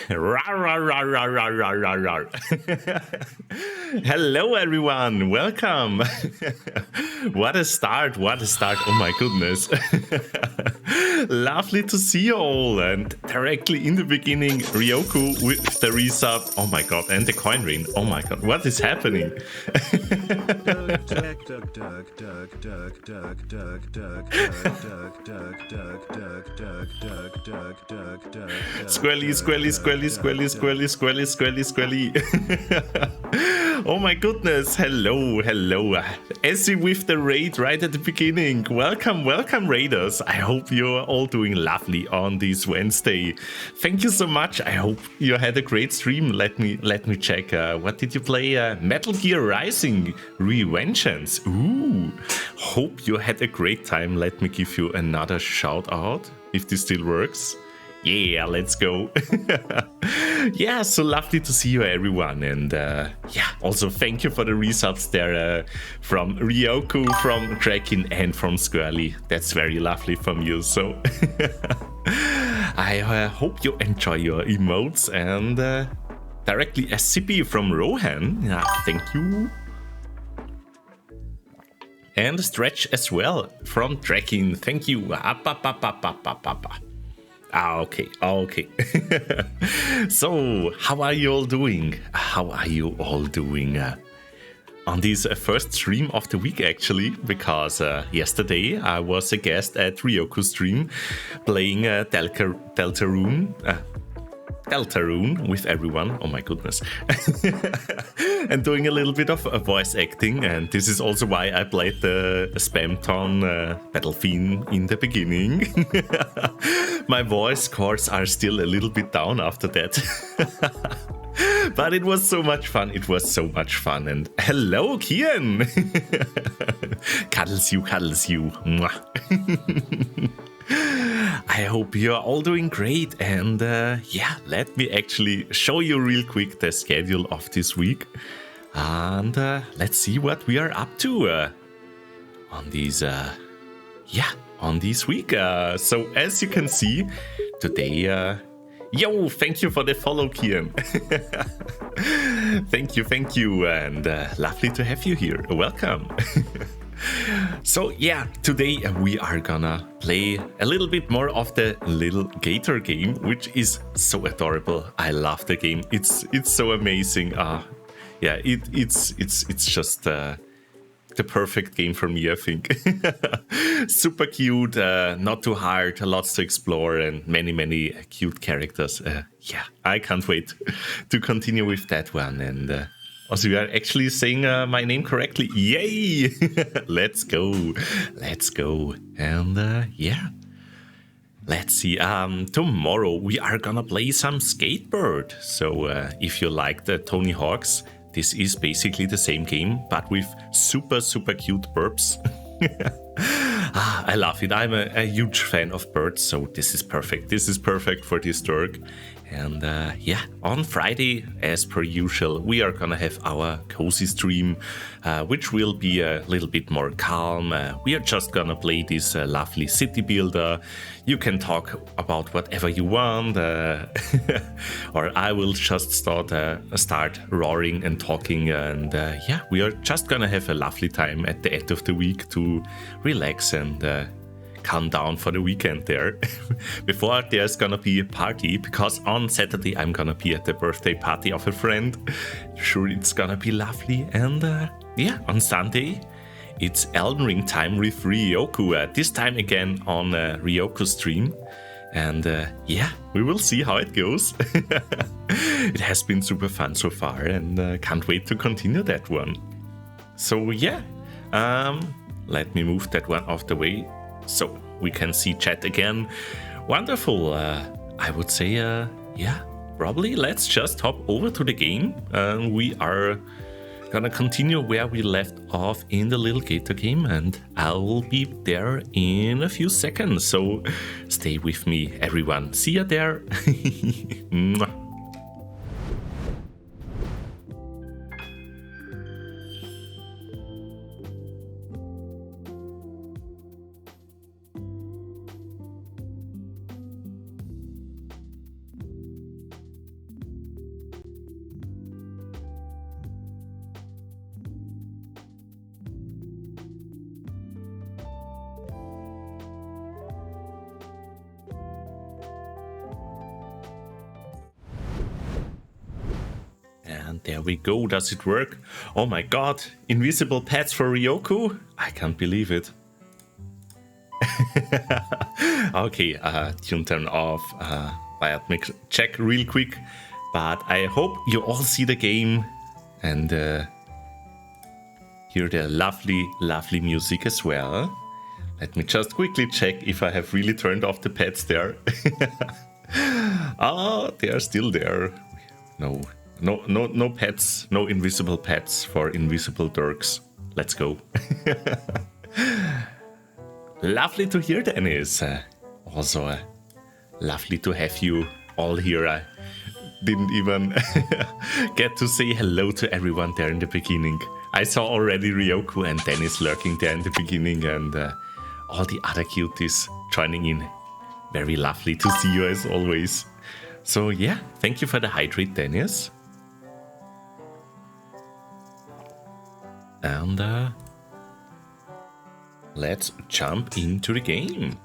Rar, rar, rar, rar, rar, rar, rar, rar. Hello, everyone. Welcome. What a start. What a start. Oh, my goodness. Lovely to see you all. And directly in the beginning, Ryoku with the resub. Oh, my God. And the coin rain. Oh, my God. What is happening? Squelly, squelly, squelly, squelly, squelly, squelly, squelly, squelly. Oh my goodness. Hello, hello. Essie with the raid right at the beginning. Welcome, welcome, raiders. I hope you're all doing lovely on this Wednesday. Thank you so much. I hope you had a great stream. Let me check. What did you play? Metal Gear Rising Revengeance. Ooh. Hope you had a great time. Let me give you another shout out if this still works. Yeah, let's go. Yeah, so lovely to see you, everyone. And yeah, also thank you for the resubs there from Ryoku, from Draken, and from Squirrely. That's very lovely from you. So I hope you enjoy your emotes. And directly a sippy from Rohan. Yeah, thank you. And a stretch as well from Draken. Thank you. Okay. So, how are you all doing? How are you all doing on this first stream of the week, actually? Because yesterday I was a guest at Ryoku's stream playing Deltarune with everyone. Oh my goodness. And doing a little bit of voice acting. And this is also why I played the Spamton Battle Fiend in the beginning. My voice cords are still a little bit down after that. But it was so much fun. It was so much fun. And hello, Kian. Cuddles you. Mwah. I hope you're all doing great. And yeah, let me actually show you real quick the schedule of this week. And let's see what we are up to on these on this week. So as you can see today, yo, thank you for the follow, Kian. Thank you, and lovely to have you here. Welcome. So yeah, today we are gonna play a little bit more of the Lil Gator Game, which is so adorable. I love the game. It's so amazing. Yeah, it's just the perfect game for me, I think. Super cute, not too hard, lots to explore, and many cute characters. Yeah, I can't wait to continue with that one. And also, you are actually saying my name correctly. Yay! Let's go. And yeah, let's see. Tomorrow we are gonna play some Skatebird. So if you like the Tony Hawk's, this is basically the same game, but with super cute burps. I love it. I'm a huge fan of birds, so this is perfect. This is perfect for this Turk. And yeah, on Friday, as per usual, we are gonna have our cozy stream, which will be a little bit more calm. We are just gonna play this lovely city builder. You can talk about whatever you want, or I will just start roaring and talking. And yeah, we are just gonna have a lovely time at the end of the week to relax and calm down for the weekend there. Before there's gonna be a party, because on Saturday I'm gonna be at the birthday party of a friend. Sure, it's gonna be lovely. And yeah, on Sunday it's Elden Ring time with Ryoku. This time again on Ryoku's stream. And yeah, we will see how it goes. It has been super fun so far, and can't wait to continue that one. So yeah, let me move that one off the way so we can see chat again. Wonderful. I would say, yeah, probably let's just hop over to the game. We are gonna continue where we left off in the Lil Gator Game, and I will be there in a few seconds. So stay with me, everyone. See ya there. there we go. Does it work? Oh my god, invisible pets for Ryoku? I can't believe it. Okay, tune turn off. Let me check real quick. But I hope you all see the game and hear the lovely, lovely music as well. Let me just quickly check if I have really turned off the pets there. Ah, they are still there. No pets, no invisible pets for invisible Dirks. Let's go. Lovely to hear, Dennis. Also, lovely to have you all here. I didn't even get to say hello to everyone there in the beginning. I saw already Ryoku and Dennis lurking there in the beginning, and all the other cuties joining in. Very lovely to see you as always. So yeah, thank you for the hydrate, Dennis. And let's jump into the game.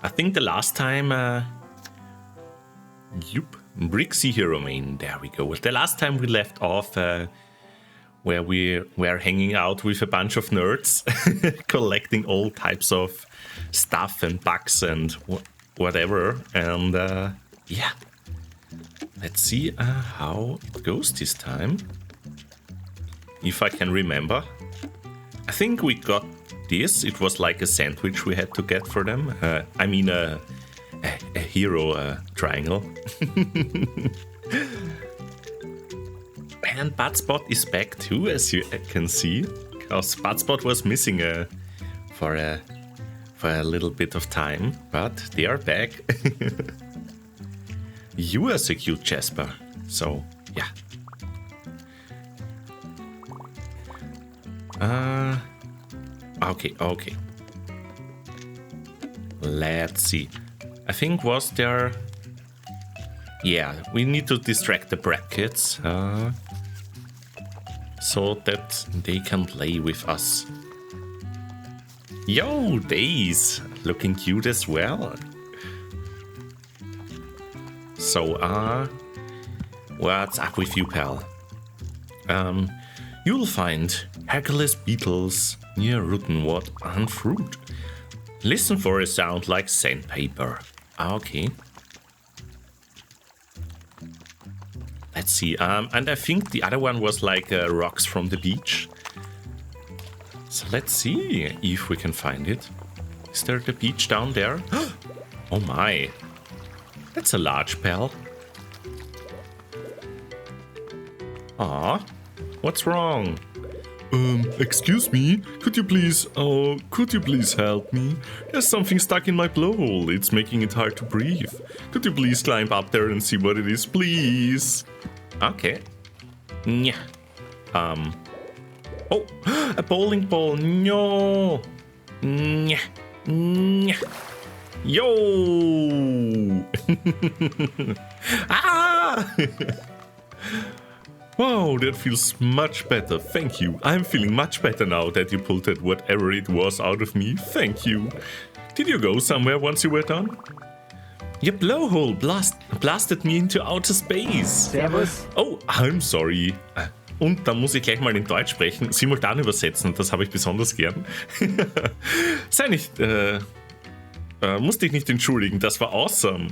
I think the last time, Brixxy Brightmane, there we go. The last time we left off where we were hanging out with a bunch of nerds, collecting all types of stuff and bugs and whatever. And yeah, let's see how it goes this time. If I can remember. I think we got this. It was like a sandwich we had to get for them. I mean a hero triangle. And Budspot is back too, as you can see. Because Budspot was missing for a little bit of time. But they are back. You are so cute, Jasper. So, yeah. Okay. Let's see. I think was there... Yeah, we need to distract the brackets so that they can play with us. Yo, Days! Looking cute as well. So, what's up with you, pal? You'll find Hercules beetles near Routenwood and fruit. Listen for a sound like sandpaper. Okay. Let's see. And I think the other one was like rocks from the beach. So let's see if we can find it. Is there the beach down there? Oh my. That's a large pal. Aw. What's wrong? Excuse me, could you please help me? There's something stuck in my blowhole. It's making it hard to breathe. Could you please climb up there and see what it is, please? Okay. Yeah. Oh, a bowling ball. No. Yeah. Yeah. Yo. Ah. Wow, that feels much better, thank you. I'm feeling much better now that you pulled that whatever it was out of me, thank you. Did you go somewhere once you were done? Your blowhole blasted me into outer space. Servus. Oh, I'm sorry. Und dann muss ich gleich mal in Deutsch sprechen, simultan übersetzen, das habe ich besonders gern. Sei nicht, musst dich nicht entschuldigen, das war awesome.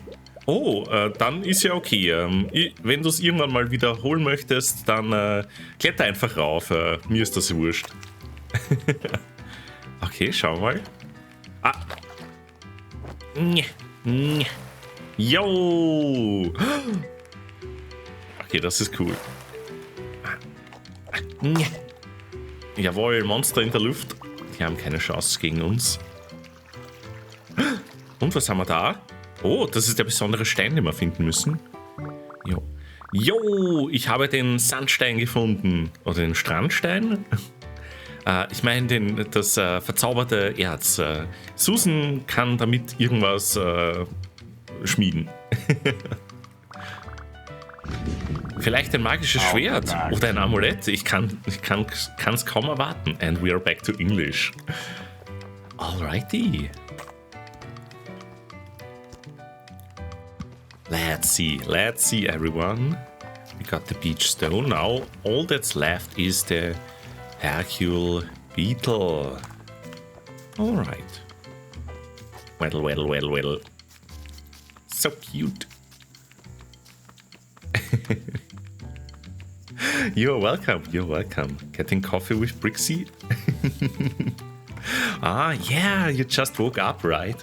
Oh, dann ist ja okay. Wenn du es irgendwann mal wiederholen möchtest, dann kletter einfach rauf. Mir ist das wurscht. Okay, schau mal. Ah. Yo. Okay, das ist cool. Jawohl, Monster in der Luft. Die haben keine Chance gegen uns. Und was haben wir da? Oh, das ist der besondere Stein, den wir finden müssen. Jo. Jo, ich habe den Sandstein gefunden. Oder den Strandstein. Ich meine das verzauberte Erz. Susan kann damit irgendwas schmieden. Vielleicht ein magisches Schwert oder ein Amulett. Ich kann's kaum erwarten. And we are back to English. Alrighty. Let's see everyone. got the beach stone. Now all that's left is the Hercule beetle. Alright. Well. So cute. You're welcome. Getting coffee with Brixxy? Ah, yeah, you just woke up, right?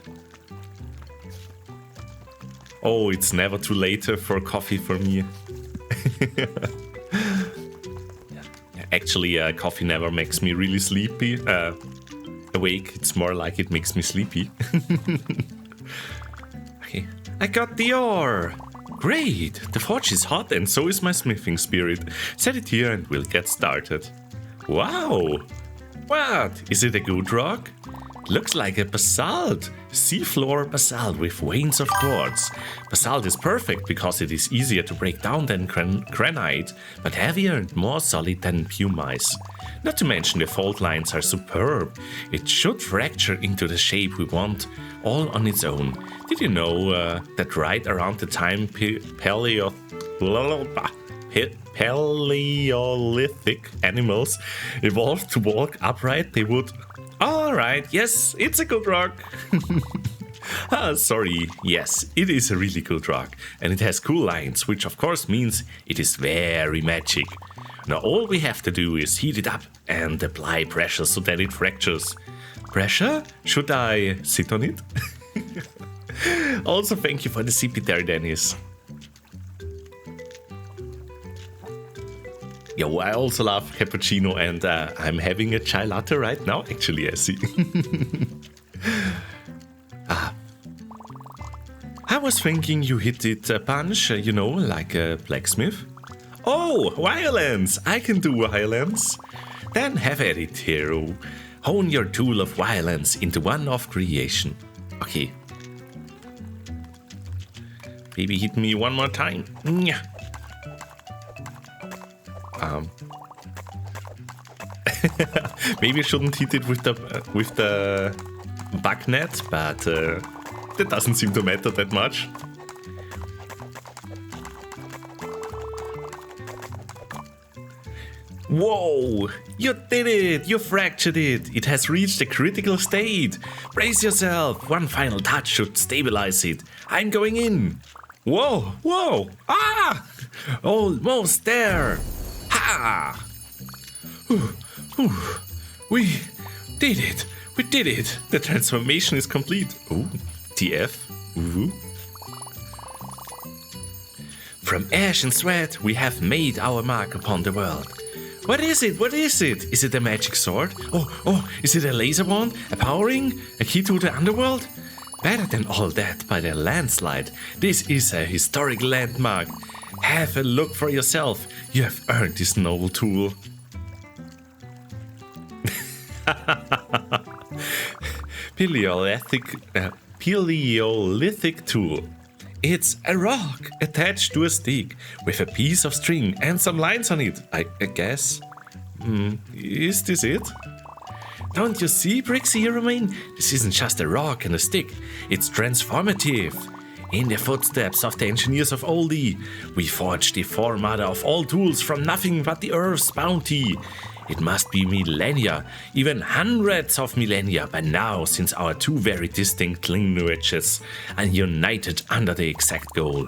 Oh, it's never too late for coffee for me. Actually, coffee never makes me really sleepy. Awake, it's more like it makes me sleepy. Okay, I got the ore! Great! The forge is hot and so is my smithing spirit. Set it here and we'll get started. Wow! What? Is it a good rock? Looks like a basalt. Seafloor basalt with veins of quartz. Basalt is perfect because it is easier to break down than granite, but heavier and more solid than pumice. Not to mention the fault lines are superb. It should fracture into the shape we want, all on its own. Did you know that right around the time Paleolithic animals evolved to walk upright, they would... Alright, yes, it's a good rock. Sorry, yes, it is a really good rock. And it has cool lines, which of course means it is very magic. Now all we have to do is heat it up and apply pressure so that it fractures. Pressure? Should I sit on it? Also, thank you for the CP there, Dennis. Yo, I also love cappuccino and I'm having a chai latte right now, actually, I see. I was thinking you hit it a punch, you know, like a blacksmith. Oh, violence! I can do violence. Then have at it, hero. Hone your tool of violence into one of creation. Okay. Maybe hit me one more time. Maybe I shouldn't hit it with the bug net, but that doesn't seem to matter that much. Whoa! You did it! You fractured it! It has reached a critical state! Brace yourself! One final touch should stabilize it. I'm going in! Whoa! Whoa! Ah! Almost there! Ha! We did it! We did it! The transformation is complete! Oh, TF. Ooh. From ash and sweat, we have made our mark upon the world. What is it? What is it? Is it a magic sword? Oh, is it a laser wand? A power ring? A key to the underworld? Better than all that by the landslide. This is a historic landmark. Have a look for yourself. You have earned this noble tool. Paleolithic tool. It's a rock attached to a stick with a piece of string and some lines on it, I guess. Is this it? Don't you see, Brixxy Brightmane? This isn't just a rock and a stick, it's transformative. In the footsteps of the engineers of oldie, we forged the foremother of all tools from nothing but the earth's bounty. It must be millennia, even hundreds of millennia by now, since our two very distinct lineages are united under the exact goal.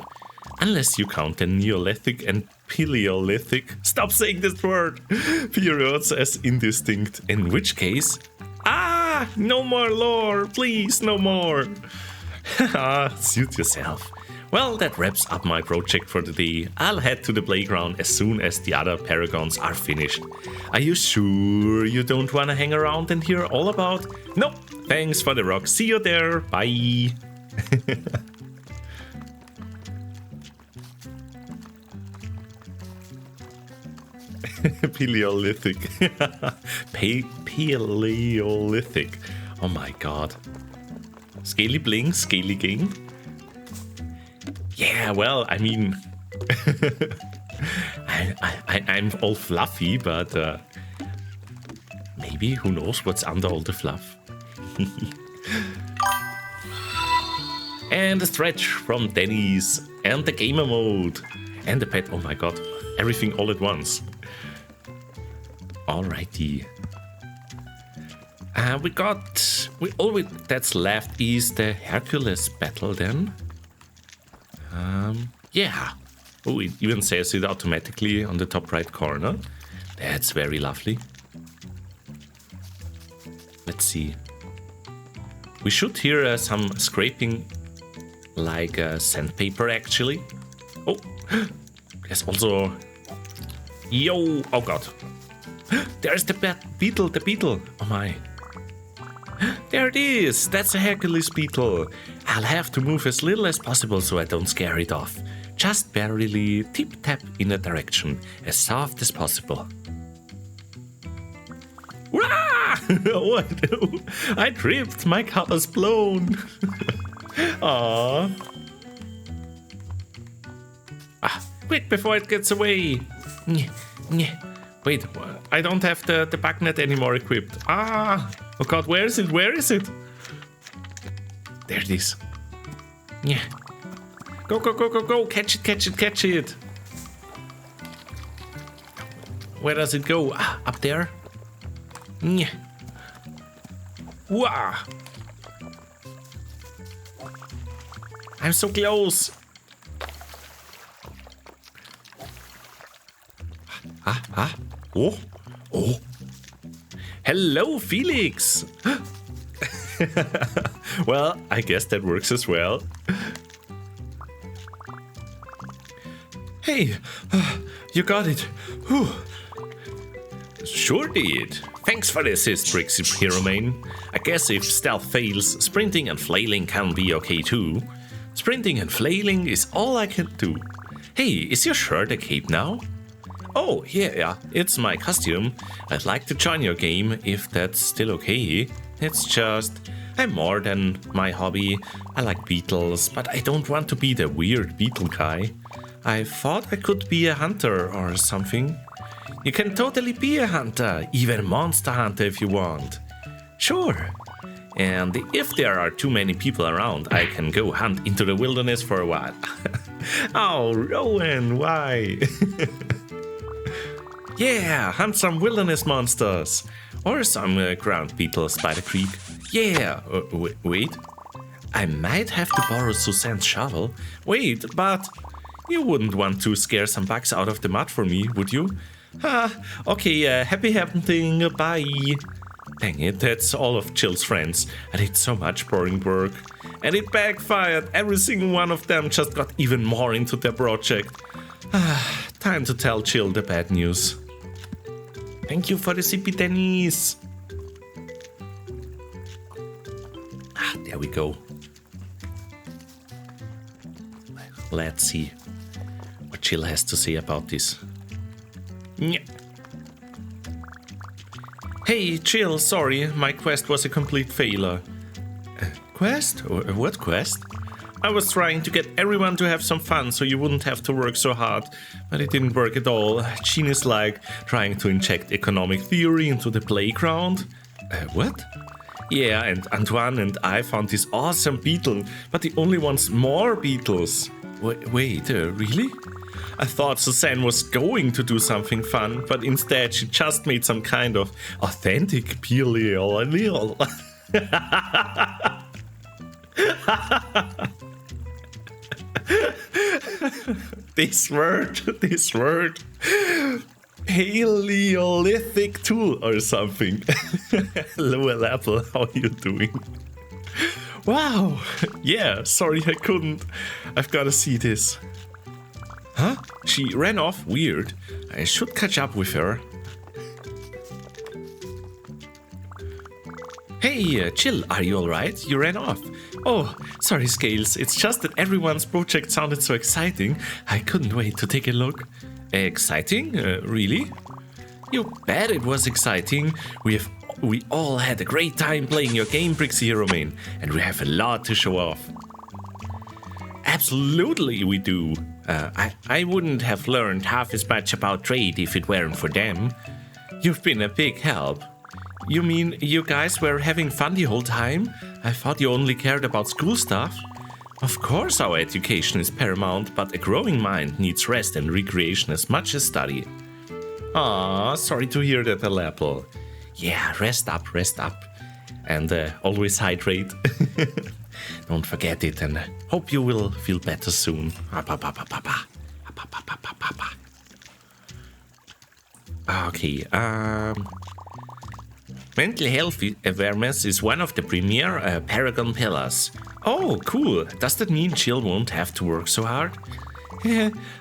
Unless you count the Neolithic and Paleolithic, stop saying this word, periods as indistinct, in which case... no more lore, please, no more. Suit yourself. Well, that wraps up my project for the day. I'll head to the playground as soon as the other paragons are finished. Are you sure you don't want to hang around and hear all about? Nope, thanks for the rock. See you there. Bye. Paleolithic. Paleolithic. Oh my god. Scaly bling, scaly gang. Yeah, well, I mean, I'm all fluffy, but maybe, who knows what's under all the fluff. And a stretch from Dennis, and the gamer mode, and the pet, oh my god, everything all at once. Alrighty. All that's left is the Hercules battle then. Yeah. Oh, it even says it automatically on the top right corner. That's very lovely. Let's see. We should hear some scraping like sandpaper actually. Oh, there's also... Yo, oh god. There's the beetle. Oh my. There it is. That's a Hercules beetle. I'll have to move as little as possible so I don't scare it off. Just barely tip-tap in a direction, as soft as possible. Wah! What? I tripped. My color's blown. Aww. Quick before it gets away. Wait, I don't have the bagnet anymore equipped. Oh god, where is it? Where is it? There it is. Yeah. Go, go, go, go, go. Catch it, catch it, catch it. Where does it go? Up there? Yeah. Wow. I'm so close. Oh. Hello, Felix. Well, I guess that works as well. Hey, you got it. Whew. Sure did. Thanks for the assist, Brixxy Brightmane. I guess if stealth fails, sprinting and flailing can be okay too. Sprinting and flailing is all I can do. Hey, is your shirt a cape now? Oh, yeah, it's my costume. I'd like to join your game if that's still okay. It's just, I'm more than my hobby. I like beetles, but I don't want to be the weird beetle guy. I thought I could be a hunter or something. You can totally be a hunter, even a monster hunter if you want. Sure. And if there are too many people around, I can go hunt into the wilderness for a while. Oh, Rowan, why? Yeah, hunt some wilderness monsters. Or some ground beetles by the creek. Yeah, wait. I might have to borrow Suzanne's shovel. Wait, but you wouldn't want to scare some bugs out of the mud for me, would you? Okay, happy hunting, bye. Dang it, that's all of Chill's friends. I did so much boring work. And it backfired. Every single one of them just got even more into their project. Time to tell Chill the bad news. Thank you for the sippy tennies. There we go. Let's see what Chill has to say about this. Hey, Chill, sorry, my quest was a complete failure. Quest? What quest? I was trying to get everyone to have some fun so you wouldn't have to work so hard, but it didn't work at all. Gene is like trying to inject economic theory into the playground. What? Yeah, and Antoine and I found this awesome beetle, but he only wants more beetles. Wait, really? I thought Suzanne was going to do something fun, but instead she just made some kind of authentic peel. This word. Paleolithic tool or something. Hello, Apple, how are you doing? Wow, yeah, sorry I couldn't. I've gotta see this. Huh? She ran off? Weird. I should catch up with her. Hey, Chill, are you alright? You ran off. Oh, sorry, Scales. It's just that everyone's project sounded so exciting. I couldn't wait to take a look. Exciting? Really? You bet it was exciting. We all had a great time playing your game, Brixxy Brightmane, and we have a lot to show off. Absolutely we do. I wouldn't have learned half as much about trade if it weren't for them. You've been a big help. You mean you guys were having fun the whole time? I thought you only cared about school stuff. Of course our education is paramount, but a growing mind needs rest and recreation as much as study. Ah, sorry to hear that, Alapple. Yeah, rest up. And always hydrate. Don't forget it, and hope you will feel better soon. Okay, mental health awareness is one of the premier Paragon pillars. Oh, cool. Does that mean Jill won't have to work so hard?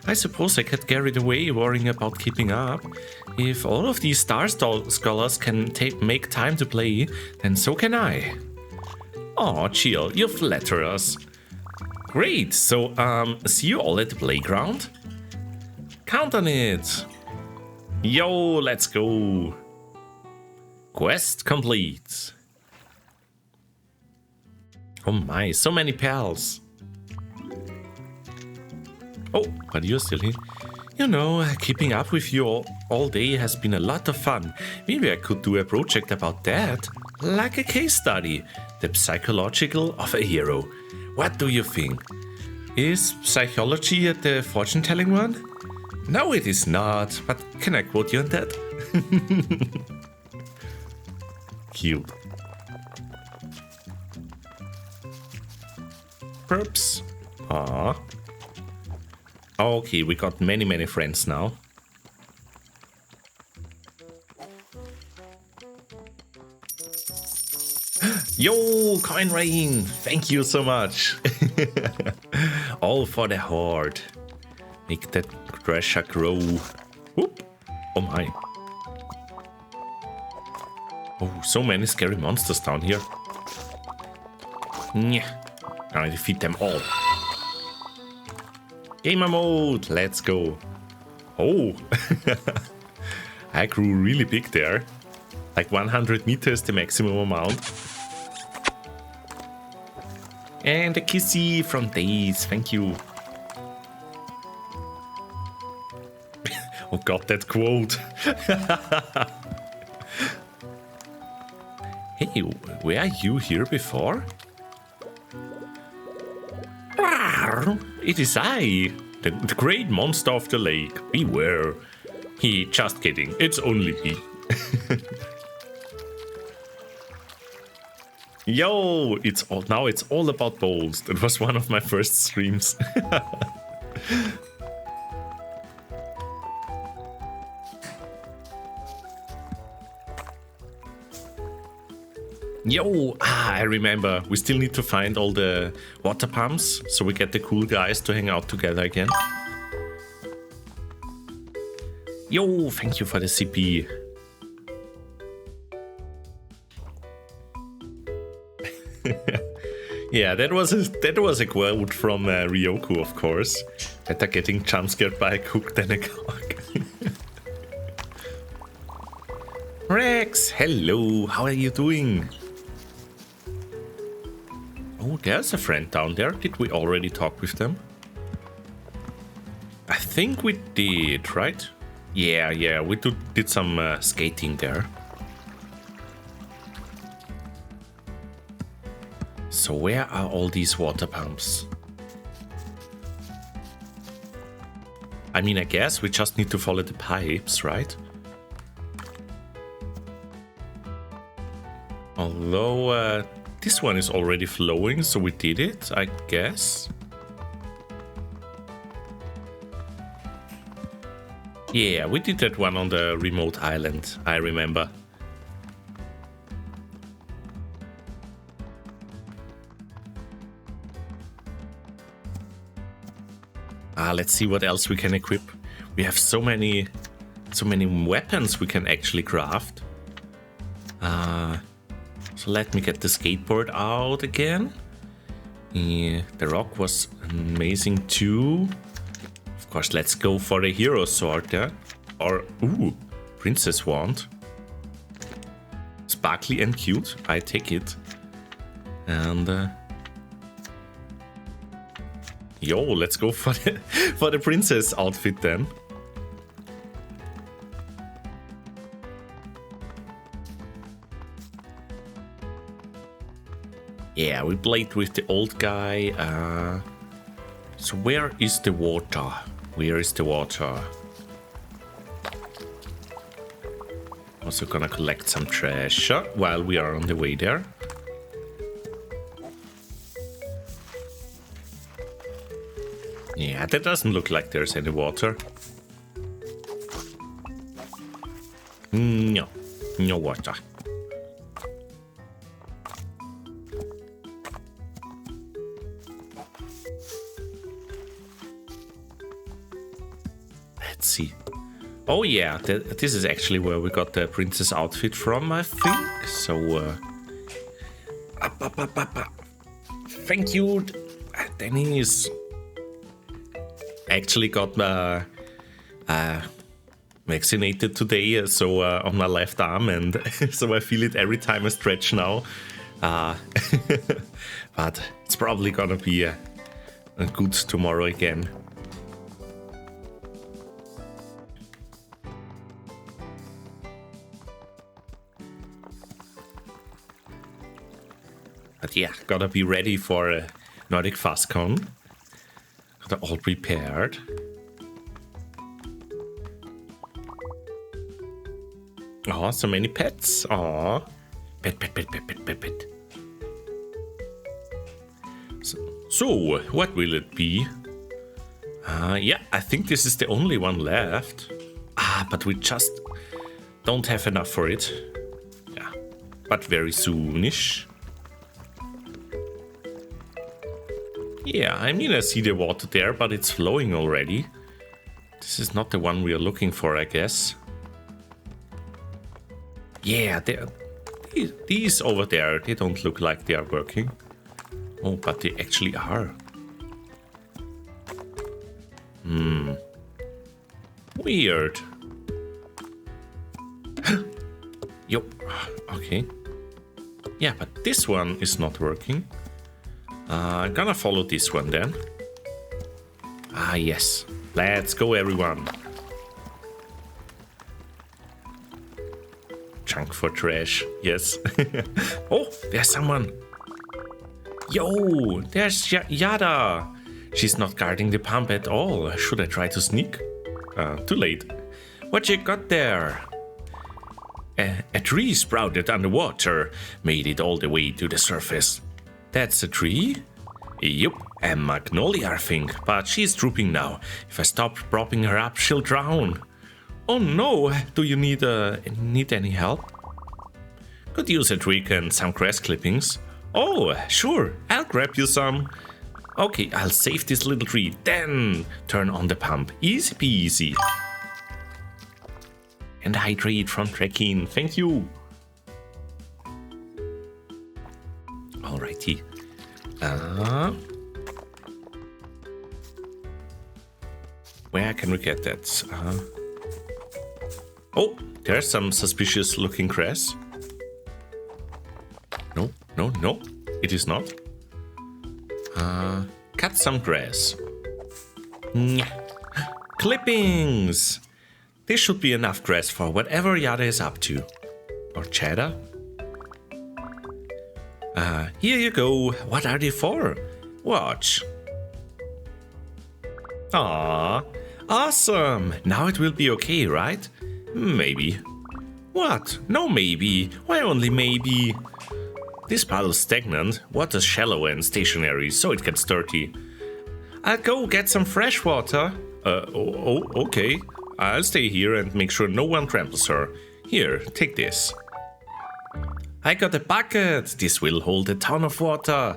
I suppose I get carried away worrying about keeping up. If all of these star scholars can make time to play, then so can I. Aw, Jill, you flatter us. Great, so see you all at the playground? Count on it. Yo, let's go. Quest complete. Oh my, so many pals. Oh, but you're still here. You know, keeping up with you all day has been a lot of fun. Maybe I could do a project about that. Like a case study. The psychological of a hero. What do you think? Is psychology the fortune-telling one? No, it is not. But can I quote you on that? Cute. Perps. Aww. Okay, we got many friends now. Yo, coin rain! Thank you so much. All for the horde. Make that treasure grow. Whoop. Oh my. Oh, so many scary monsters down here. Yeah. Now I defeat them all. Gamer mode, let's go. Oh, I grew really big there. Like 100 meters, the maximum amount. And a kissy from Days, thank you. Oh god, that quote. Hey, were you here before? It is I, the great monster of the lake. Beware. Just kidding. It's only he. Yo, it's all about bowls. That was one of my first streams. Yo, I remember. We still need to find all the water pumps, so we get the cool guys to hang out together again. Yo, thank you for the CP. Yeah, that was a quote from Ryoku, of course. Better getting jump scared by a cook than a cock. Rex, hello, how are you doing? Oh, there's a friend down there. Did we already talk with them? I think we did, right? Yeah, we did some skating there. So where are all these water pumps? I mean, I guess we just need to follow the pipes, right? Although this one is already flowing, so we did it, I guess. Yeah, we did that one on the remote island, I remember. Let's see what else we can equip. We have so many weapons we can actually craft. So let me get the skateboard out again. Yeah, the rock was amazing too. Of course, let's go for the hero sword there. Or, ooh, princess wand. Sparkly and cute, I take it. And yo, let's go for the princess outfit then. Yeah, we played with the old guy. So where is the water? Where is the water? Also gonna collect some treasure while we are on the way there. Yeah, that doesn't look like there's any water. No, no water. Let's see. Oh yeah, this is actually where we got the princess outfit from, I think. So, thank you, Dennis. Actually got vaccinated today, so on my left arm, and so I feel it every time I stretch now. But it's probably gonna be a good tomorrow again. But yeah, gotta be ready for a Nordic FastCon. Got all prepared. Oh, so many pets. Oh, pet. So, what will it be? Yeah, I think this is the only one left. But we just don't have enough for it. Yeah, but very soonish. Yeah, I mean, I see the water there, but it's flowing already. This is not the one we are looking for, I guess. Yeah, these over there, they don't look like they are working. Oh, but they actually are. Weird. Yo, okay. Yeah, but this one is not working. I'm gonna follow this one then. Yes. Let's go, everyone. Chunk for trash. Yes. Oh, there's someone. Yo, there's Yada. She's not guarding the pump at all. Should I try to sneak? Too late. What you got there? A tree sprouted underwater. Made it all the way to the surface. That's a tree? Yup, a magnolia, I think, but she's drooping now. If I stop propping her up, she'll drown. Oh no, do you need any help? Could use a twig and some grass clippings. Oh, sure, I'll grab you some. Okay, I'll save this little tree, then turn on the pump. Easy peasy. And hydrate from trekking, thank you. Alrighty. Where can we get that? Oh, there's some suspicious looking grass. No, it is not. Cut some grass. Clippings! This should be enough grass for whatever Yada is up to. Or cheddar? Here you go. What are they for? Watch. Ah, awesome. Now it will be okay, right? Maybe. What? No maybe. Why only maybe? This puddle's stagnant, water's shallow and stationary, so it gets dirty. I'll go get some fresh water. Okay. I'll stay here and make sure no one tramples her. Here, take this. I got a bucket. This will hold a ton of water.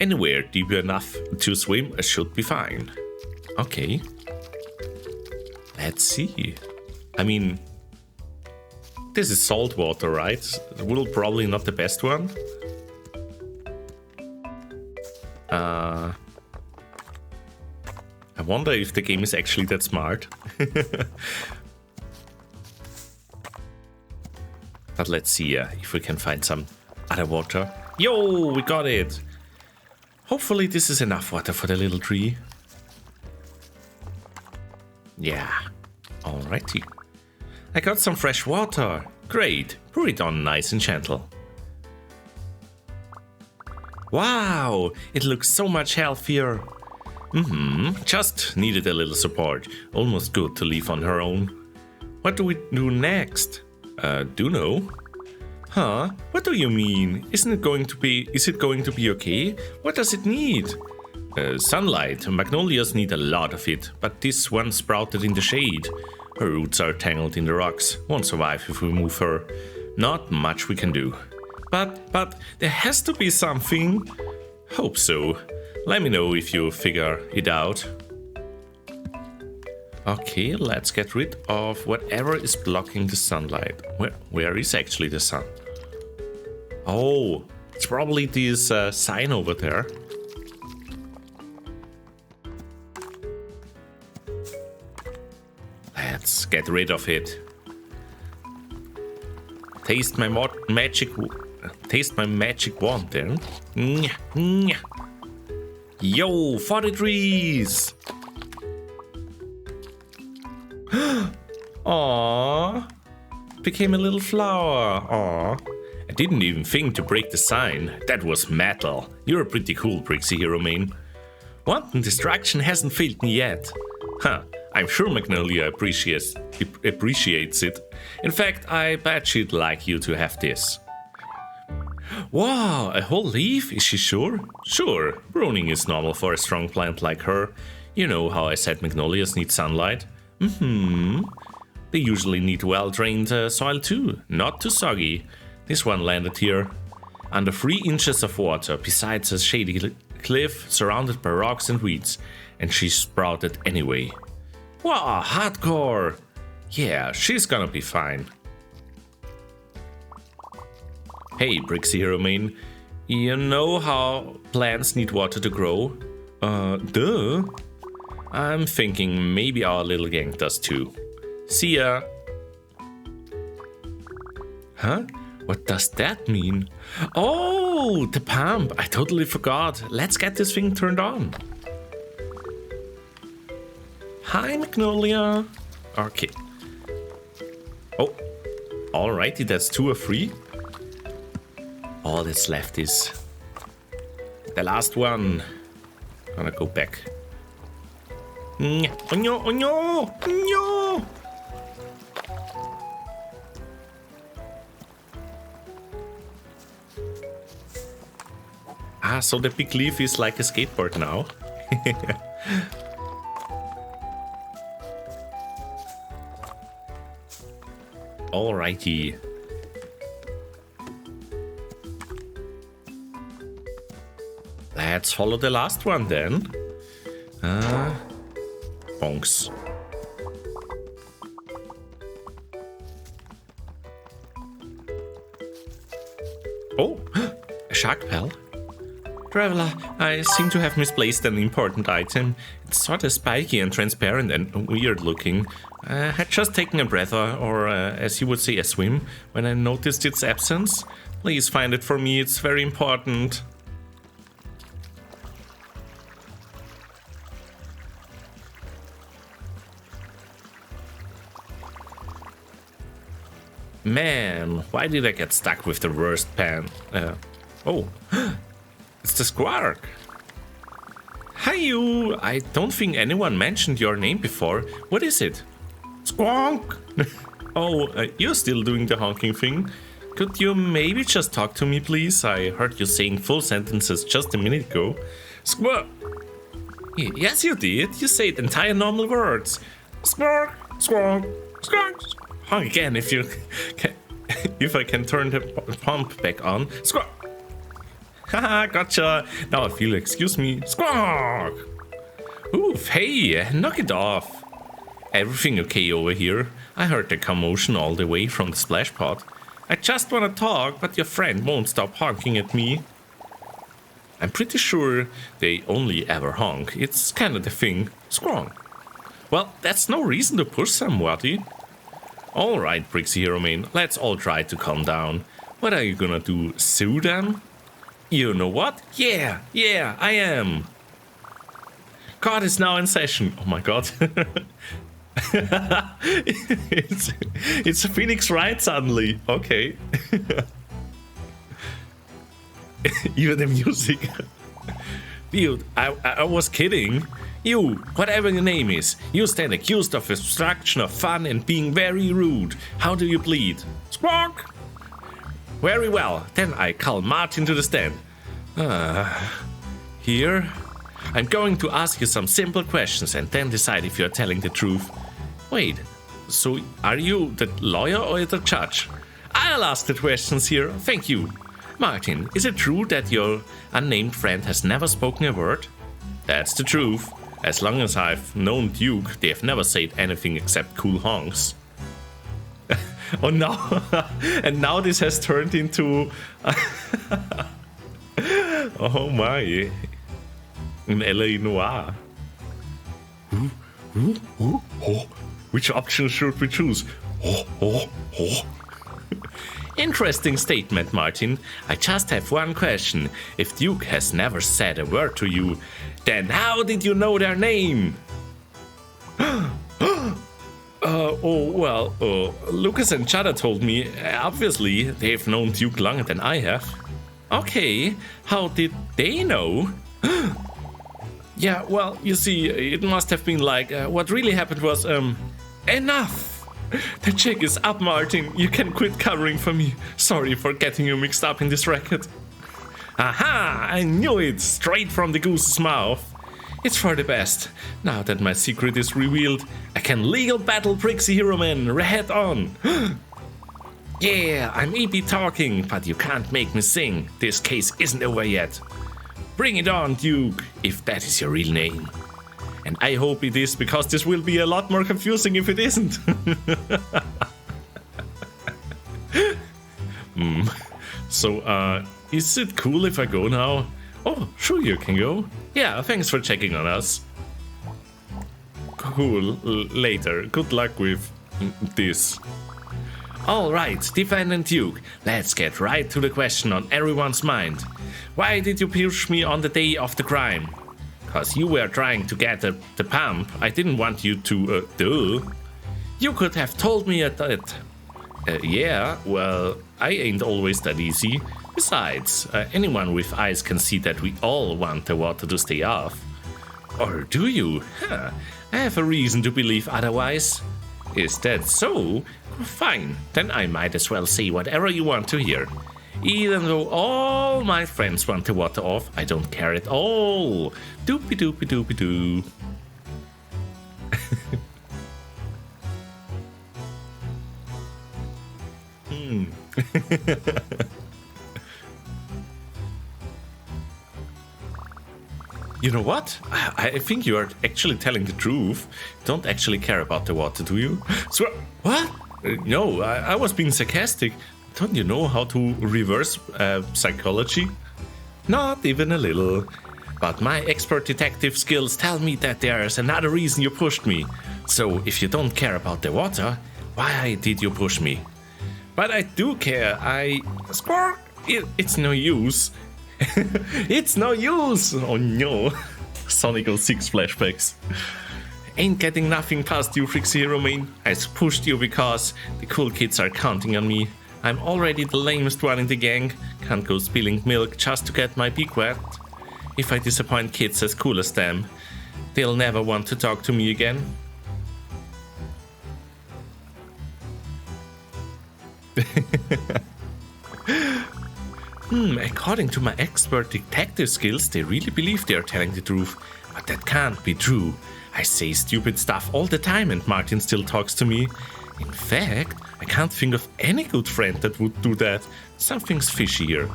Anywhere deep enough to swim should be fine. Okay. Let's see. I mean, this is salt water, right? Well, probably not the best one. I wonder if the game is actually that smart. But let's see if we can find some other water. Yo, we got it! Hopefully this is enough water for the little tree. Yeah, alrighty. I got some fresh water. Great, pour it on nice and gentle. Wow, it looks so much healthier. Just needed a little support. Almost good to leave on her own. What do we do next? Do know? Huh? What do you mean? Is it going to be okay? What does it need? Sunlight. Magnolias need a lot of it, but this one sprouted in the shade. Her roots are tangled in the rocks. Won't survive if we move her. Not much we can do. But there has to be something. Hope so. Let me know if you figure it out. Okay, let's get rid of whatever is blocking the sunlight. Where is actually the sun? Oh, it's probably this sign over there. Let's get rid of it. Taste my magic wand then. Yo, 40 trees! Aww, became a little flower. Aww. I didn't even think to break the sign. That was metal. You're pretty cool, Brixxy Brightmane. Wanton destruction hasn't failed me yet. Huh, I'm sure Magnolia appreciates it. In fact, I bet she'd like you to have this. Wow, a whole leaf? Is she sure? Sure, pruning is normal for a strong plant like her. You know how I said magnolias need sunlight? They usually need well-drained soil too, not too soggy. This one landed here, under 3 inches of water, besides a shady cliff surrounded by rocks and weeds, and she sprouted anyway. Wow, hardcore! Yeah, she's gonna be fine. Hey, Brixxy Brightmane, you know how plants need water to grow? Duh. I'm thinking maybe our little gang does too. See ya! Huh? What does that mean? Oh, the pump! I totally forgot. Let's get this thing turned on. Hi, Magnolia. Okay. Oh, alrighty, that's 2 or 3. All that's left is the last one. Gonna go back. Oh no, oh no, no! Ah, so the big leaf is like a skateboard now. Alrighty. Let's follow the last one then. Bonks. Oh, a shark pal. Traveler, I seem to have misplaced an important item. It's sort of spiky and transparent and weird looking. I had just taken a breath or as you would say, a swim, when I noticed its absence. Please find it for me, it's very important. Man, why did I get stuck with the worst pan? Oh, it's the Squark. Hi you! I don't think anyone mentioned your name before. What is it? Squonk! Oh, you're still doing the honking thing. Could you maybe just talk to me, please? I heard you saying full sentences just a minute ago. Squawk! Yes, you did. You said entire normal words. Squawk! Squawk! Squawk! Honk again if you can, if I can turn the pump back on. Squawk! Haha, gotcha! Now I feel, excuse me. Squawk! Oof, hey, knock it off. Everything okay over here? I heard the commotion all the way from the splash pad. I just wanna talk, but your friend won't stop honking at me. I'm pretty sure they only ever honk. It's kinda the thing. Squawk! Well, that's no reason to push somebody. Alright, Brixxy Brightmane, let's all try to calm down. What are you gonna do, sue them? You know what? Yeah, I am. God is now in session. Oh my god. it's a Phoenix Wright suddenly. Okay. Even the music. Dude, I was kidding. You, whatever your name is, you stand accused of obstruction of fun and being very rude. How do you plead? Squawk! Very well, then I call Martin to the stand. Here? I'm going to ask you some simple questions and then decide if you're telling the truth. Wait, so are you the lawyer or the judge? I'll ask the questions here, thank you. Martin, is it true that your unnamed friend has never spoken a word? That's the truth. As long as I've known Duke, they have never said anything except cool honks. Oh no, and now this has turned into... Oh my... An LA Noir. Which option should we choose? Interesting statement, Martin. I just have one question. If Duke has never said a word to you, then how did you know their name? Lucas and Chada told me. Obviously, they've known Duke longer than I have. Okay, how did they know? Yeah, well, you see, it must have been like, what really happened was, enough! The jig is up, Martin. You can quit covering for me. Sorry for getting you mixed up in this racket. Aha! I knew it! Straight from the goose's mouth. It's for the best. Now that my secret is revealed, I can legal battle Brixxy Hero Man head on. Yeah, I'm EP talking, but you can't make me sing. This case isn't over yet. Bring it on, Duke, if that is your real name. And I hope it is, because this will be a lot more confusing if it isn't. So, is it cool if I go now? Oh, sure you can go. Yeah, thanks for checking on us. Cool, later. Good luck with this. Alright, Defendant Duke, let's get right to the question on everyone's mind. Why did you push me on the day of the crime? Cause you were trying to get the pump. I didn't want you to do. You could have told me at that. Yeah, well, I ain't always that easy. Besides, anyone with eyes can see that we all want the water to stay off. Or do you? Huh. I have a reason to believe otherwise. Is that so? Fine, then I might as well say whatever you want to hear. Even though all my friends want the water off, I don't care at all. Doopy doopy doopy doo. You know what? I think you are actually telling the truth. Don't actually care about the water, do you? So, what? No, I was being sarcastic. Don't you know how to reverse psychology? Not even a little. But my expert detective skills tell me that there's another reason you pushed me. So if you don't care about the water, why did you push me? But I do care. Spark! It's no use. It's no use! Oh no. Sonic 06 flashbacks. Ain't getting nothing past you, Brixxy Hero Man. I pushed you because the cool kids are counting on me. I'm already the lamest one in the gang. Can't go spilling milk just to get my beak wet. If I disappoint kids as cool as them, they'll never want to talk to me again. According to my expert detective skills, they really believe they are telling the truth. But that can't be true. I say stupid stuff all the time and Martin still talks to me. In fact, I can't think of any good friend that would do that. Something's fishy here.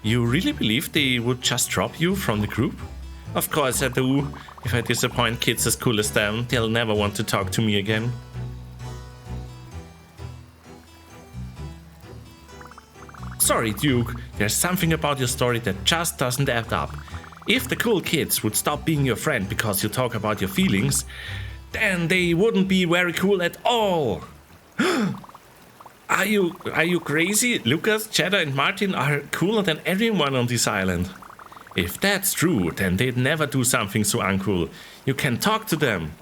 You really believe they would just drop you from the group? Of course I do. If I disappoint kids as cool as them, they'll never want to talk to me again. Sorry, Duke, there's something about your story that just doesn't add up. If the cool kids would stop being your friend because you talk about your feelings, then they wouldn't be very cool at all. Are you crazy? Lucas, Cheddar and Martin are cooler than everyone on this island. If that's true, then they'd never do something so uncool. You can talk to them.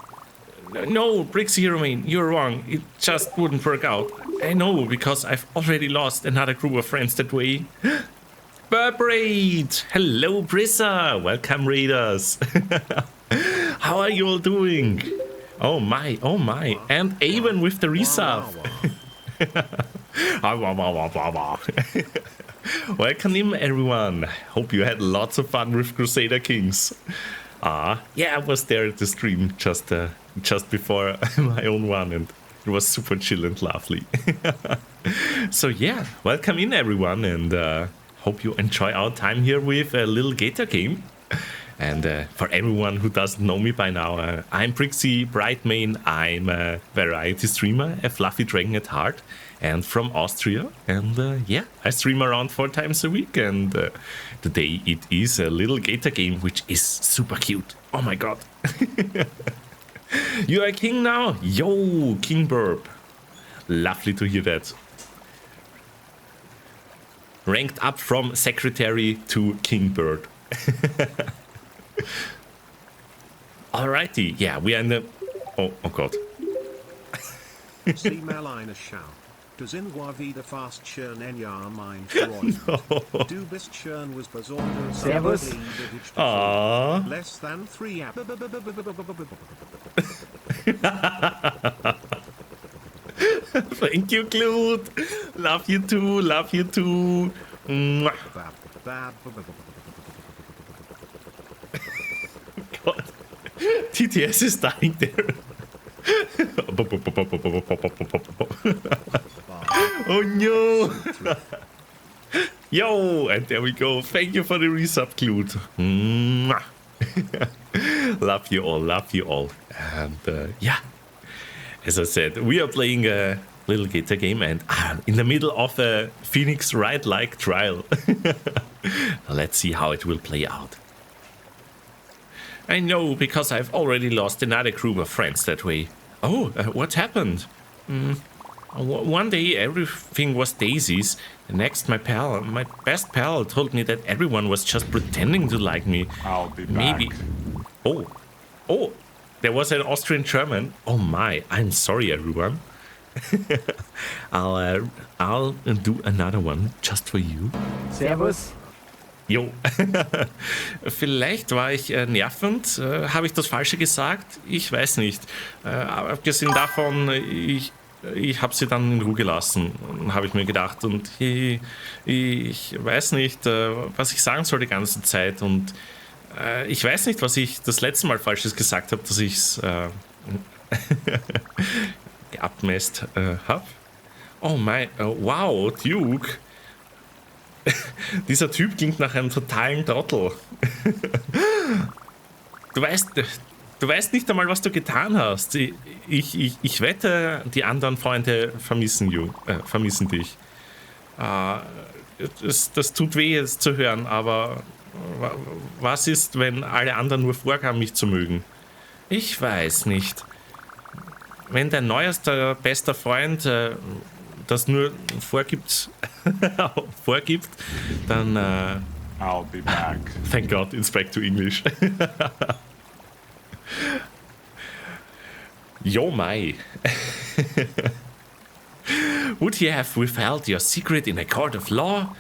No, Brixxy Hero Man, you're wrong. It just wouldn't work out. I know, because I've already lost another group of friends that way. Burbraid! Hello, Brissa! Welcome, Raiders! How are you all doing? Oh my, oh my. And Avon with the resub. Welcome in, everyone. Hope you had lots of fun with Crusader Kings. Yeah, I was there at the stream just before my own one, and it was super chill and lovely. So yeah, welcome in, everyone, and hope you enjoy our time here with Lil Gator Game. And for everyone who doesn't know me by now, I'm Brixxy Brightmane. I'm a variety streamer, a fluffy dragon at heart, and from Austria. And yeah, I stream around 4 times a week. And today it is a Lil Gator Game, which is super cute. Oh my god. You are king now? Yo, King Burp. Lovely to hear that. Ranked up from secretary to King Bird. Alrighty, yeah, we are in the... Oh god. Sie mal eine Schau. Du sind wieder fast schön ein Jahr mein Freund. Du bist schön was besonders. Servus. Aww. Less than 3 Thank you, Clute. Love you too, love you too. Mwah. God. TTS is dying there. Oh no. Yo, and there we go. Thank you for the resub, Clute. Love you all, love you all. And yeah, as I said, we are playing a Lil Gator Game, and in the middle of a Phoenix Wright-like trial. Let's see how it will play out. I know, because I've already lost another group of friends that way. Oh, what happened? One day everything was daisies. The next, my best pal, told me that everyone was just pretending to like me. I'll be Maybe. back. Oh, there was an Austrian German. Oh my, I'm sorry, everyone. I'll do another one just for you. Servus. Jo. Vielleicht war ich nervend. Habe ich das Falsche gesagt? Ich weiß nicht. Abgesehen davon, ich habe sie dann in Ruhe gelassen, habe ich mir gedacht. Und ich weiß nicht, was ich sagen soll die ganze Zeit. Und ich weiß nicht, was ich das letzte Mal Falsches gesagt habe, dass ich es geabmäßt habe. Oh mein, wow, Duke. Dieser Typ klingt nach einem totalen Trottel. Du weißt nicht einmal, was du getan hast. Ich wette, die anderen Freunde vermissen dich. Das tut weh jetzt zu hören, aber was ist, wenn alle anderen nur vorgaben, mich zu mögen? Ich weiß nicht. Wenn dein neuester bester Freund das nur vorgibt, dann I'll be back. thank God, it's back to English. Yo my. Would you have withheld your secret in a court of law?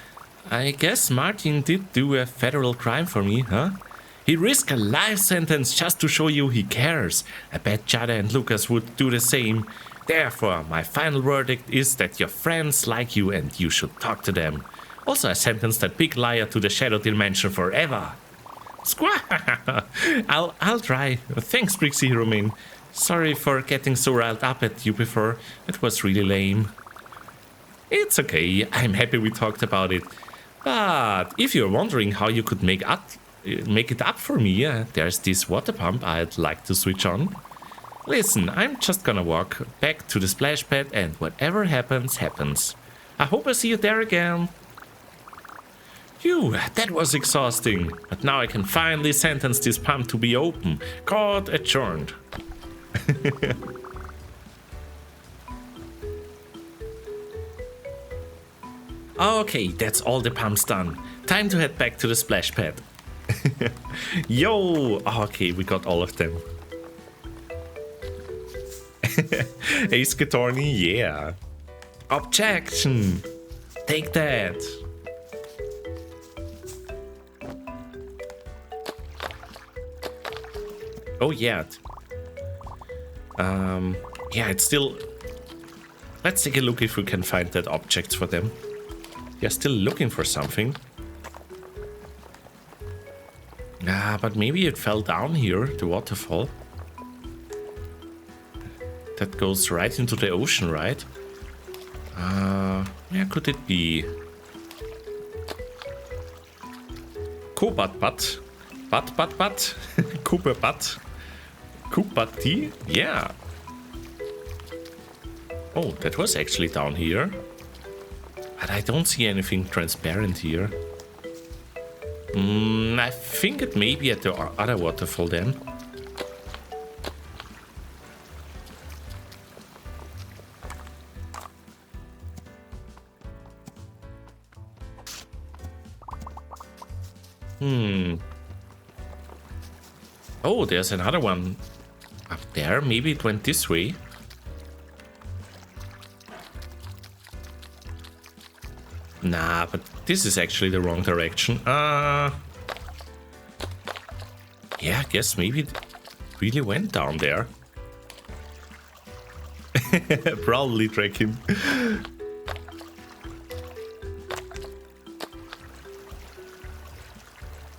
I guess Martin did do a federal crime for me, huh? He risked a life sentence just to show you he cares. I bet Jada and Lucas would do the same. Therefore, my final verdict is that your friends like you and you should talk to them. Also, I sentenced that big liar to the Shadow Dimension forever. Squaw! I'll try. Thanks, Brixxy Brightmane. Sorry for getting so riled up at you before. It was really lame. It's okay. I'm happy we talked about it. But if you're wondering how you could make it up for me, there's this water pump I'd like to switch on. Listen, I'm just gonna walk back to the splash pad and whatever happens, happens. I hope I see you there again. Phew, that was exhausting. But now I can finally sentence this pump to be open. Court adjourned. Okay, that's all the pumps done. Time to head back to the splash pad. Yo! Okay, we got all of them. Ace Gatorny, yeah. Objection! Take that! Oh, yeah. Yeah, it's still... Let's take a look if we can find that object for them. They're still looking for something. Ah, but maybe it fell down here, the waterfall. That goes right into the ocean, right? Where could it be? Kobat. Bat. Kuberbat. Kubati? Yeah. Oh, that was actually down here. But I don't see anything transparent here. I think it may be at the other waterfall then. Oh, there's another one up there. Maybe it went this way. Nah, but this is actually the wrong direction. Yeah, I guess maybe it really went down there. Probably track him.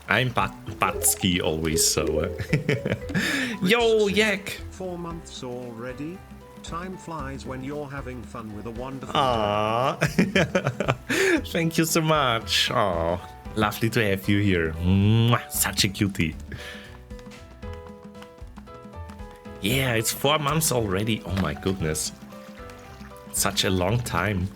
I'm Batsky always, so... Yo, Yak! 4 months already? Time flies when you're having fun with a wonderful... Aww. Thank you so much. Aww. Lovely to have you here. Mwah, such a cutie. Yeah, it's 4 months already. Oh my goodness. Such a long time.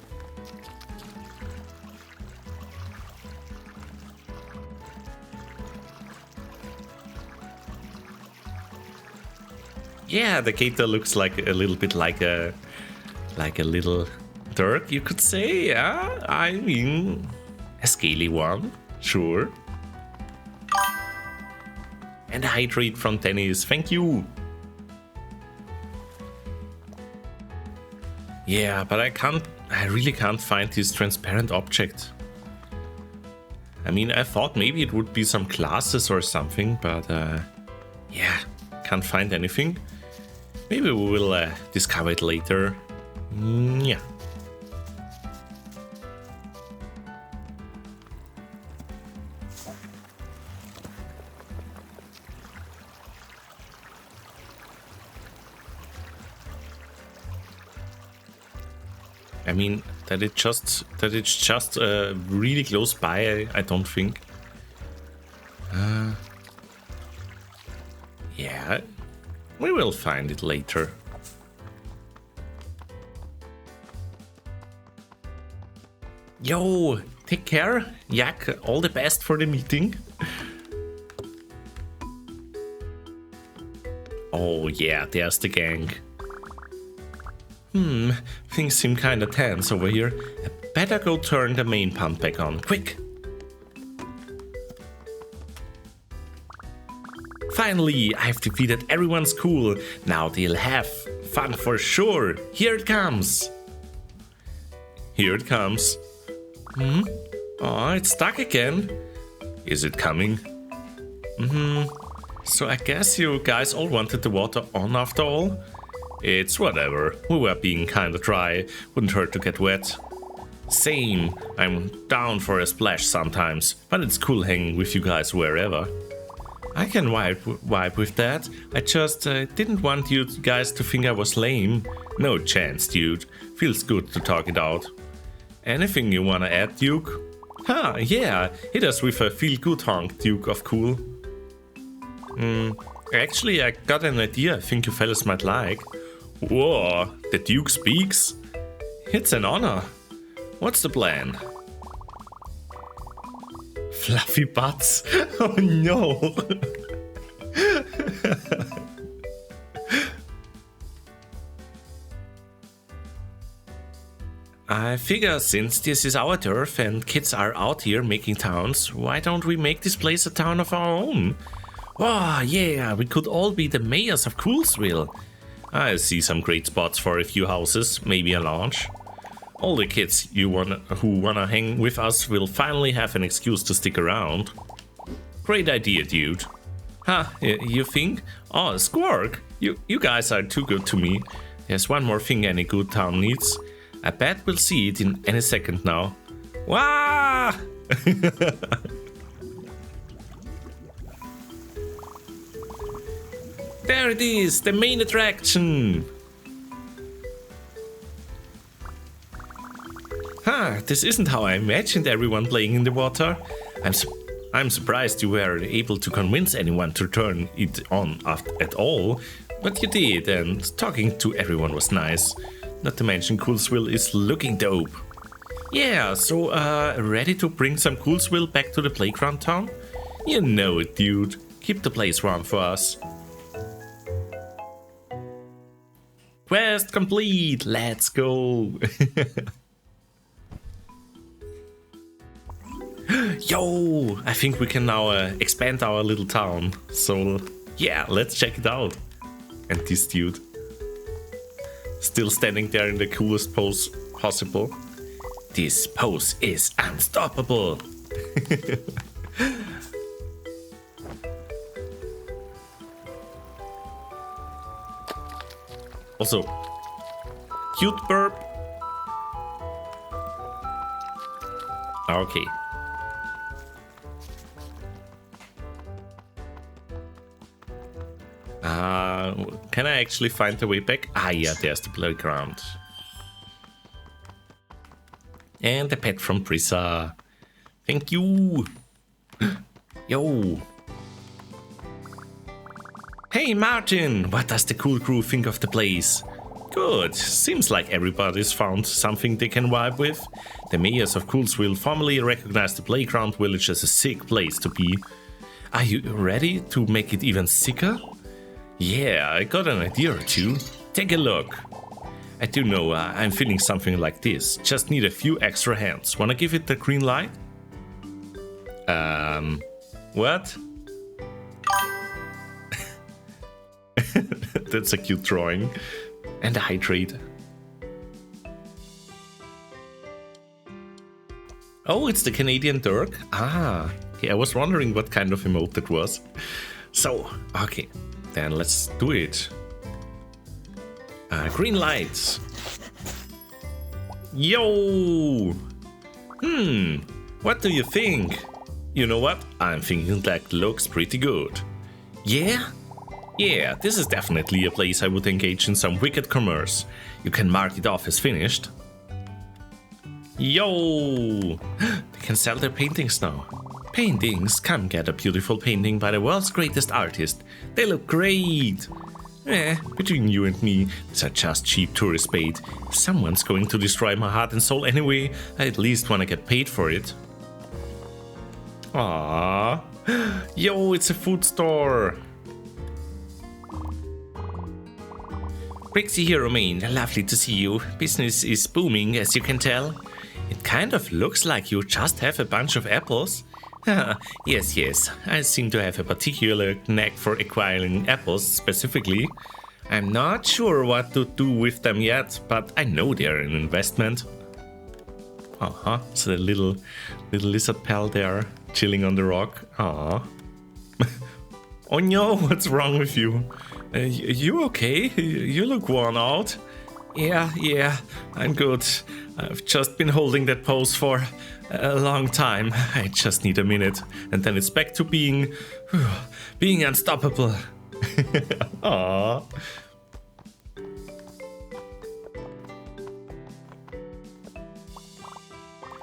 Yeah, the gator looks like a little bit like a little Turk, you could say. Yeah, I mean, a scaly one, sure. And a hydrate from Dennis, thank you. Yeah, but I really can't find this transparent object. I mean, I thought maybe it would be some classes or something, but yeah, can't find anything. Maybe we will discover it later. Yeah. I mean, that it's just really close by, I don't think. Yeah. We will find it later. Yo, take care, Yak. All the best for the meeting. Oh yeah, there's the gang. Things seem kinda tense over here. I better go turn the main pump back on, quick. Finally, I've defeated everyone's cool. Now they'll have fun for sure. Here it comes. Here it comes. Oh, it's stuck again. Is it coming? So I guess you guys all wanted the water on after all? It's whatever. We were being kinda dry. Wouldn't hurt to get wet. Same. I'm down for a splash sometimes, but it's cool hanging with you guys wherever. I can vibe with that. I just didn't want you guys to think I was lame. No chance, dude. Feels good to talk it out. Anything you wanna add, Duke? Huh, yeah. Hit us with a feel-good honk, Duke of Cool. Actually, I got an idea I think you fellas might like. Whoa, the Duke speaks? It's an honor. What's the plan? Fluffy butts? Oh no! I figure since this is our turf and kids are out here making towns, why don't we make this place a town of our own? Oh yeah, we could all be the mayors of Coolsville. I see some great spots for a few houses, maybe a lounge. All the kids who wanna hang with us will finally have an excuse to stick around. Great idea, dude. Huh, you think? Oh, Squark, you guys are too good to me. There's one more thing any good town needs. I bet we'll see it in any second now. Wah! There it is, the main attraction! Huh, this isn't how I imagined everyone playing in the water. I'm surprised you were able to convince anyone to turn it on at all, but you did, and talking to everyone was nice. Not to mention Coolsville is looking dope. Yeah, so ready to bring some Coolsville back to the playground town? You know it, dude. Keep the place warm for us. Quest complete! Let's go! Yo! I think we can now expand our little town. So, yeah, let's check it out. And this dude. Still standing there in the coolest pose possible. This pose is unstoppable! Also, cute burp. Okay. Can I actually find the way back? Ah, yeah, there's the playground. And the pet from Brixxy. Thank you. Yo. Hey Martin, what does the cool crew think of the place? Good, seems like everybody's found something they can vibe with. The mayors of Coolsville formally recognized the playground village as a sick place to be. Are you ready to make it even sicker? Yeah, I got an idea or two. Take a look. I do know I'm feeling something like this. Just need a few extra hands. Wanna give it the green light? What? That's a cute drawing. And a hydrate. Oh, it's the Canadian Dirk? Ah, yeah, I was wondering what kind of emote that was. So, okay, then let's do it. Green lights. Yo! What do you think? You know what? I'm thinking that looks pretty good. Yeah? Yeah, this is definitely a place I would engage in some wicked commerce. You can mark it off as finished. Yo! They can sell their paintings now. Paintings? Come get a beautiful painting by the world's greatest artist. They look great! Between you and me, these are just cheap tourist bait. If someone's going to destroy my heart and soul anyway, I at least wanna get paid for it. Aww. Yo, it's a food store! Brixxy here, Romaine. Lovely to see you. Business is booming, as you can tell. It kind of looks like you just have a bunch of apples. Yes. I seem to have a particular knack for acquiring apples specifically. I'm not sure what to do with them yet, but I know they're an investment. So the little lizard pal there, chilling on the rock. Aww. Oh no, what's wrong with you? You okay? You look worn out. Yeah, I'm good. I've just been holding that pose for a long time. I just need a minute, and then it's back to being unstoppable. Aww.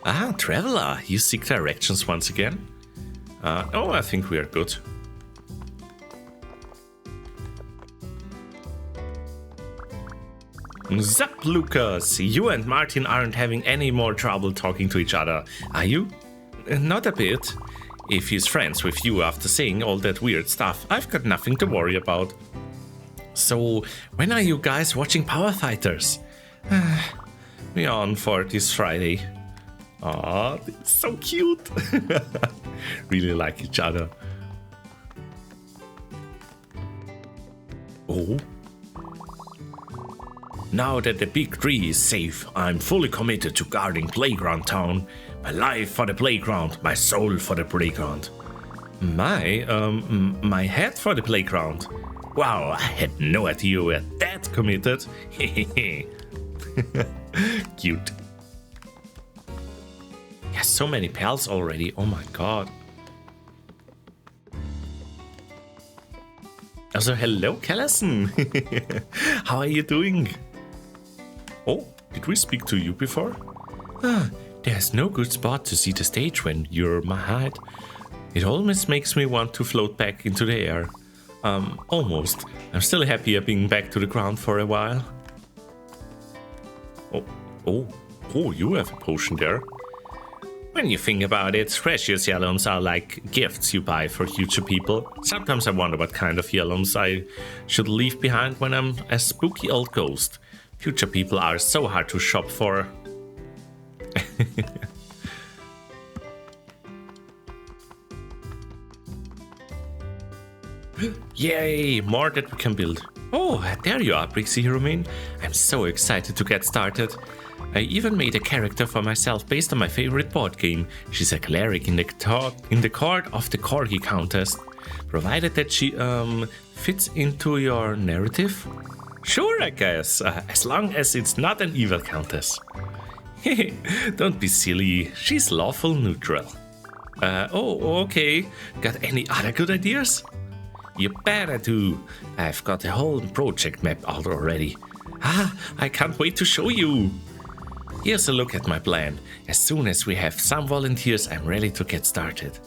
Ah, traveler, you seek directions once again? Oh, I think we are good. Zup, Lucas! You and Martin aren't having any more trouble talking to each other, are you? Not a bit. If he's friends with you after saying all that weird stuff, I've got nothing to worry about. So, when are you guys watching Power Fighters? We're on for this Friday. Aw, so cute! Really like each other. Oh. Now that the big tree is safe, I'm fully committed to guarding Playground Town. My life for the playground, my soul for the playground. My head for the playground. Wow, I had no idea you were that committed. Cute. Yeah, so many pals already. Oh my god. Also, hello, Callison. How are you doing? Oh, did we speak to you before? There's no good spot to see the stage when you're my height. It almost makes me want to float back into the air. Almost. I'm still happier being back to the ground for a while. Oh, you have a potion there. When you think about it, precious yellowns are like gifts you buy for future people. Sometimes I wonder what kind of yellowns I should leave behind when I'm a spooky old ghost. Future people are so hard to shop for. Yay, more that we can build. Oh, there you are, Brixxy Brightmane. I'm so excited to get started. I even made a character for myself based on my favorite board game. She's a cleric in the court of the Corgi contest. Provided that she fits into your narrative? Sure, I guess, as long as it's not an evil countess. Don't be silly, she's lawful neutral. Okay. Got any other good ideas? You better do. I've got a whole project map out already. I can't wait to show you. Here's a look at my plan. As soon as we have some volunteers, I'm ready to get started.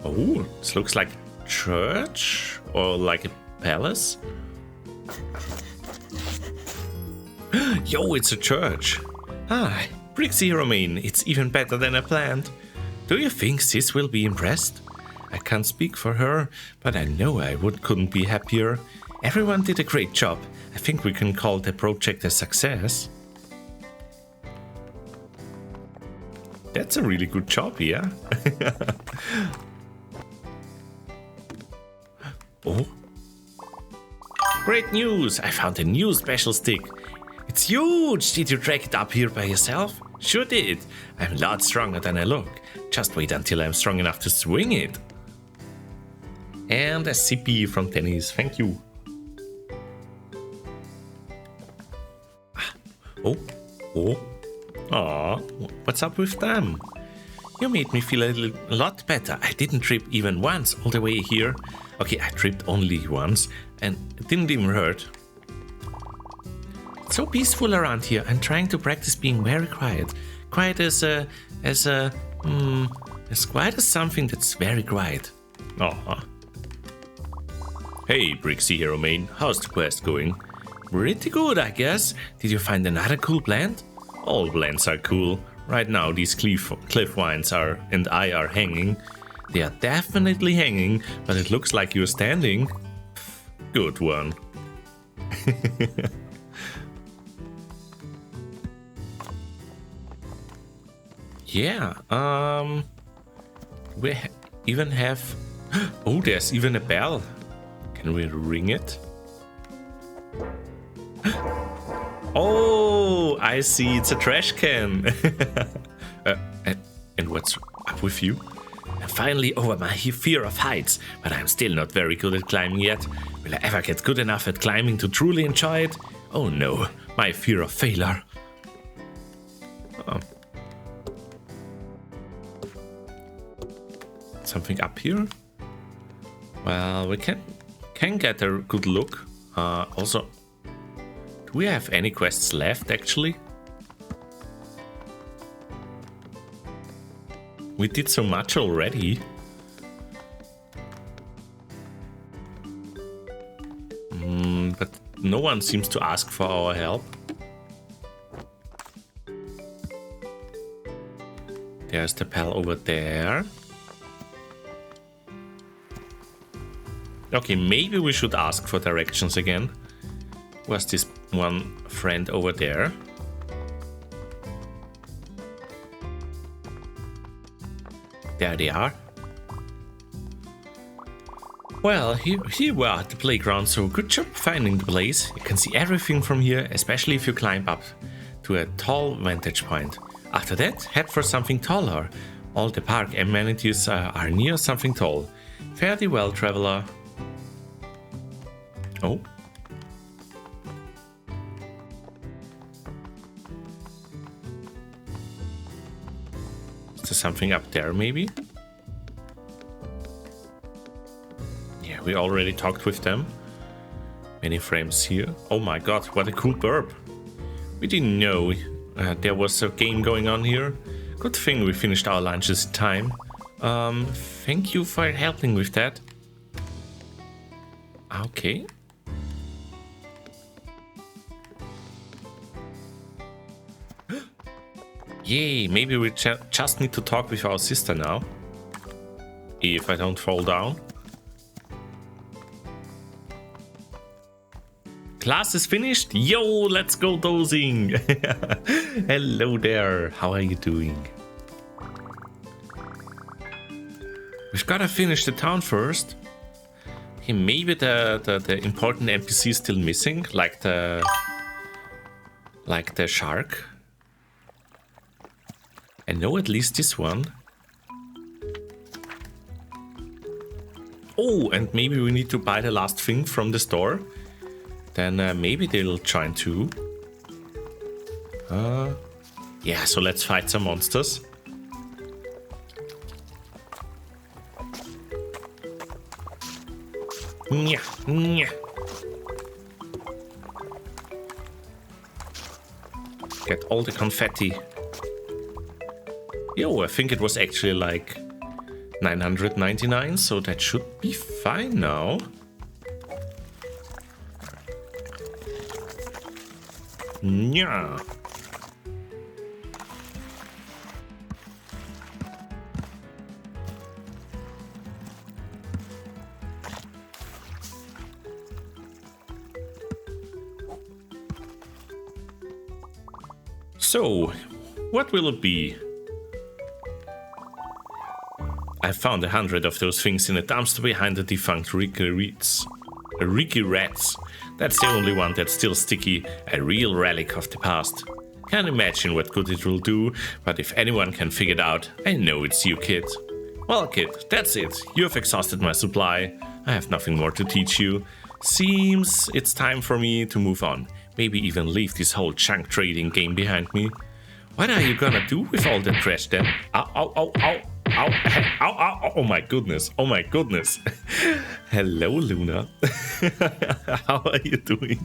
Oh, this looks like a church or like a palace. Yo, it's a church. Brixxy Brightmane, it's even better than I planned. Do you think Sis will be impressed? I can't speak for her, but I know I couldn't be happier. Everyone did a great job. I think we can call the project a success. That's a really good job, yeah? Oh. Great news! I found a new special stick. It's huge! Did you drag it up here by yourself? Sure did. I'm a lot stronger than I look. Just wait until I'm strong enough to swing it. And a CP from tennis, thank you. What's up with them? You made me feel a lot better. I didn't trip even once all the way here. Okay, I tripped only once and it didn't even hurt. It's so peaceful around here. I'm trying to practice being very quiet. Quiet as quiet as something that's very quiet. Hey, Brixxy Brightmane, how's the quest going? Pretty good, I guess. Did you find another cool plant? All plants are cool. Right now, these cliff vines and I are hanging. They are definitely hanging, but it looks like you're standing. Good one. Yeah, we even have... Oh, there's even a bell. Can we ring it? Oh, I see, it's a trash can. And what's up with you? I'm finally over my fear of heights, but I'm still not very good at climbing yet. Will I ever get good enough at climbing to truly enjoy it? Oh no, my fear of failure. Something up here? Well, we can get a good look. Also, do we have any quests left actually? We did so much already. But no one seems to ask for our help. There's the pal over there. Okay, maybe we should ask for directions again. Was this one friend over there? There they are. Well, here we are at the playground, so good job finding the place. You can see everything from here, especially if you climb up to a tall vantage point. After that, head for something taller. All the park amenities are near something tall. Fare thee well, traveler. Oh. Is there something up there, maybe? Yeah, we already talked with them. Many frames here. Oh my god, what a cool burp. We didn't know there was a game going on here. Good thing we finished our lunches in time. Thank you for helping with that. Okay. Yay, maybe we just need to talk with our sister now. If I don't fall down. Class is finished. Yo, let's go dozing. Hello there. How are you doing? We've got to finish the town first. Okay, maybe the important NPC is still missing, like the shark. I know at least this one. Oh, and maybe we need to buy the last thing from the store. Then maybe they'll join too. Yeah, so let's fight some monsters. Nya, nya. Get all the confetti. Yo, I think it was actually like 999, so that should be fine now. Yeah. So, what will it be? I found 100 of those things in a dumpster behind the defunct Ricky Rats. That's the only one that's still sticky, a real relic of the past. Can't imagine what good it will do, but if anyone can figure it out, I know it's you, kid. Well, kid, that's it. You have exhausted my supply. I have nothing more to teach you. Seems it's time for me to move on. Maybe even leave this whole junk trading game behind me. What are you gonna do with all the trash then? Ow, ow, ow, ow. Ow, ow, ow, oh my goodness, oh my goodness. Hello, Luna. How are you doing?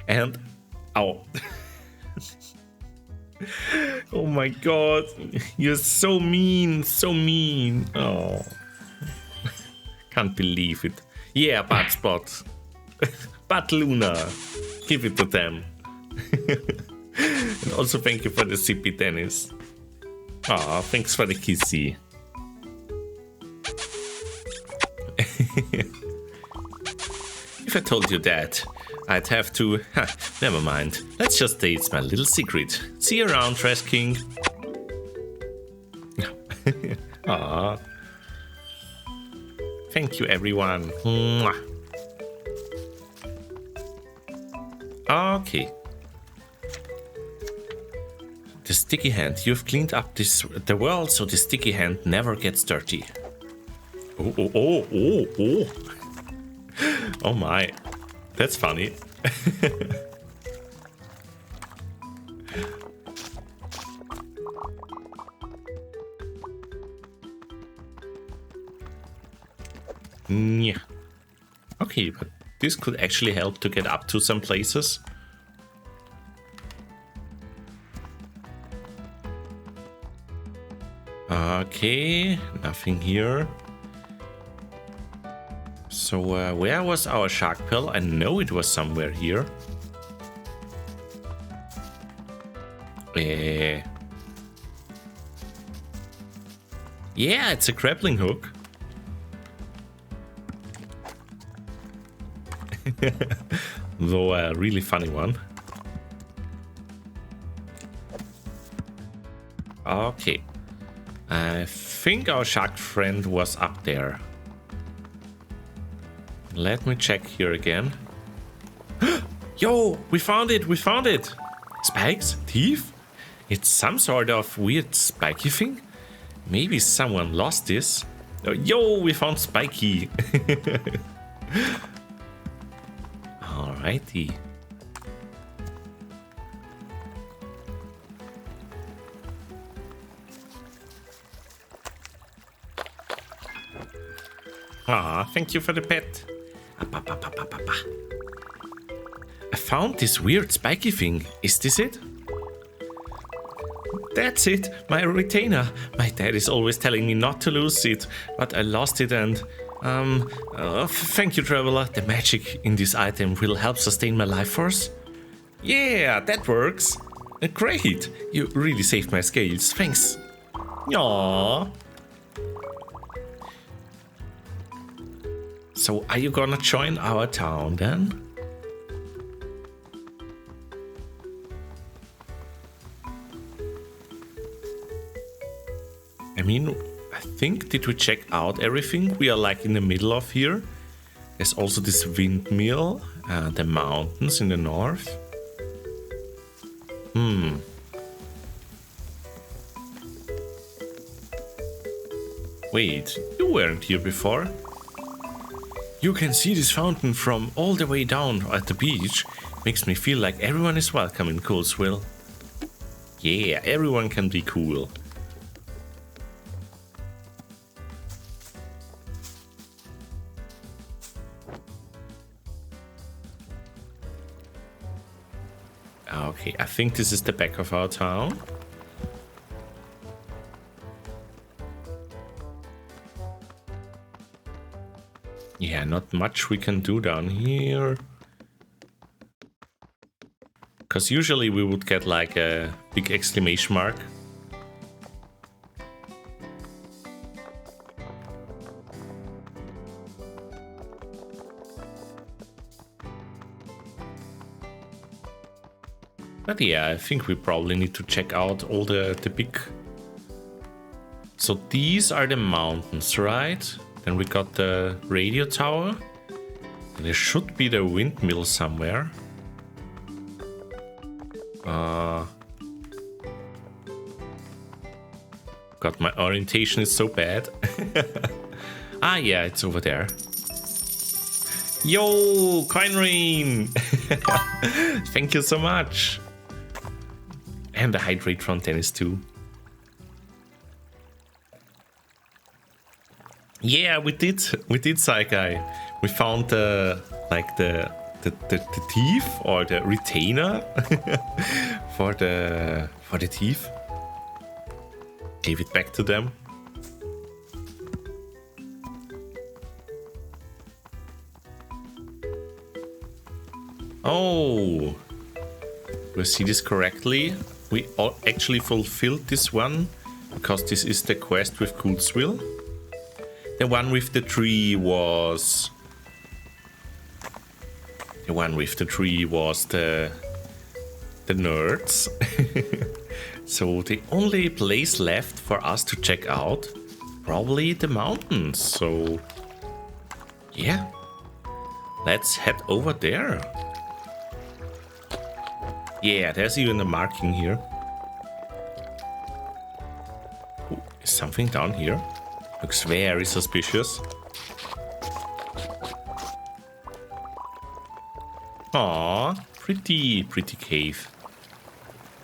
And, ow. Oh my god, you're so mean, so mean. Oh, can't believe it. Yeah, bad spot. But Luna, give it to them. And also thank you for the sippy tennis. Aw, thanks for the kissy. If I told you that, I'd have to... never mind. Let's just say it's my little secret. See you around, Trash King. Aw. Thank you, everyone. Mwah. Okay. The sticky hand. You've cleaned up the world so the sticky hand never gets dirty. Oh, oh, oh, oh, oh. Oh my. That's funny. Yeah. Okay, but this could actually help to get up to some places. Okay, nothing here. So where was our shark pill? I know it was somewhere here. Yeah, it's a grappling hook. Though a really funny one. Okay. I think our shark friend was up there. Let me check here again. Yo, we found it, we found it. Spikes? Teeth? It's some sort of weird spiky thing. Maybe someone lost this. Oh, yo, we found Spiky. Alrighty. Ah, thank you for the pet. I found this weird spiky thing. Is this it? That's it, my retainer. My dad is always telling me not to lose it, but I lost it and... thank you, traveler. The magic in this item will help sustain my life force. Yeah, that works. Great, you really saved my scales. Thanks. Aww. So, are you gonna join our town then? I mean, I think, did we check out everything? We are like in the middle of here. There's also this windmill, the mountains in the north. Wait, you weren't here before? You can see this fountain from all the way down at the beach. Makes me feel like everyone is welcome in Coolsville. Yeah, everyone can be cool. Okay, I think this is the back of our town. Yeah, not much we can do down here. Because usually we would get like a big exclamation mark. But yeah, I think we probably need to check out all the big... So these are the mountains, right? Then we got the radio tower. And there should be the windmill somewhere. God, my orientation is so bad. Ah, yeah, it's over there. Yo, coin rain! Thank you so much. And the hydrate from tennis too. Yeah, we did, Psy Guy. We found the thief or the retainer for the thief. Gave it back to them. Oh, we see this correctly. We actually fulfilled this one because this is the quest with Coolsville. The one with the tree was... The one with the tree was the nerds. So the only place left for us to check out, probably the mountains. So yeah, let's head over there. Yeah, there's even a marking here. Ooh, is something down here? Looks very suspicious. Aww, pretty cave.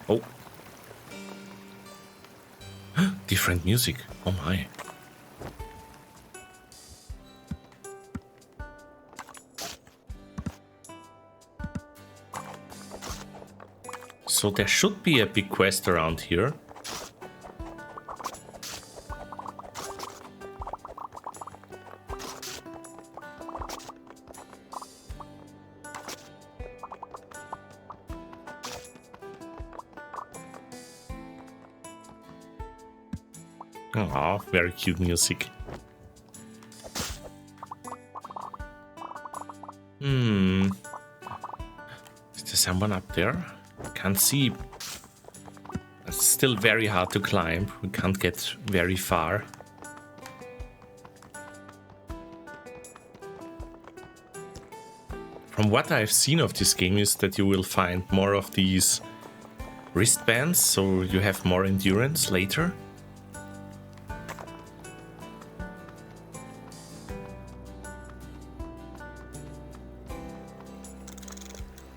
Oh. Different music. Oh my. So there should be a big quest around here. Oh, very cute music. Is there someone up there? Can't see. It's still very hard to climb. We can't get very far. From what I've seen of this game is that you will find more of these wristbands so you have more endurance later.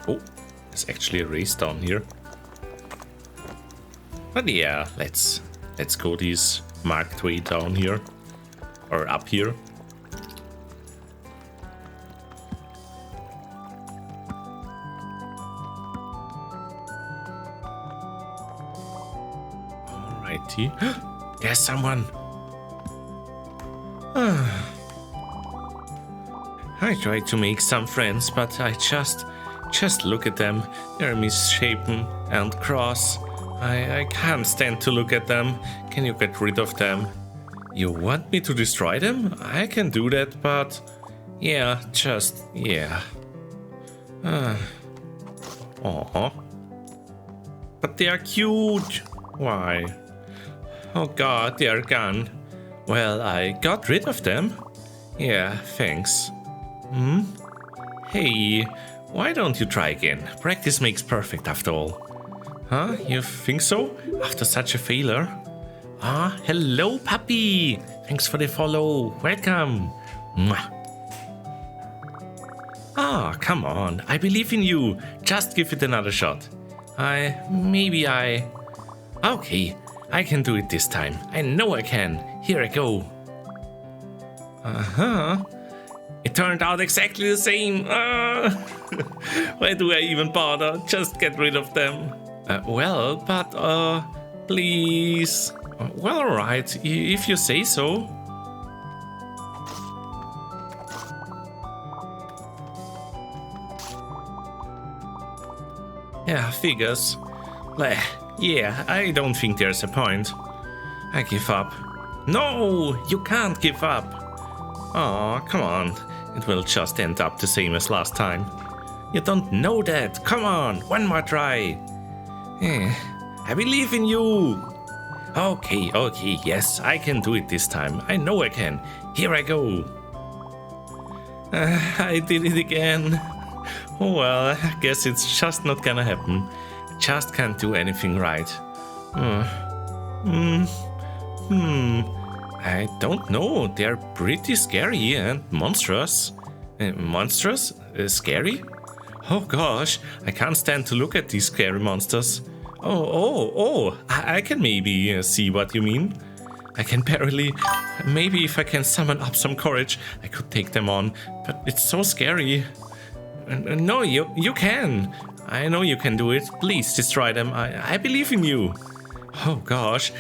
Oh, there's actually a race down here. But yeah, let's go this marked way down here. Or up here. Alrighty. There's someone. I tried to make some friends, but I just look at them. They're misshapen and cross. I can't stand to look at them. Can you get rid of them? You want me to destroy them? I can do that, but yeah, yeah. But they are cute. Why? Oh god, they are gone. Well, I got rid of them. Yeah, thanks. Hey, why don't you try again? Practice makes perfect after all. Huh? You think so? After such a failure? Ah, hello, puppy! Thanks for the follow. Welcome. Mwah. Ah, come on. I believe in you. Just give it another shot. Okay, I can do it this time. I know I can. Here I go. It turned out exactly the same. Why do I even bother? Just get rid of them. Please. Well, alright, if you say so. Yeah, figures. Yeah, I don't think there's a point. I give up. No, you can't give up. Aw, come on. It will just end up the same as last time. You don't know that. Come on, one more try. I believe in you. Okay, yes, I can do it this time. I know I can. Here I go. I did it again. Oh well, I guess it's just not gonna happen. Just can't do anything right. I don't know. They're pretty scary and monstrous. Monstrous? Scary? Oh gosh, I can't stand to look at these scary monsters. Oh, I can maybe see what you mean. I can barely... Maybe if I can summon up some courage, I could take them on. But it's so scary. No, you can. I know you can do it. Please destroy them. I believe in you. Oh gosh,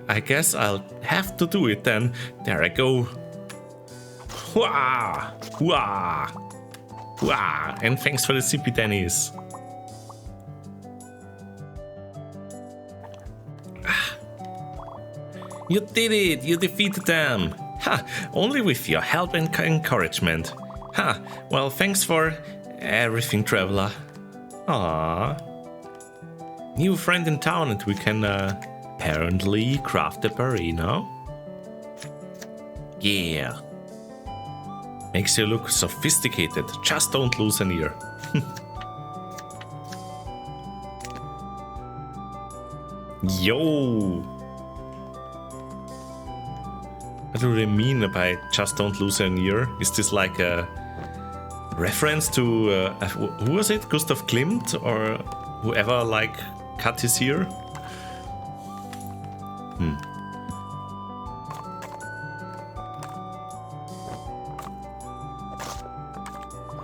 I guess I'll have to do it then. There I go. Wah! Wah! Wah! And thanks for the sippy tennis. You did it! You defeated them! Ha! Only with your help and encouragement. Ha! Well, thanks for everything, traveler. Ah, new friend in town, and we can apparently craft a beret now. Yeah. Makes you look sophisticated. Just don't lose an ear. Yo! What do they mean by just don't lose an ear? Is this like a reference to who was it? Gustav Klimt or whoever like cut his ear?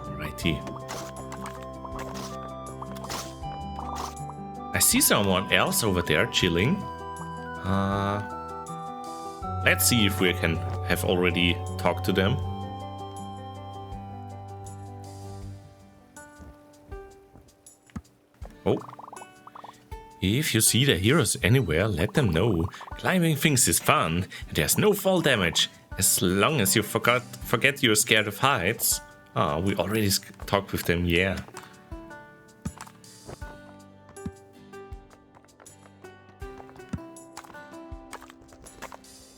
Alrighty. I see someone else over there chilling. Let's see if we can have already talked to them. Oh. If you see the heroes anywhere, let them know. Climbing things is fun, and there's no fall damage. As long as you forget you're scared of heights. Ah, we already talked with them, yeah.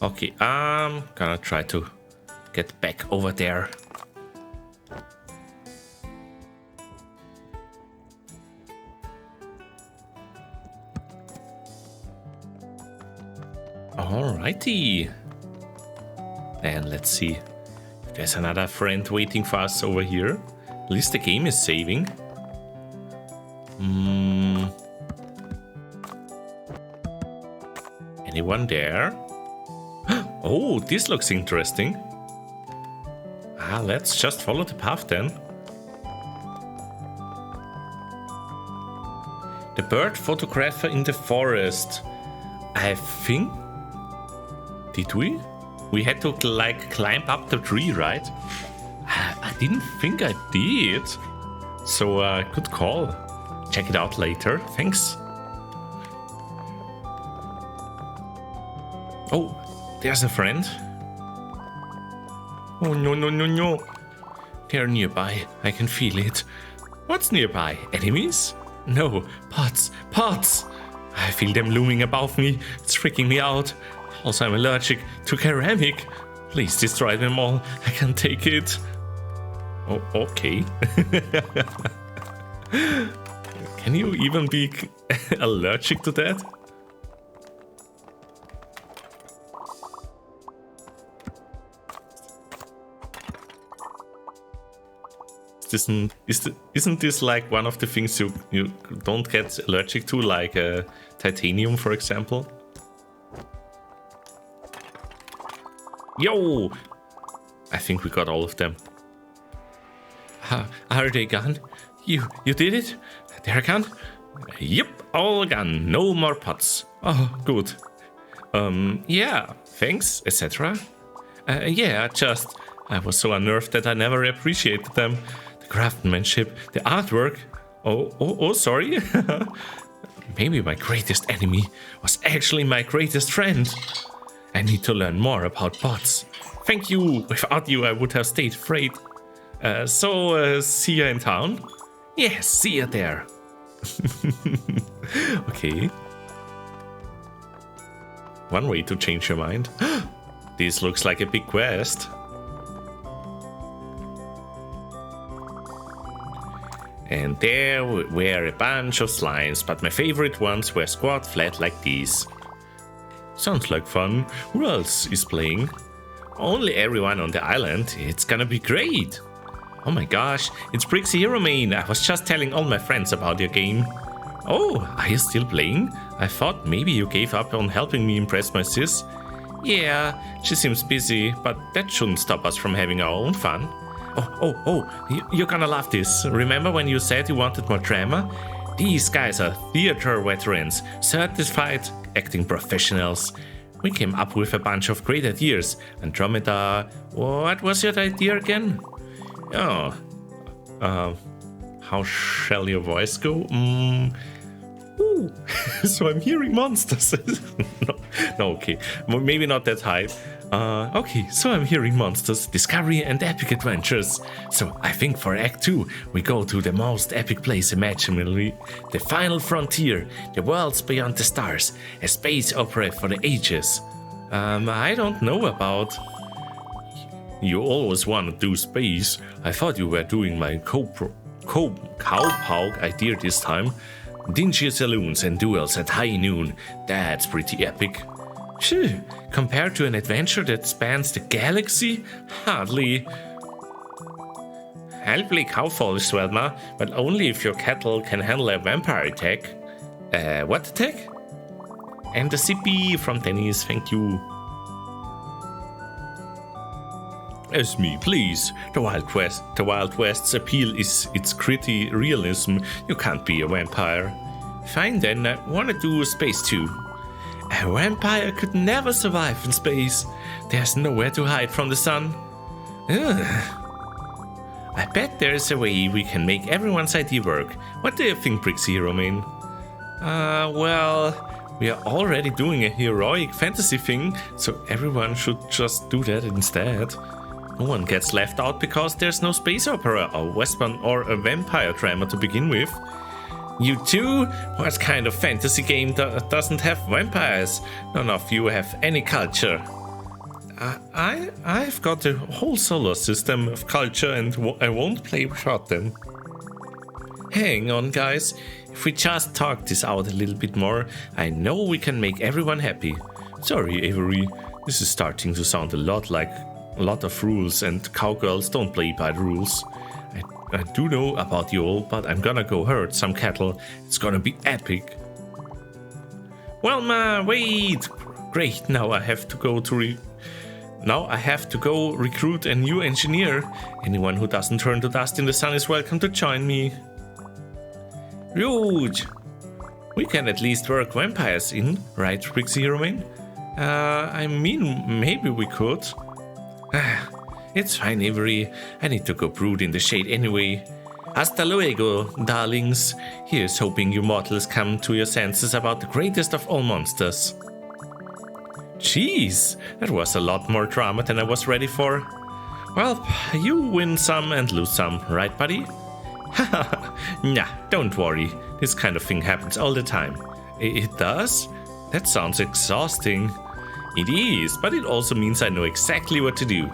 Okay, I'm gonna try to get back over there. Alrighty. And let's see if there's another friend waiting for us over here. At least the game is saving. Anyone there? Oh, this looks interesting. Let's just follow the path then. The bird photographer in the forest. I think... Did we? We had to like climb up the tree, right? I didn't think I did. So good call. Check it out later. Thanks. Oh, there's a friend. Oh, no, no, no, no. They're nearby. I can feel it. What's nearby? Enemies? No, pots. Pots! I feel them looming above me. It's freaking me out. Also, I'm allergic to ceramic. Please destroy them all. I can't take it. Oh, okay. Can you even be allergic to that? Isn't this like one of the things you don't get allergic to, like titanium, for example? Yo! I think we got all of them. Are they gone? You did it? They're gone? Yep, all gone. No more pots. Oh, good. Yeah, thanks, etc. Yeah, I was so unnerved that I never appreciated them. The craftsmanship, the artwork. Oh, sorry. Maybe my greatest enemy was actually my greatest friend. I need to learn more about bots. Thank you. Without you, I would have stayed afraid. So, see you in town? Yes, see you there. Okay. One way to change your mind. This looks like a big quest. And there were a bunch of slimes, but my favorite ones were squat flat like these. Sounds like fun. Who else is playing? Only everyone on the island. It's gonna be great. Oh my gosh, it's Brixxy Brightmane. I was just telling all my friends about your game. Oh, are you still playing? I thought maybe you gave up on helping me impress my sis. Yeah, she seems busy, but that shouldn't stop us from having our own fun. You're gonna love this. Remember when you said you wanted more drama? These guys are theater veterans, certified acting professionals. We came up with a bunch of great ideas. Andromeda, what was your idea again? Oh, how shall your voice go? Ooh. So I'm hearing monsters. no, okay, maybe not that high. Okay, so I'm hearing monsters, discovery and epic adventures. So I think for Act 2, we go to the most epic place imaginably, the final frontier, the worlds beyond the stars, a space opera for the ages. I don't know about... You always want to do space. I thought you were doing my cowpoke idea this time. Dingy saloons and duels at high noon. That's pretty epic. Phew, compared to an adventure that spans the galaxy? Hardly. I'll play Cowfall, Swelma, but only if your cattle can handle a vampire attack. What attack? And the CP from Dennis, thank you. As me, please. The Wild West's appeal is its gritty realism. You can't be a vampire. Fine then, I wanna do space too. A vampire could never survive in space. There's nowhere to hide from the sun. Ugh. I bet there's a way we can make everyone's idea work. What do you think, Brixxy Brightmane? Well, we are already doing a heroic fantasy thing, so everyone should just do that instead. No one gets left out because there's no space opera or western or a vampire drama to begin with. You too? What kind of fantasy game doesn't have vampires? None of you have any culture. I've got a whole solar system of culture and I won't play without them. Hang on, guys. If we just talk this out a little bit more, I know we can make everyone happy. Sorry, Avery. This is starting to sound a lot of rules, and cowgirls don't play by the rules. I do know about you all, but I'm gonna go herd some cattle. It's gonna be epic. Well, ma, wait! Great, now I have to go recruit a new engineer. Anyone who doesn't turn to dust in the sun is welcome to join me. Rude! We can at least work vampires in, right, Brixxy Brightmane? I mean, maybe we could. It's fine, Avery. I need to go brood in the shade anyway. Hasta luego, darlings. Here's hoping you mortals come to your senses about the greatest of all monsters. Jeez, that was a lot more drama than I was ready for. Well, you win some and lose some, right, buddy? Haha, nah, don't worry. This kind of thing happens all the time. It does? That sounds exhausting. It is, but it also means I know exactly what to do.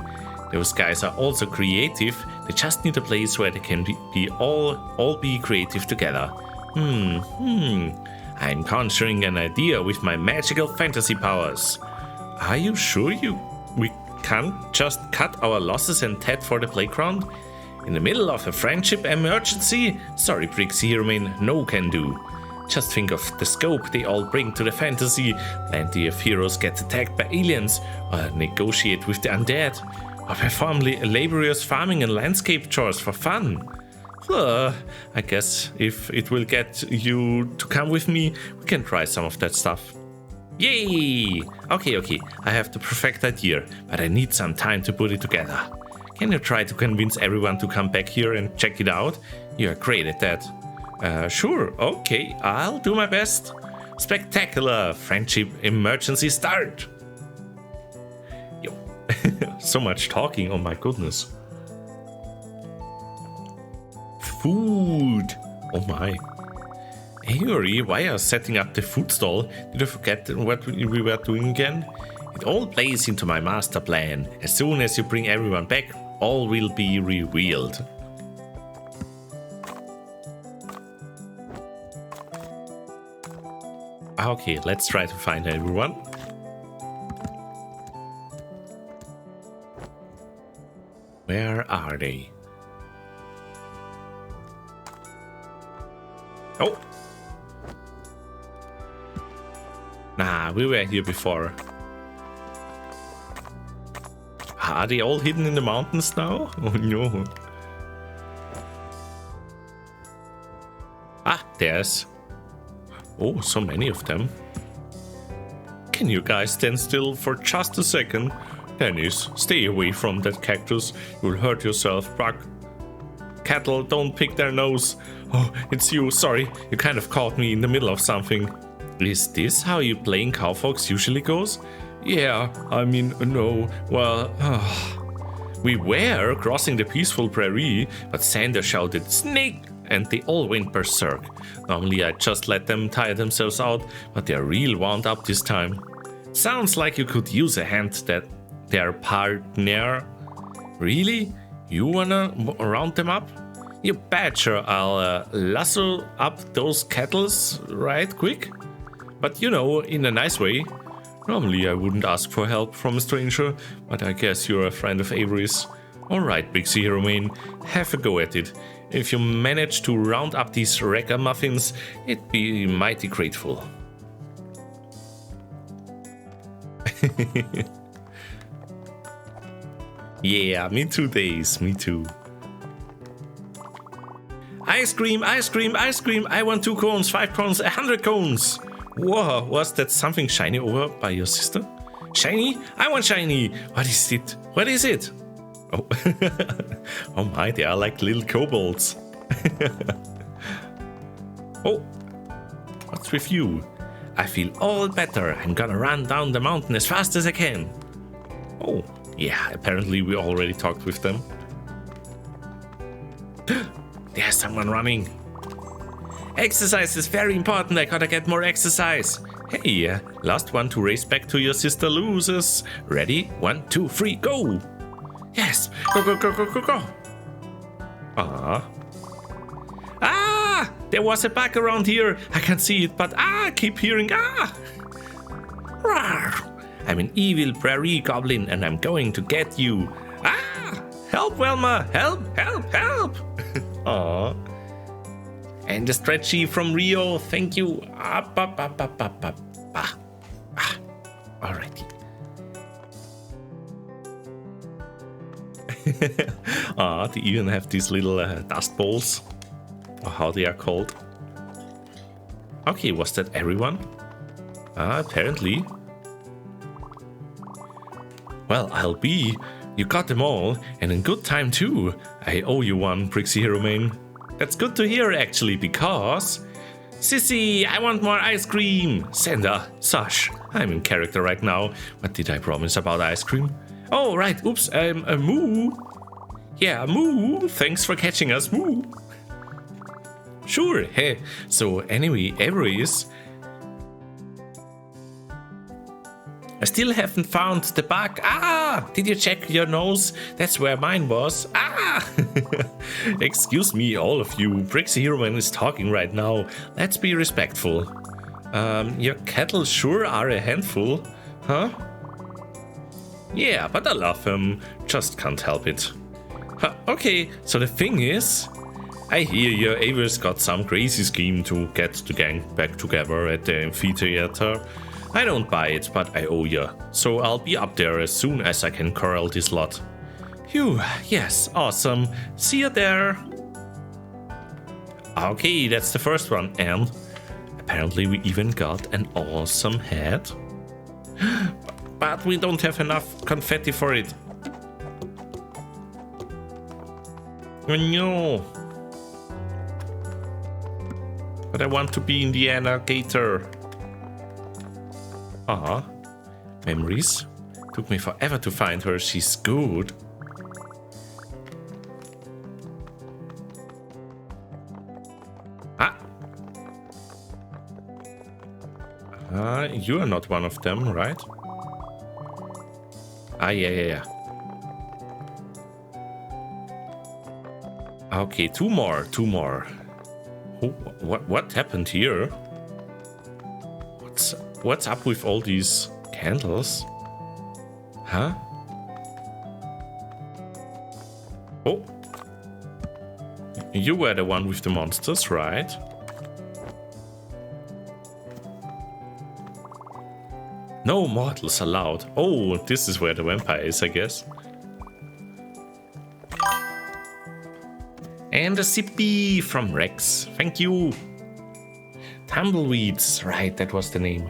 Those guys are also creative. They just need a place where they can all be creative together. I'm conjuring an idea with my magical fantasy powers. Are you sure we can't just cut our losses and head for the playground? In the middle of a friendship emergency? Sorry, Brixxy Brightmane, no can do. Just think of the scope they all bring to the fantasy. Plenty of heroes get attacked by aliens, or negotiate with the undead, or perform laborious farming and landscape chores for fun. I guess if it will get you to come with me, we can try some of that stuff. Yay! Okay, I have the perfect idea, but I need some time to put it together. Can you try to convince everyone to come back here and check it out? You are great at that. Sure, okay, I'll do my best. Spectacular! Friendship emergency start! Yo, so much talking, oh my goodness. Food! Oh my. Hey Yuri, why are you setting up the food stall? Did I forget what we were doing again? It all plays into my master plan. As soon as you bring everyone back, all will be revealed. Okay, let's try to find everyone. Where are they? Oh! Nah, we were here before. Are they all hidden in the mountains now? Oh no. Ah, there's... Oh, so many of them. Can you guys stand still for just a second? Dennis, stay away from that cactus. You'll hurt yourself, Brock. Cattle don't pick their nose. Oh, it's you. Sorry, you kind of caught me in the middle of something. Is this how you playing cowfolks usually goes? Yeah, I mean, no. Well, we were crossing the peaceful prairie, but Sander shouted, "Snake!" and they all went berserk. Normally I just let them tire themselves out, but they're real wound up this time. Sounds like you could use a hand, that their partner. Really? You wanna round them up? You betcha I'll lasso up those kettles right quick. But you know, in a nice way. Normally I wouldn't ask for help from a stranger, but I guess you're a friend of Avery's. Alright, Brixxy Brightmane, have a go at it. If you manage to round up these ragamuffins, it'd be mighty grateful. Yeah, me too, Days, me too. Ice cream, ice cream, ice cream! I want 2 cones, 5 cones, 100 cones! Whoa, was that something shiny over by your sister? Shiny? I want shiny! What is it? What is it? Oh, oh my, they are like little kobolds. Oh, what's with you? I feel all better. I'm gonna run down the mountain as fast as I can. Oh, yeah, apparently we already talked with them. There's someone running. Exercise is very important. I gotta get more exercise. Hey, last one to race back to your sister loses. Ready? 1, 2, 3, go! Yes! Go, go, go, go, go, go! Ah! There was a bug around here. I can see it, but I keep hearing Rawr! I'm an evil prairie goblin and I'm going to get you. Ah! Help, Velma! Help! Help! Help! Aww. And the stretchy from Rio, thank you. Up. Alrighty. They even have these little dust balls, or how they are called. Okay, was that everyone? Apparently. Well, I'll be. You got them all, and in good time too. I owe you one, Brixxy Brightmane. That's good to hear, actually, because... Sissy, I want more ice cream! Senda, Sash, I'm in character right now. What did I promise about ice cream? Oh, right, oops, Moo. Yeah, Moo, thanks for catching us, Moo. Sure, hey, so anyway, Avery's... I still haven't found the bug. Ah! Did you check your nose? That's where mine was. Ah! Excuse me, all of you. Brixxy Brightmane is talking right now. Let's be respectful. Your cattle sure are a handful. Huh? Yeah, but I love them. Just can't help it. Huh, okay, so the thing is... I hear your Aver's got some crazy scheme to get the gang back together at the amphitheater. I don't buy it, but I owe ya. So I'll be up there as soon as I can corral this lot. Phew, yes, awesome. See you there. Okay, that's the first one, and apparently we even got an awesome hat. But we don't have enough confetti for it. Oh no. But I want to be Indiana Gator. Memories. Took me forever to find her. She's good. You are not one of them, right? Yeah. Okay, two more. Oh, what happened here? What's up with all these candles? Huh? Oh. You were the one with the monsters, right? No mortals allowed. Oh, this is where the vampire is, I guess. And a sippy from Rex. Thank you. Tumbleweeds. Right, that was the name.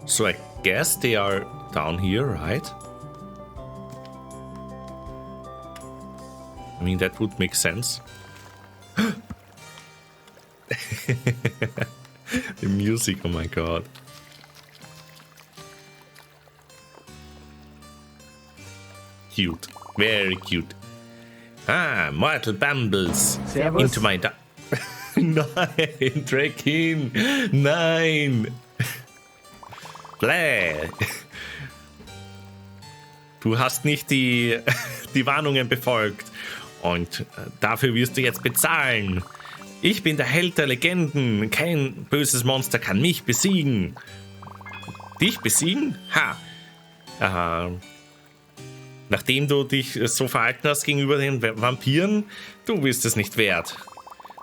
So I guess they are down here, right? I mean, that would make sense. The music, oh my god. Cute, very cute. Mortal Bumbles. Servus. Into my Nein, Drakin. Nein. Bläh. Du hast nicht die Warnungen befolgt. Und dafür wirst du jetzt bezahlen. Ich bin der Held der Legenden. Kein böses Monster kann mich besiegen. Dich besiegen? Ha. Nachdem du dich so verhalten hast gegenüber den Vampiren, du bist es nicht wert.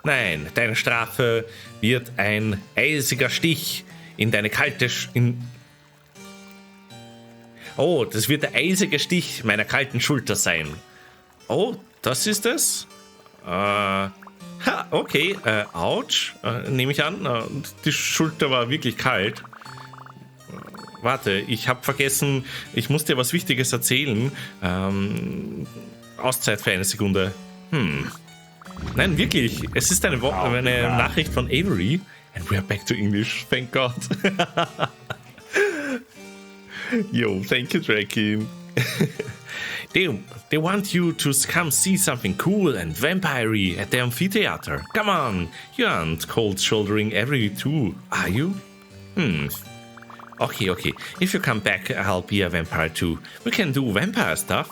Nein, deine Strafe wird ein eisiger Stich in deine kalte... Oh, das wird der eisige Stich meiner kalten Schulter sein. Oh, das ist es? Okay, ouch, nehme ich an. Die Schulter war wirklich kalt. Warte, ich habe vergessen, ich muss dir was Wichtiges erzählen. Auszeit für eine Sekunde. Nein, wirklich, es ist eine Nachricht von Avery. And we are back to English, thank God. Yo, thank you, Drakin. They want you to come see something cool and vampire-y at the amphitheater. Come on, you aren't cold-shouldering Avery too, are you? Okay. If you come back, I'll be a vampire too. We can do vampire stuff.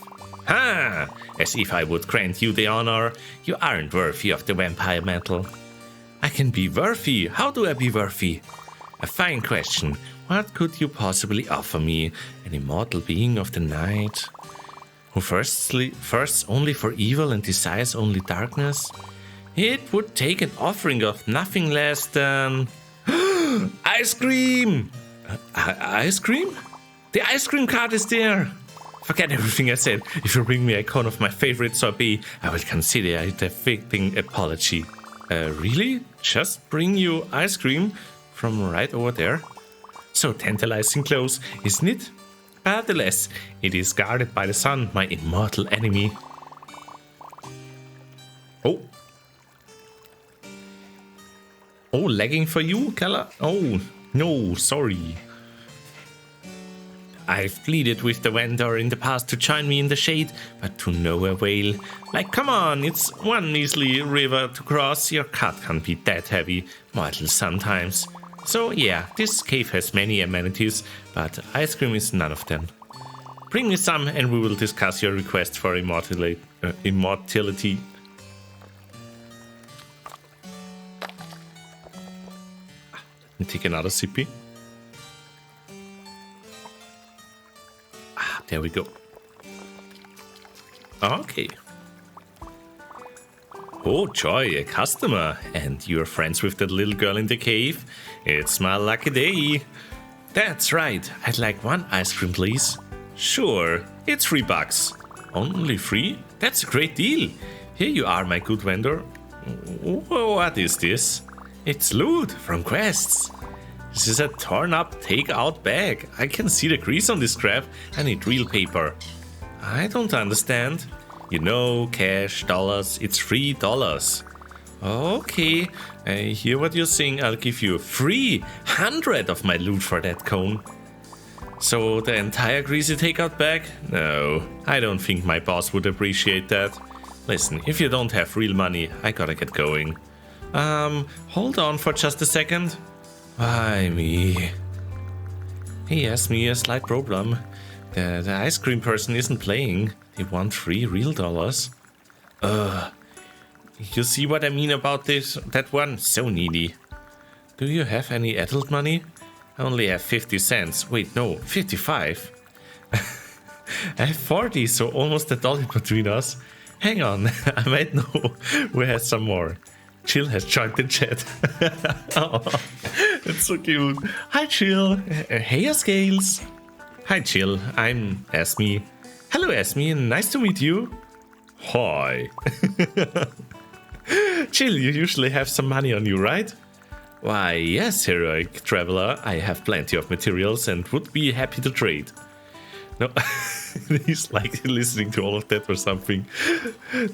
As if I would grant you the honor. You aren't worthy of the vampire mantle. I can be worthy. How do I be worthy? A fine question. What could you possibly offer me? An immortal being of the night? Who thirsts only for evil and desires only darkness? It would take an offering of nothing less than... Ice cream! Ice cream? The ice cream cart is there! Forget everything I said. If you bring me a cone of my favorite sorbet, I will consider it a fitting apology. Really? Just bring you ice cream from right over there? So tantalizing close, isn't it? But alas, it is guarded by the sun, my immortal enemy. Oh. Oh, lagging for you, Kala? Oh, no, sorry. I've pleaded with the vendor in the past to join me in the shade, but to no avail. Like, come on, it's one measly river to cross, your cart can't be that heavy, mortal sometimes. So yeah, this cave has many amenities, but ice cream is none of them. Bring me some and we will discuss your request for immortality. Let me take another sippy. There we go. Okay. Oh, joy, a customer. And you're friends with that little girl in the cave? It's my lucky day. That's right. I'd like one ice cream, please. Sure, it's $3. Only 3? That's a great deal. Here you are, my good vendor. What is this? It's loot from quests. This is a torn up take-out bag. I can see the grease on this crap. I need real paper. I don't understand. You know, cash, dollars, it's $3. Okay, I hear what you're saying. I'll give you 300 of my loot for that cone. So the entire greasy take-out bag? No, I don't think my boss would appreciate that. Listen, if you don't have real money, I gotta get going. Hold on for just a second. Why me? He has me a slight problem. The ice cream person isn't playing. They want 3 real dollars. You see what I mean about this? That one? So needy. Do you have any adult money? I only have 50 cents. Wait, no, 55. I have 40, so almost $1 between us. Hang on, I might know who has some more. Chill has joined the chat. Oh, it's so cute. Hi, Chill. Hey, Scales. Hi, Chill. I'm Esme. Hello, Esme. Nice to meet you. Hi. Chill, you usually have some money on you, right? Why, yes, heroic traveler. I have plenty of materials and would be happy to trade. No, he's like listening to all of that or something.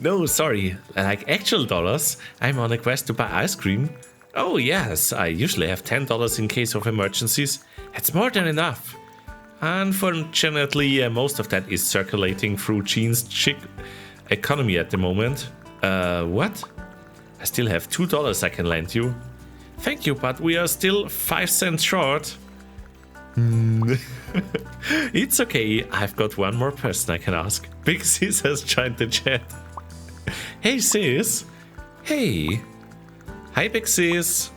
No, sorry, like actual dollars. I'm on a quest to buy ice cream. Oh yes, I usually have $10 in case of emergencies. That's more than enough. Unfortunately, most of that is circulating through Gene's chick economy at the moment. What? I still have $2 I can lend you. Thank you, but we are still 5 cents short. It's okay, I've got one more person I can ask. Big Sis has joined the chat. Hey sis. Hey. Hi Big Sis.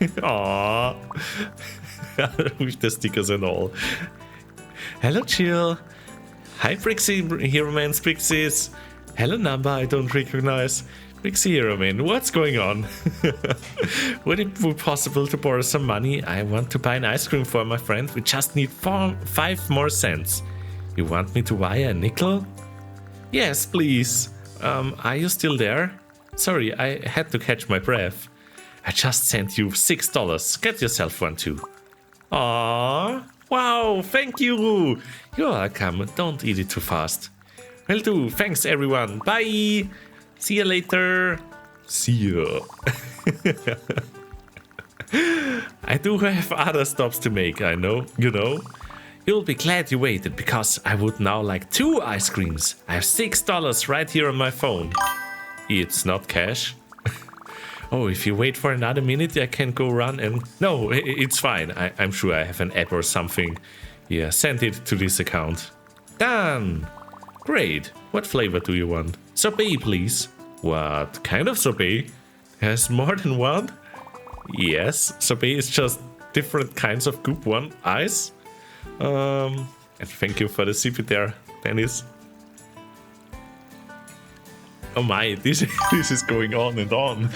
Aww. With the stickers and all. Hello Chill. Hi Brixxy Brightmane. Hello number I don't recognize. Brixxy, what's going on? Would it be possible to borrow some money? I want to buy an ice cream for my friend. We just need 5 more cents. You want me to wire a nickel? Yes, please. Are you still there? Sorry, I had to catch my breath. I just sent you $6. Get yourself one too. Aww. Wow, thank you. You're welcome. Don't eat it too fast. Will do. Thanks everyone. Bye. See you later. See ya. I do have other stops to make, I know, you know. You'll be glad you waited, because I would now like 2 ice creams. I have $6 right here on my phone. It's not cash. Oh, if you wait for another minute, I can go run and... No, it's fine. I'm sure I have an app or something. Yeah, send it to this account. Done. Great. What flavor do you want? Sorbet, please. What kind of sorbet? Has more than one? Yes, so B is just different kinds of goop one eyes. And thank you for the CP there, Dennis. Oh my, this is going on and on.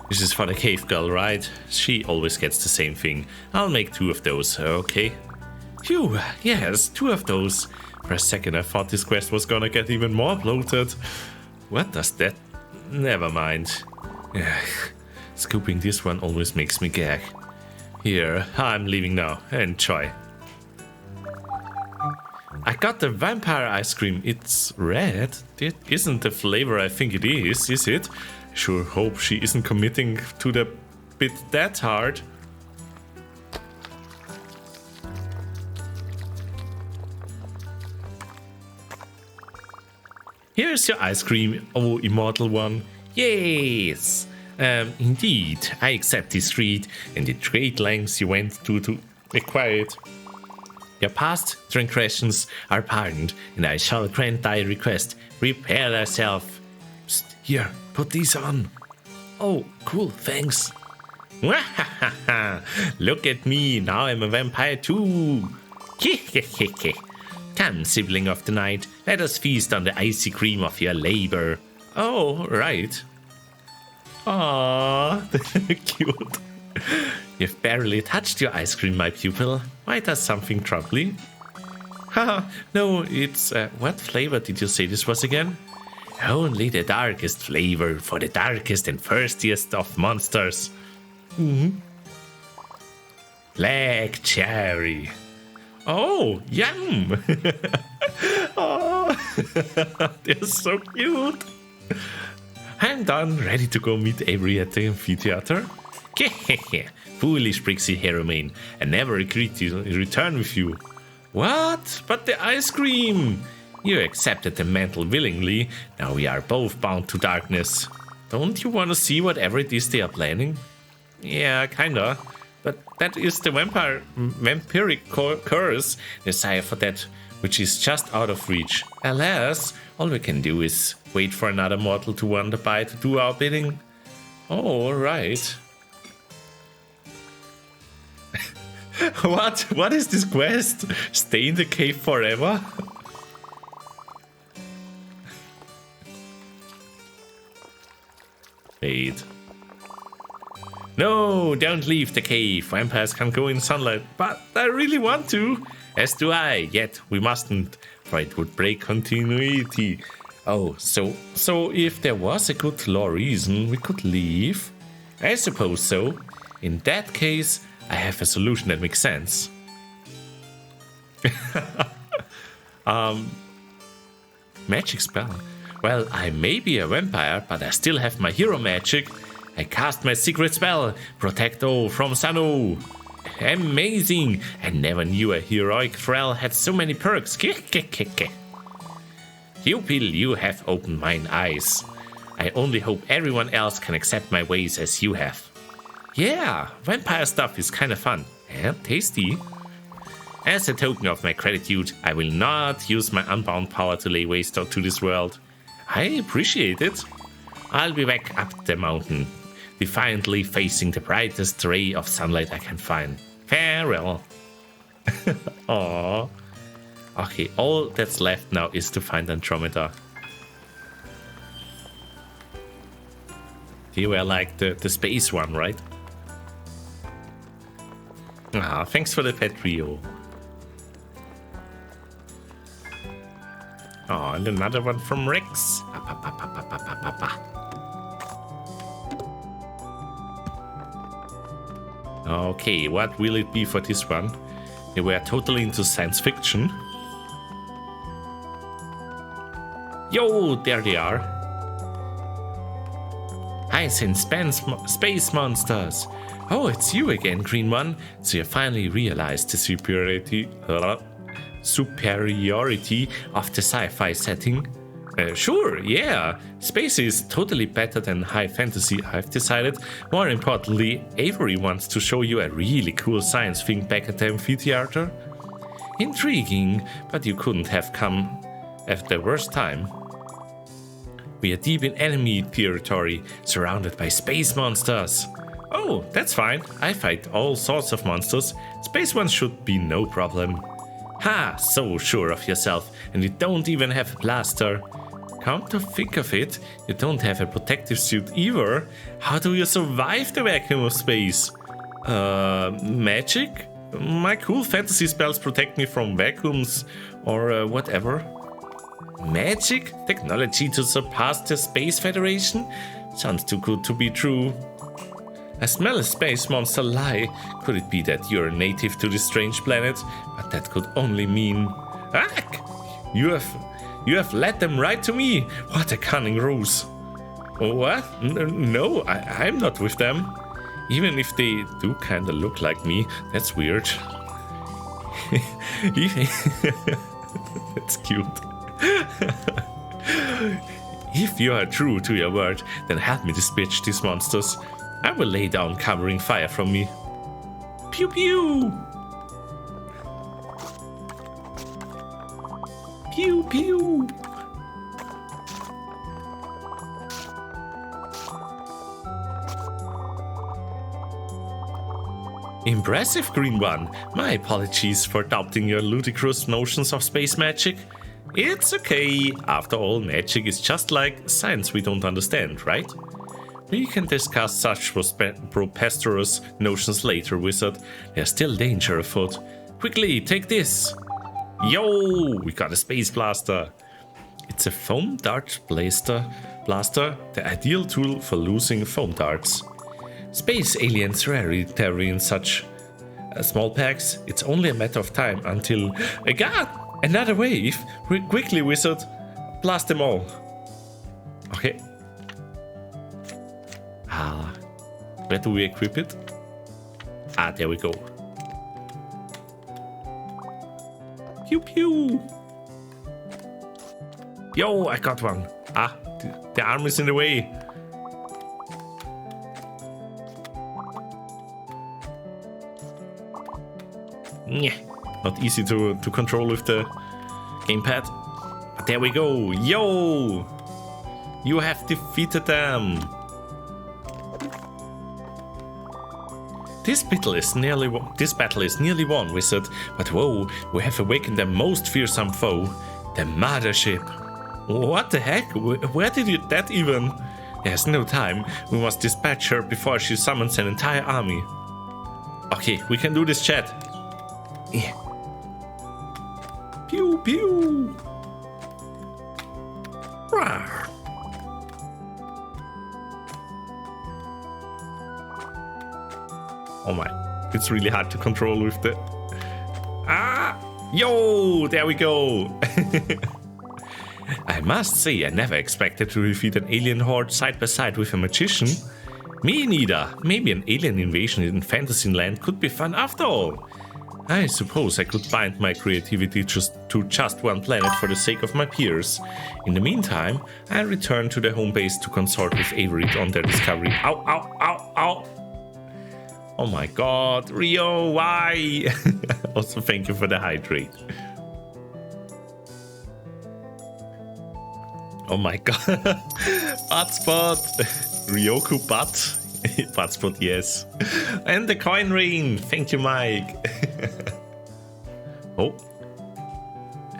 This is for the cave girl, right? She always gets the same thing. I'll make 2 of those, okay? Phew, yes, 2 of those. For a second I thought this quest was gonna get even more bloated. What does that... Never mind. Scooping this one always makes me gag. Here, I'm leaving now. Enjoy. I got the vampire ice cream. It's red. It isn't the flavor I think it is it? Sure hope she isn't committing to the bit that hard. Here's your ice cream, oh immortal one. Yes! Indeed, I accept this treat and the great lengths you went to acquire it. Your past transgressions are pardoned, and I shall grant thy request. Prepare thyself. Psst, here, put these on. Oh, cool, thanks. Look at me, now I'm a vampire too. Come, sibling of the night, let us feast on the icy cream of your labor. Oh, right. Aww, cute. You've barely touched your ice cream, my pupil. Why does something trouble you? Haha, no, it's... what flavor did you say this was again? Only the darkest flavor for the darkest and thirstiest of monsters. Black cherry. Oh, yum! Oh, they're so cute. I'm done, ready to go meet Avery at the amphitheater. Foolish Brixxy Brightmane, I never agreed to return with you. What? But the ice cream! You accepted the mantle willingly, now we are both bound to darkness. Don't you want to see whatever it is they are planning? Yeah, kinda. But that is the vampiric curse, desire for that, which is just out of reach. Alas, all we can do is wait for another mortal to wander by to do our bidding. Oh, right. What is this quest? Stay in the cave forever? Wait. No, don't leave the cave. Vampires can't go in sunlight, but I really want to. As do I, yet we mustn't, for it would break continuity. Oh, so if there was a good law reason, we could leave? I suppose so. In that case, I have a solution that makes sense. Magic spell. Well, I may be a vampire, but I still have my hero magic. I cast my secret spell, Protect All from Sano. Amazing! I never knew a heroic thrall had so many perks. Pupil, you have opened mine eyes. I only hope everyone else can accept my ways as you have. Yeah, vampire stuff is kinda fun and tasty. As a token of my gratitude, I will not use my unbound power to lay waste to this world. I appreciate it. I'll be back up the mountain, defiantly facing the brightest ray of sunlight I can find. Farewell. Aww. Okay, all that's left now is to find Andromeda. You were like the space one, right? Ah, thanks for the pet trio. Oh, and another one from Rex. Okay, what will it be for this one? They were totally into science fiction. Yo, there they are. I sense space monsters. Oh, it's you again, Green One. So you finally realized the superiority of the sci-fi setting. Sure, yeah. Space is totally better than high fantasy, I've decided. More importantly, Avery wants to show you a really cool science thing back at the amphitheater. Intriguing, but you couldn't have come at the worst time. We are deep in enemy territory, surrounded by space monsters. Oh, that's fine. I fight all sorts of monsters. Space ones should be no problem. Ha, so sure of yourself, and you don't even have a blaster. Come to think of it, you don't have a protective suit either. How do you survive the vacuum of space? Magic? My cool fantasy spells protect me from vacuums or whatever. Magic? Technology to surpass the Space Federation? Sounds too good to be true. I smell a space monster lie. Could it be that you're native to this strange planet? But that could only mean... Ack! You have led them right to me. What a cunning ruse. What? No, I'm not with them. Even if they do kinda look like me, that's weird. That's cute. If you are true to your word, then help me dispatch these monsters. I will lay down covering fire from me. Pew pew! Pew pew! Impressive, Green One. My apologies for doubting your ludicrous notions of space magic. It's okay. After all, magic is just like science we don't understand, right? We can discuss such preposterous notions later, Wizard. There's still danger afoot. Quickly, take this! Yo! We got a space blaster. It's a foam dart blaster, the ideal tool for losing foam darts. Space aliens rarely tarry in such small packs. It's only a matter of time until... God! Another wave! Quickly, Wizard! Blast them all! Okay. Where do we equip it? There we go. Pew pew! Yo, I got one! The arm is in the way! Not easy to control with the gamepad. But there we go! Yo! You have defeated them! This battle is nearly won, Wizard, but whoa, we have awakened their most fearsome foe, the Mothership. What the heck? Where did you that even? There's no time. We must dispatch her before she summons an entire army. Okay, we can do this, chat. Yeah. Pew pew. Rawr. Oh my, it's really hard to control with the... Yo, there we go! I must say, I never expected to defeat an alien horde side by side with a magician. Me neither. Maybe an alien invasion in Fantasyland could be fun after all. I suppose I could bind my creativity to just one planet for the sake of my peers. In the meantime, I return to the home base to consort with Avery on their discovery. Ow, ow, ow, ow! Oh my god, Rio, why? Also, thank you for the hydrate. Oh my god. Butt spot. Ryoku butt. Butt spot, yes. And the coin rain. Thank you, Mike. Oh.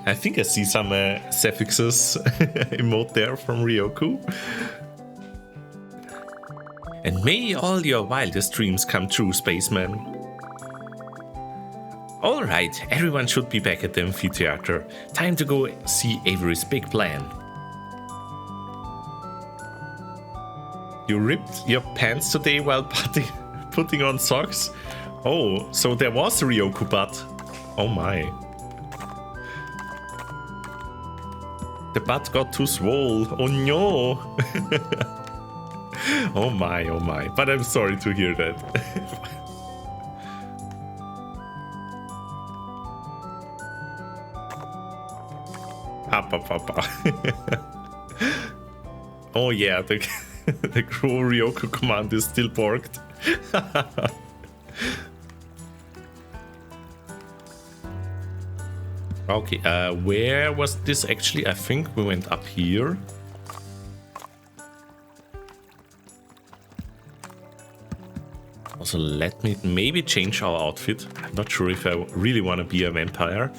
I think I see some suffixes emote there from Ryoku. And may all your wildest dreams come true, spaceman. Alright, everyone should be back at the amphitheater. Time to go see Avery's big plan. You ripped your pants today while putting on socks? Oh, so there was a Ryoku butt. Oh my. The butt got too swole. Oh no. Oh my, but I'm sorry to hear that. Papa. Oh yeah, the Crow Ryoku command is still borked. Okay, where was this actually? I think we went up here. Also, let me maybe change our outfit. I'm not sure if I really want to be a vampire.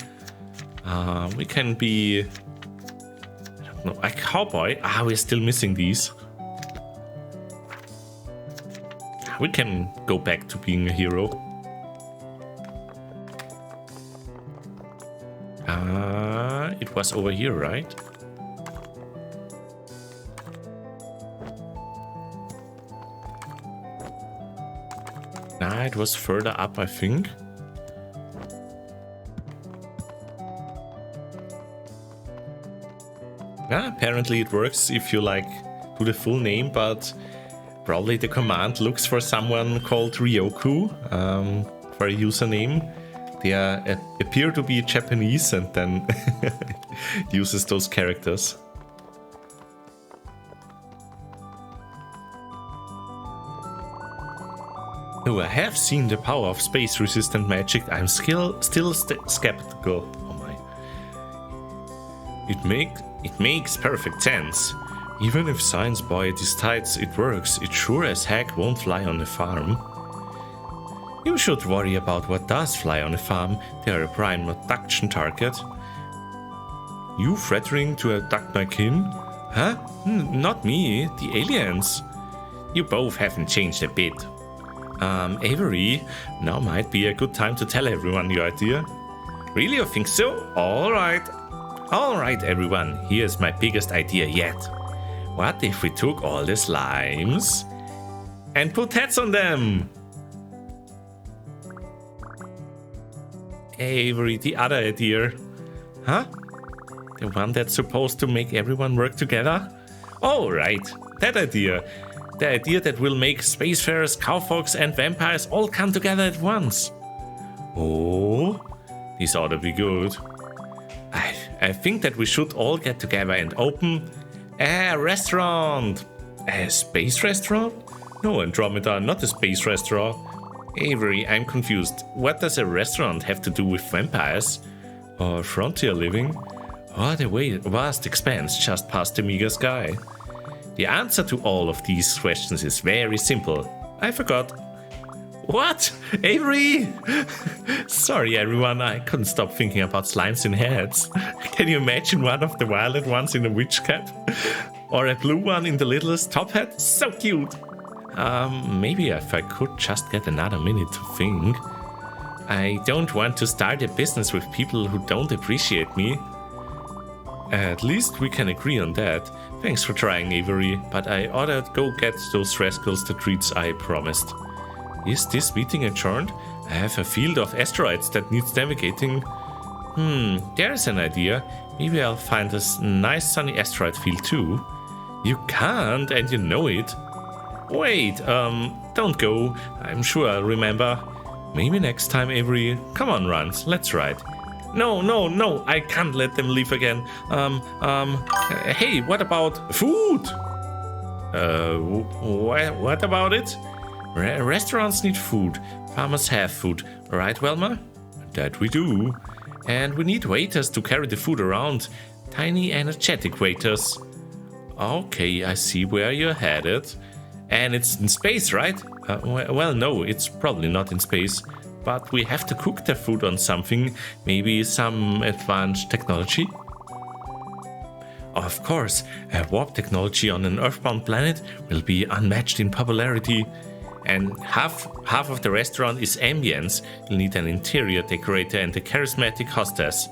We can be... I don't know, a cowboy. We're still missing these. We can go back to being a hero. It was over here, right? Nah, it was further up, I think. Yeah, apparently it works if you like do the full name, but probably the command looks for someone called Ryoku for a username. They appear to be Japanese and then uses those characters. Though I have seen the power of space-resistant magic, I'm still skeptical. Oh my. It makes perfect sense. Even if Science Boy decides it works, it sure as heck won't fly on a farm. You should worry about what does fly on a farm. They are a prime abduction target. You threatening to abduct my kin? Huh? Not me, the aliens. You both haven't changed a bit. Avery, now might be a good time to tell everyone your idea. Really, you think so? Alright everyone, here's my biggest idea yet. What if we took all the slimes and put heads on them? Avery, the other idea. Huh? The one that's supposed to make everyone work together? Oh, right, that idea. The idea that will make spacefarers, cowfolks and vampires all come together at once. Oh, this ought to be good. I think that we should all get together and open a restaurant. A space restaurant? No, Andromeda, not a space restaurant. Avery, I'm confused. What does a restaurant have to do with vampires? Or frontier living? Or the vast expanse just past the meager sky? The answer to all of these questions is very simple. I forgot. What? Avery? Sorry everyone, I couldn't stop thinking about slimes in heads. Can you imagine one of the violet ones in a witch cap? Or a blue one in the littlest top hat? So cute! Maybe if I could just get another minute to think. I don't want to start a business with people who don't appreciate me. At least we can agree on that. Thanks for trying, Avery, but I ought to go get those rascals the treats I promised. Is this meeting adjourned? I have a field of asteroids that needs navigating. There's an idea. Maybe I'll find this nice sunny asteroid field too. You can't, and you know it. Wait, don't go. I'm sure I'll remember. Maybe next time, Avery. Come on, Rance, let's ride. No, I can't let them leave again. Hey, what about food? What about it? Restaurants need food. Farmers have food. Right, Velma? That we do. And we need waiters to carry the food around. Tiny, energetic waiters. Okay, I see where you're headed. And it's in space, right? Well, no, it's probably not in space. But we have to cook their food on something. Maybe some advanced technology? Of course, a warp technology on an earthbound planet will be unmatched in popularity. And half of the restaurant is ambience. You'll need an interior decorator and a charismatic hostess.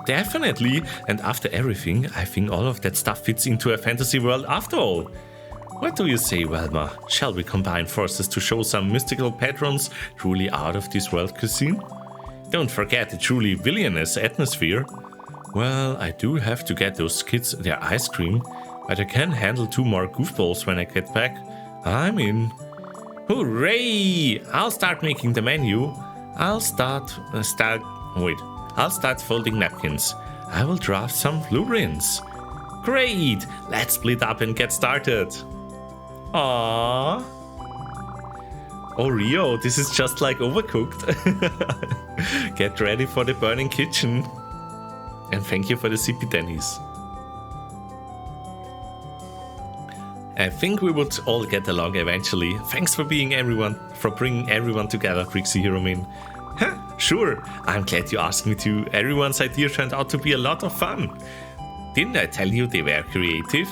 Definitely, and after everything, I think all of that stuff fits into a fantasy world after all. What do you say, Velma? Shall we combine forces to show some mystical patrons truly out of this world cuisine? Don't forget the truly villainous atmosphere. Well, I do have to get those kids their ice cream, but I can handle 2 more goofballs when I get back. I'm in. Hooray! I'll start making the menu. I'll start folding napkins. I will draft some blueprints. Great! Let's split up and get started. Aww. Oh, Rio, this is just like Overcooked. Get ready for the burning kitchen. And thank you for the CP Dennis. I think we would all get along eventually. Thanks for bringing everyone together, Brixxy Brightmane. Huh, sure, I'm glad you asked me to. Everyone's idea turned out to be a lot of fun. Didn't I tell you they were creative?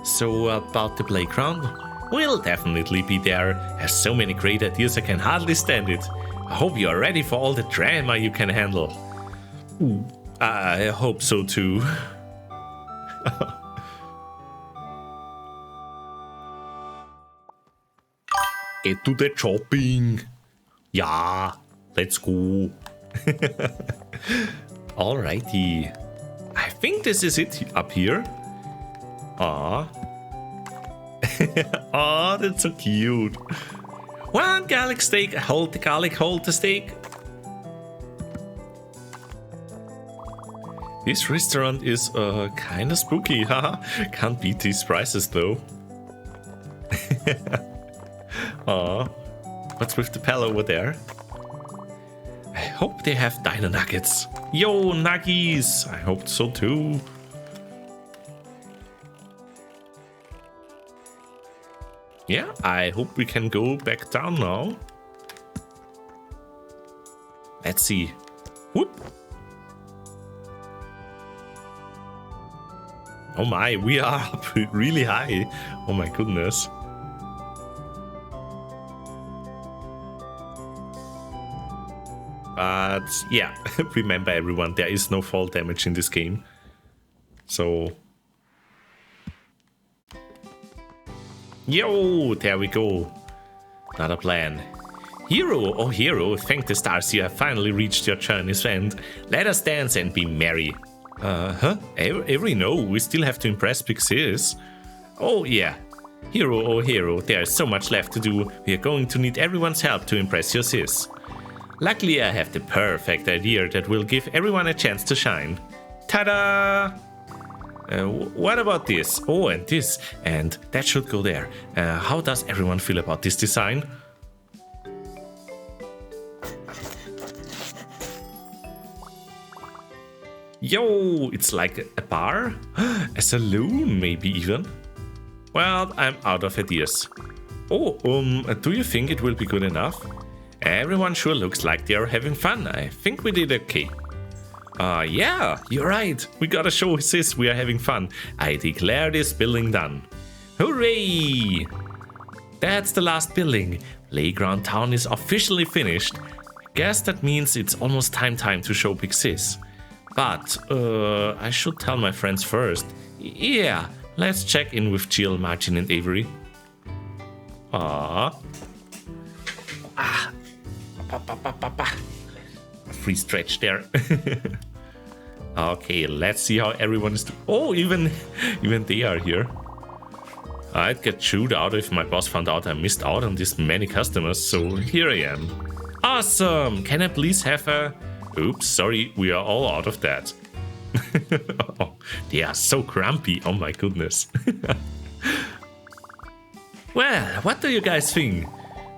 So about the playground? We'll definitely be there. There's so many great ideas I can hardly stand it. I hope you are ready for all the drama you can handle. Ooh, I hope so too. Get to the shopping. Yeah, let's go. Alrighty. I think this is it up here. Aw. Aw, that's so cute. One garlic steak. Hold the garlic, hold the steak. This restaurant is kinda spooky, haha. Can't beat these prices though. Aw, what's with the pal over there? I hope they have dino nuggets. Yo, nuggies! I hope so too. Yeah, I hope we can go back down now. Let's see. Whoop! Oh my, we are up really high. Oh my goodness. But yeah, remember everyone, there is no fall damage in this game. So... Yo, there we go. Another plan. Hero, oh hero, thank the stars you have finally reached your journey's end. Let us dance and be merry. Every no, we still have to impress Big Sis. Oh yeah. Hero, oh hero, there is so much left to do. We are going to need everyone's help to impress your sis. Luckily, I have the perfect idea that will give everyone a chance to shine. Ta-da! What about this? Oh, and this. And that should go there. How does everyone feel about this design? Yo, it's like a bar? A saloon, maybe even? Well, I'm out of ideas. Oh, do you think it will be good enough? Everyone sure looks like they are having fun. I think we did okay. Yeah, you're right. We gotta show sis we are having fun. I declare this building done. Hooray! That's the last building. Playground Town is officially finished. Guess that means it's almost time to show Big Sis. But, I should tell my friends first. Yeah, let's check in with Jill, Martin and Avery. Ah. A free stretch there. Okay, let's see how everyone is. Oh, even they are here. I'd get chewed out if my boss found out I missed out on this many customers, so here I am. Awesome! Can I please have a... Oops, sorry, we are all out of that. Oh, they are so grumpy, oh my goodness. Well, what do you guys think?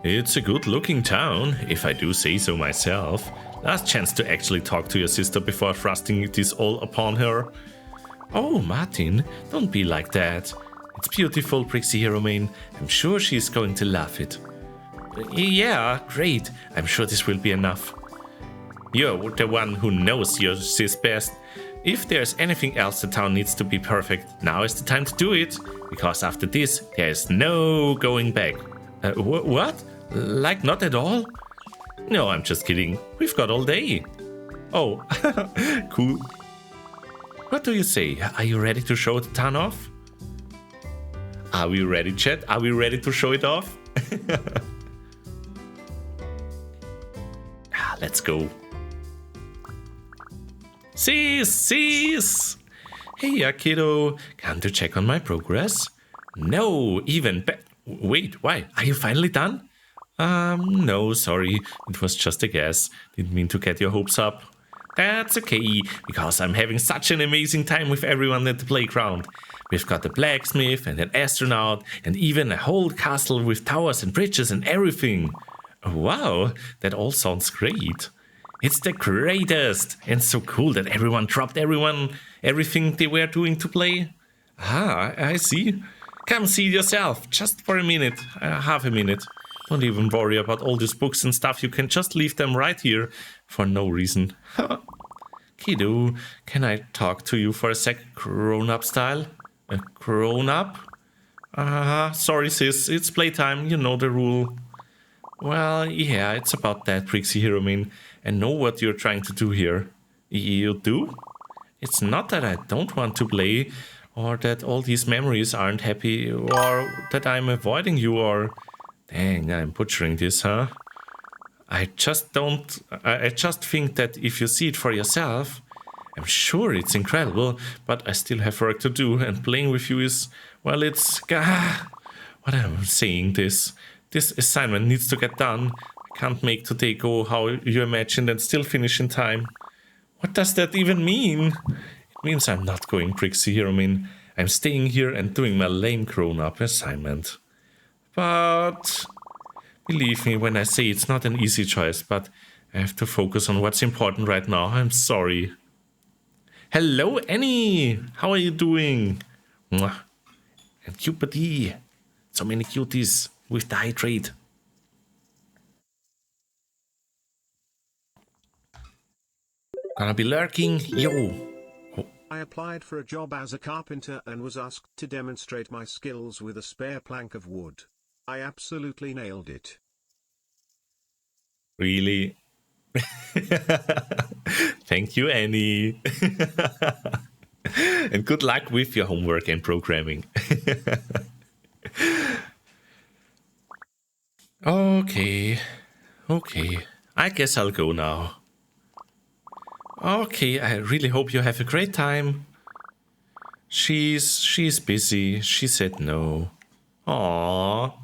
It's a good looking town, if I do say so myself. Last chance to actually talk to your sister before thrusting this all upon her. Oh, Martin, don't be like that. It's beautiful, Brixxy Brightmane. I'm sure she's going to love it. Yeah, great. I'm sure this will be enough. You're the one who knows your sis best. If there's anything else the town needs to be perfect, now is the time to do it. Because after this, there is no going back. What? Like not at all? No, I'm just kidding. We've got all day. Oh, cool. What do you say? Are you ready to show the town off? Are we ready, chat? Are we ready to show it off? Let's go. Sis! Hey, kiddo. Come to check on my progress? No, even wait, why? Are you finally done? No, sorry. It was just a guess. Didn't mean to get your hopes up. That's okay, because I'm having such an amazing time with everyone at the playground. We've got a blacksmith and an astronaut and even a whole castle with towers and bridges and everything. Wow, that all sounds great. It's the greatest and so cool that everyone dropped everything they were doing to play. Ah, I see. Come see it yourself, just for a minute, half a minute. Don't even worry about all these books and stuff, you can just leave them right here for no reason. Kiddo, can I talk to you for a sec, grown-up style? A grown-up? Sorry sis, it's playtime, you know the rule. Well, yeah, it's about that, Brixxy Brightmane. I know what you're trying to do here. You do? It's not that I don't want to play, or that all these memories aren't happy, or that I'm avoiding you, or... Dang, I'm butchering this, huh? I just think that if you see it for yourself, I'm sure it's incredible, but I still have work to do, and playing with you is... Well, it's... what am I saying this? This assignment needs to get done. I can't make today go how you imagined and still finish in time. What does that even mean? It means I'm not going Brixxy Brightmane. I'm staying here and doing my lame grown-up assignment. But... Believe me when I say it's not an easy choice, but I have to focus on what's important right now. I'm sorry. Hello, Annie! How are you doing? Mwah. And Cupidee. So many cuties with the high trade. Gonna be lurking. Yo. Oh. I applied for a job as a carpenter and was asked to demonstrate my skills with a spare plank of wood. I absolutely nailed it. Really? Thank you, Annie. And good luck with your homework and programming. Okay. I guess I'll go now. Okay, I really hope you have a great time. She's busy. She said no. Aww.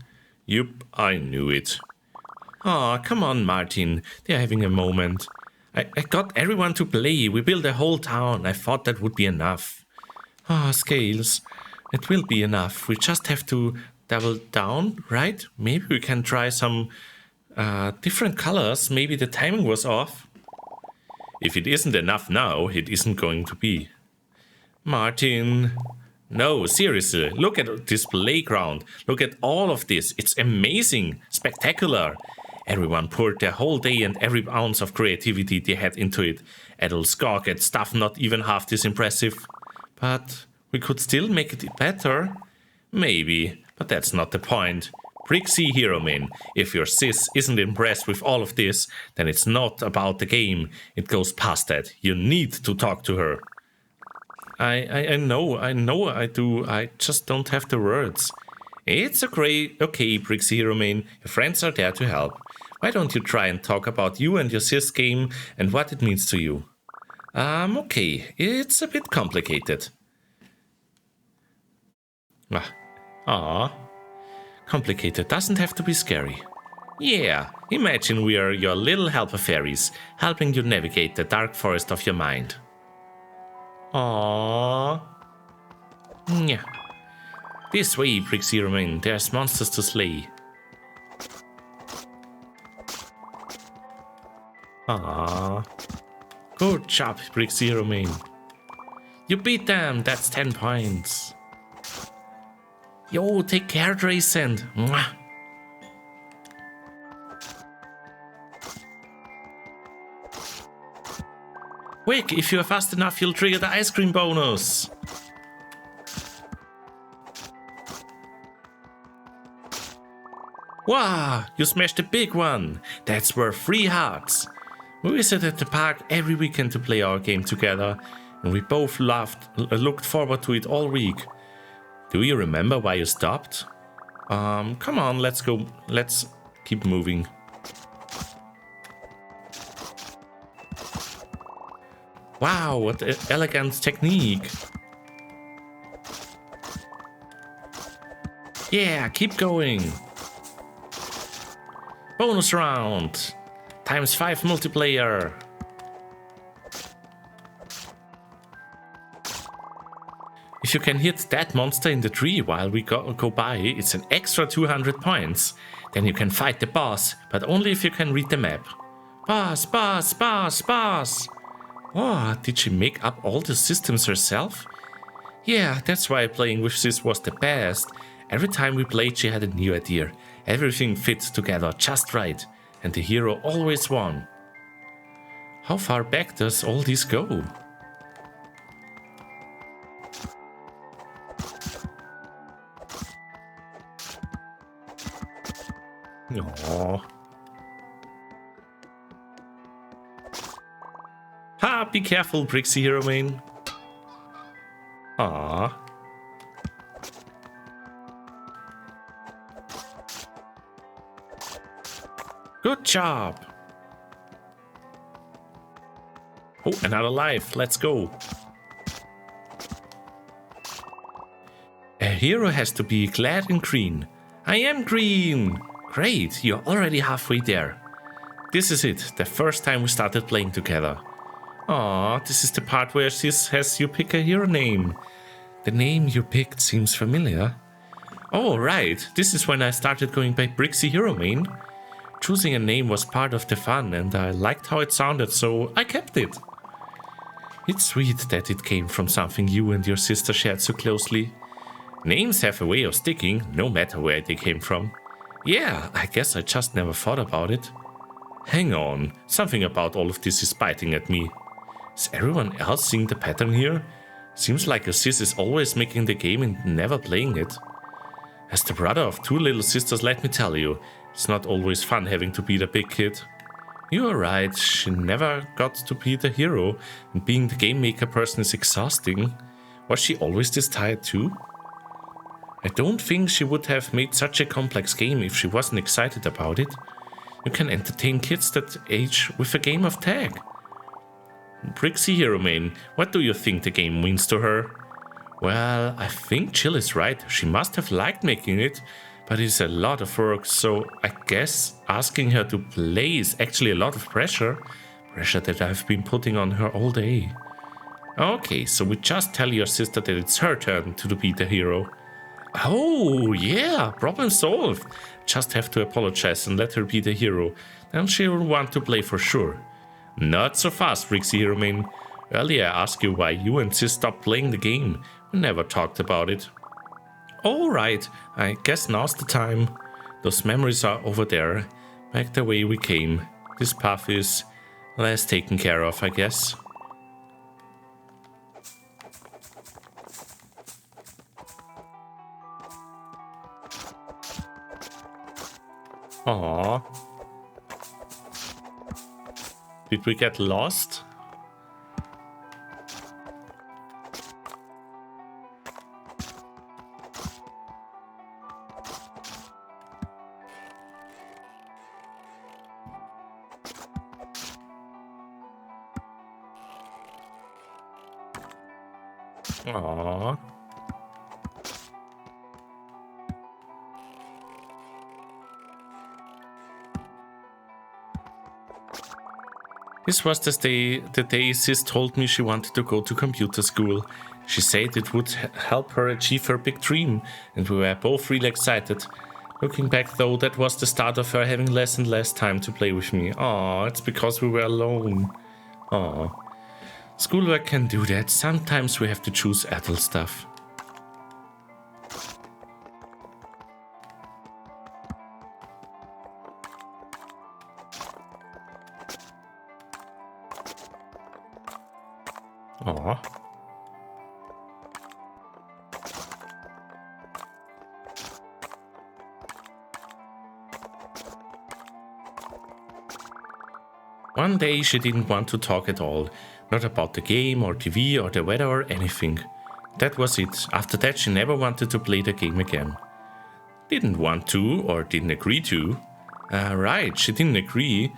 Yup, I knew it. Aw, come on, Martin. They're having a moment. I got everyone to play. We built a whole town. I thought that would be enough. Scales. It will be enough. We just have to double down, right? Maybe we can try some different colors. Maybe the timing was off. If it isn't enough now, it isn't going to be. Martin... No, seriously, look at this playground. Look at all of this. It's amazing, spectacular. Everyone poured their whole day and every ounce of creativity they had into it. Adults gawk at stuff not even half this impressive. But we could still make it better. Maybe, but that's not the point. Brixxy Brightmane, if your sis isn't impressed with all of this, then it's not about the game. It goes past that. You need to talk to her. I know I do. I just don't have the words. It's okay, Brixxy Brightmane. Your friends are there to help. Why don't you try and talk about you and your sis game and what it means to you? Okay, it's a bit complicated. Complicated doesn't have to be scary. Yeah, imagine we are your little helper fairies, helping you navigate the dark forest of your mind. Aww. Yeah. This way, Brixxy Brightmane. There's monsters to slay. Aww. Good job, Brixxy Brightmane. You beat them. That's 10 points. Yo, take care, Drayson. Mwah. Quick, if you're fast enough, you'll trigger the ice cream bonus. Wow, you smashed a big one. That's worth 3 hearts. We visited the park every weekend to play our game together, and we both looked forward to it all week. Do you remember why you stopped? Come on, let's go. Let's keep moving. Wow, what an elegant technique. Yeah, keep going. Bonus round. ×5 multiplayer. If you can hit that monster in the tree while we go by, it's an extra 200 points. Then you can fight the boss, but only if you can read the map. Boss, boss, boss, boss. Oh, did she make up all the systems herself? Yeah, that's why playing with Sis was the best. Every time we played, she had a new idea. Everything fit together just right, and the hero always won. How far back does all this go? Aww. Ha! Be careful, Brixxy Brightmane. Aww. Good job. Oh, another life. Let's go. A hero has to be glad in green. I am green. Great, you're already halfway there. This is it, the first time we started playing together. Aw, this is the part where Sis has you pick a hero name. The name you picked seems familiar. Oh, right, this is when I started going by Brixxy Brightmane. Choosing a name was part of the fun and I liked how it sounded, so I kept it. It's sweet that it came from something you and your sister shared so closely. Names have a way of sticking, no matter where they came from. Yeah, I guess I just never thought about it. Hang on, something about all of this is biting at me. Is everyone else seeing the pattern here? Seems like your sis is always making the game and never playing it. As the brother of two little sisters, let me tell you, it's not always fun having to be the big kid. You are right, she never got to be the hero, and being the game maker person is exhausting. Was she always this tired too? I don't think she would have made such a complex game if she wasn't excited about it. You can entertain kids that age with a game of tag. Brixxy Brightmane, what do you think the game means to her? Well, I think Jill is right. She must have liked making it, but it's a lot of work, so I guess asking her to play is actually a lot of pressure. Pressure that I've been putting on her all day. Okay, so we just tell your sister that it's her turn to be the hero. Oh, yeah, problem solved. Just have to apologize and let her be the hero. Then she'll want to play for sure. Not so fast, Brixxy Brightmane. Earlier I asked you why you and Sis stopped playing the game. We never talked about it. Alright, I guess now's the time. Those memories are over there, back the way we came. This path is less taken care of, I guess. Aww. Did we get lost? Aww. This was the day Sis told me she wanted to go to computer school. She said it would help her achieve her big dream, and we were both really excited. Looking back though, that was the start of her having less and less time to play with me. Aw, it's because we were alone. Aw. Schoolwork can do that. Sometimes we have to choose adult stuff. Aw. One day she didn't want to talk at all. Not about the game or TV or the weather or anything. That was it. After that she never wanted to play the game again. Didn't want to or didn't agree to. Right, she didn't agree.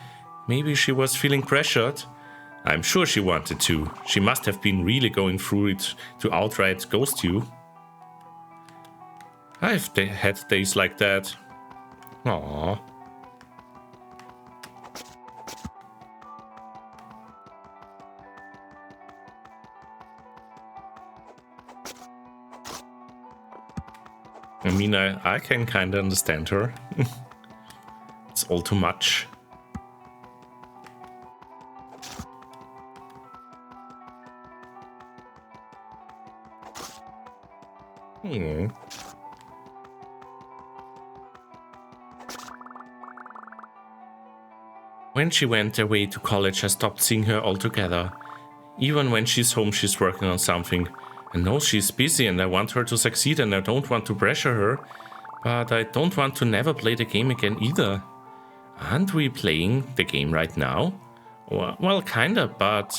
Maybe she was feeling pressured. I'm sure she wanted to. She must have been really going through it to outright ghost you. I've had days like that. Aww. I mean, I can kinda understand her. It's all too much. Hmm. When she went away to college, I stopped seeing her altogether. Even when she's home, she's working on something. I know she's busy and I want her to succeed and I don't want to pressure her, but I don't want to never play the game again either. Aren't we playing the game right now? Well, kinda, but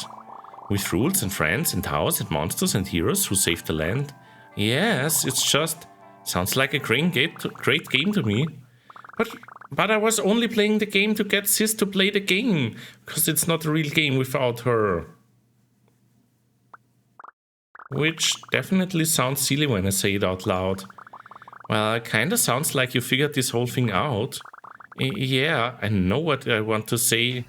with rules and friends and towers and monsters and heroes who save the land. Yes, it's just sounds like a great game to me. But I was only playing the game to get Sis to play the game, because it's not a real game without her. Which definitely sounds silly when I say it out loud. Well, it kinda sounds like you figured this whole thing out. Yeah, I know what I want to say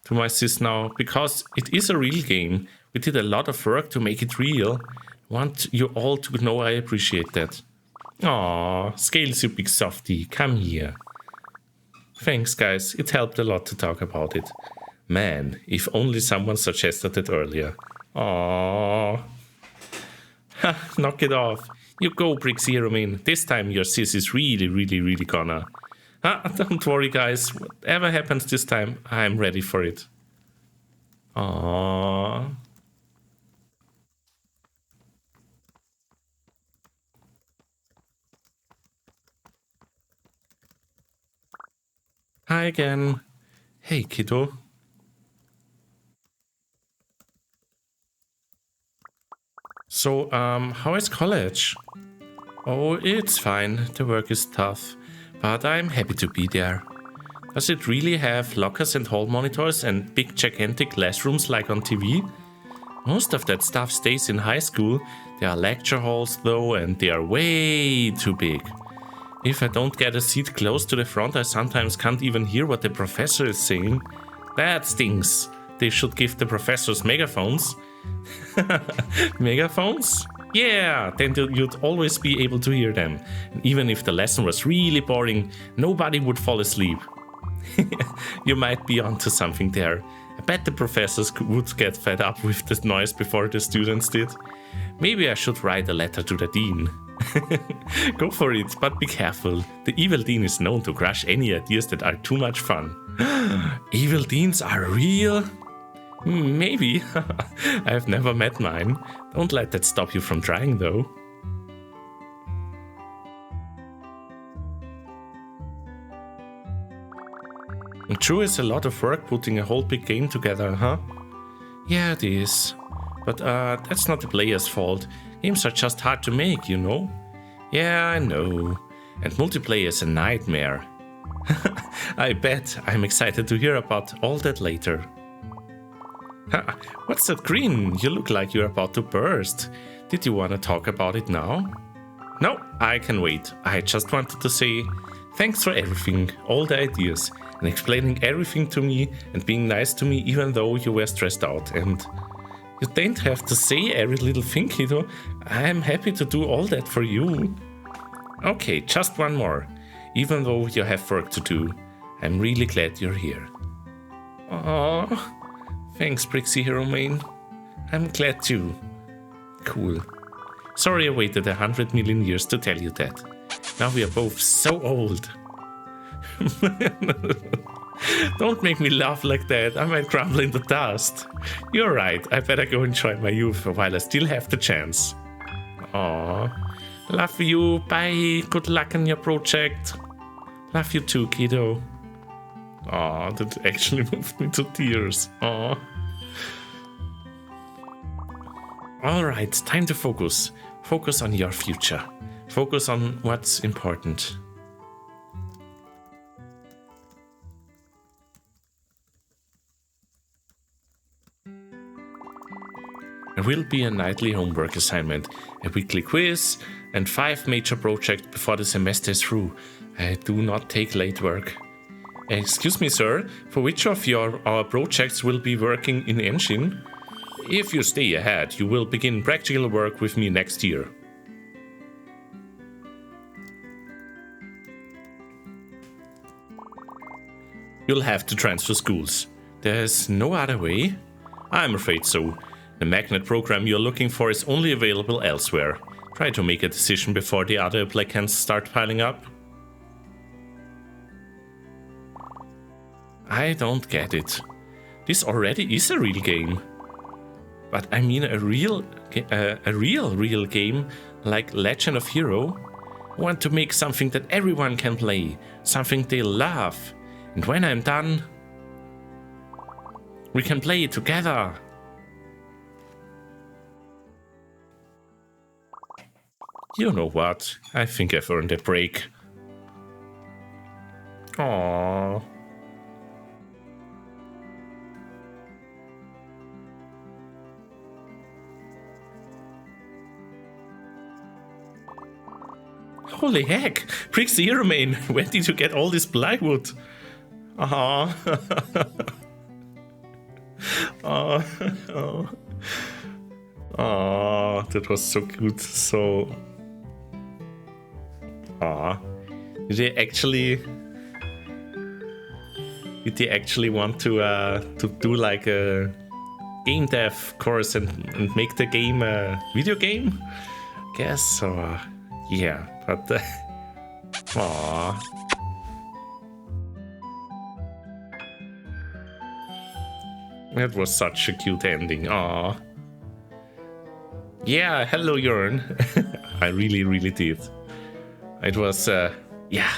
to my sis now, because it is a real game. We did a lot of work to make it real. I want you all to know I appreciate that. Aww, Scales, you big softie, come here. Thanks, guys, it helped a lot to talk about it. Man, if only someone suggested it earlier. Aww. Ha, knock it off. You go, Brixxy Brightmane. This time your sis is really gonna. Don't worry, guys. Whatever happens this time, I'm ready for it. Aww. Hi again. Hey, kiddo. So, how is college? Oh, it's fine. The work is tough, but I'm happy to be there. Does it really have lockers and hall monitors and big gigantic classrooms like on TV? Most of that stuff stays in high school. There are lecture halls though, and they are way too big. If I don't get a seat close to the front, I sometimes can't even hear what the professor is saying. That stinks. They should give the professors megaphones. Megaphones? Yeah, then you'd always be able to hear them. And even if the lesson was really boring, nobody would fall asleep. You might be onto something there. I bet the professors would get fed up with the noise before the students did. Maybe I should write a letter to the dean. Go for it, but be careful. The evil dean is known to crush any ideas that are too much fun. Evil deans are real? Maybe. I've never met mine. Don't let that stop you from trying, though. True, it's a lot of work putting a whole big game together, huh? Yeah, it is. But that's not the player's fault. Games are just hard to make, you know? Yeah, I know. And multiplayer is a nightmare. I bet. I'm excited to hear about all that later. What's that grin? You look like you're about to burst. Did you want to talk about it now? No, I can wait. I just wanted to say thanks for everything, all the ideas, and explaining everything to me and being nice to me even though you were stressed out. And you don't have to say every little thing, kiddo. I'm happy to do all that for you. Okay, just one more. Even though you have work to do, I'm really glad you're here. Aww. Thanks, Brixxy Brightmane. I'm glad too. Cool. Sorry I waited 100 million years to tell you that. Now we are both so old. Don't make me laugh like that. I might crumble into dust. You're right. I better go enjoy my youth while I still have the chance. Aww. Love you. Bye. Good luck on your project. Love you too, kiddo. Aw, that actually moved me to tears. Aw. Alright, time to focus. Focus on your future. Focus on what's important. There will be a nightly homework assignment, a weekly quiz, and 5 major projects before the semester is through. I do not take late work. Excuse me, sir, for which of our projects will be working in Engine? If you stay ahead, you will begin practical work with me next year. You'll have to transfer schools. There's no other way? I'm afraid so. The magnet program you're looking for is only available elsewhere. Try to make a decision before the other applicants start piling up. I don't get it. This already is a real game. But I mean a real game like Legend of Hero. I want to make something that everyone can play, something they love. And when I'm done, we can play it together. You know what? I think I've earned a break. Aww. Holy heck! Brixxy Brightmane, where did you get all this plywood? Aww. Oh, that was so good. So, did they actually want to do like a game dev course and make the game a video game? Guess so. Yeah, but that was such a cute ending. Aww. Yeah, hello Jörn. I really did. It was yeah,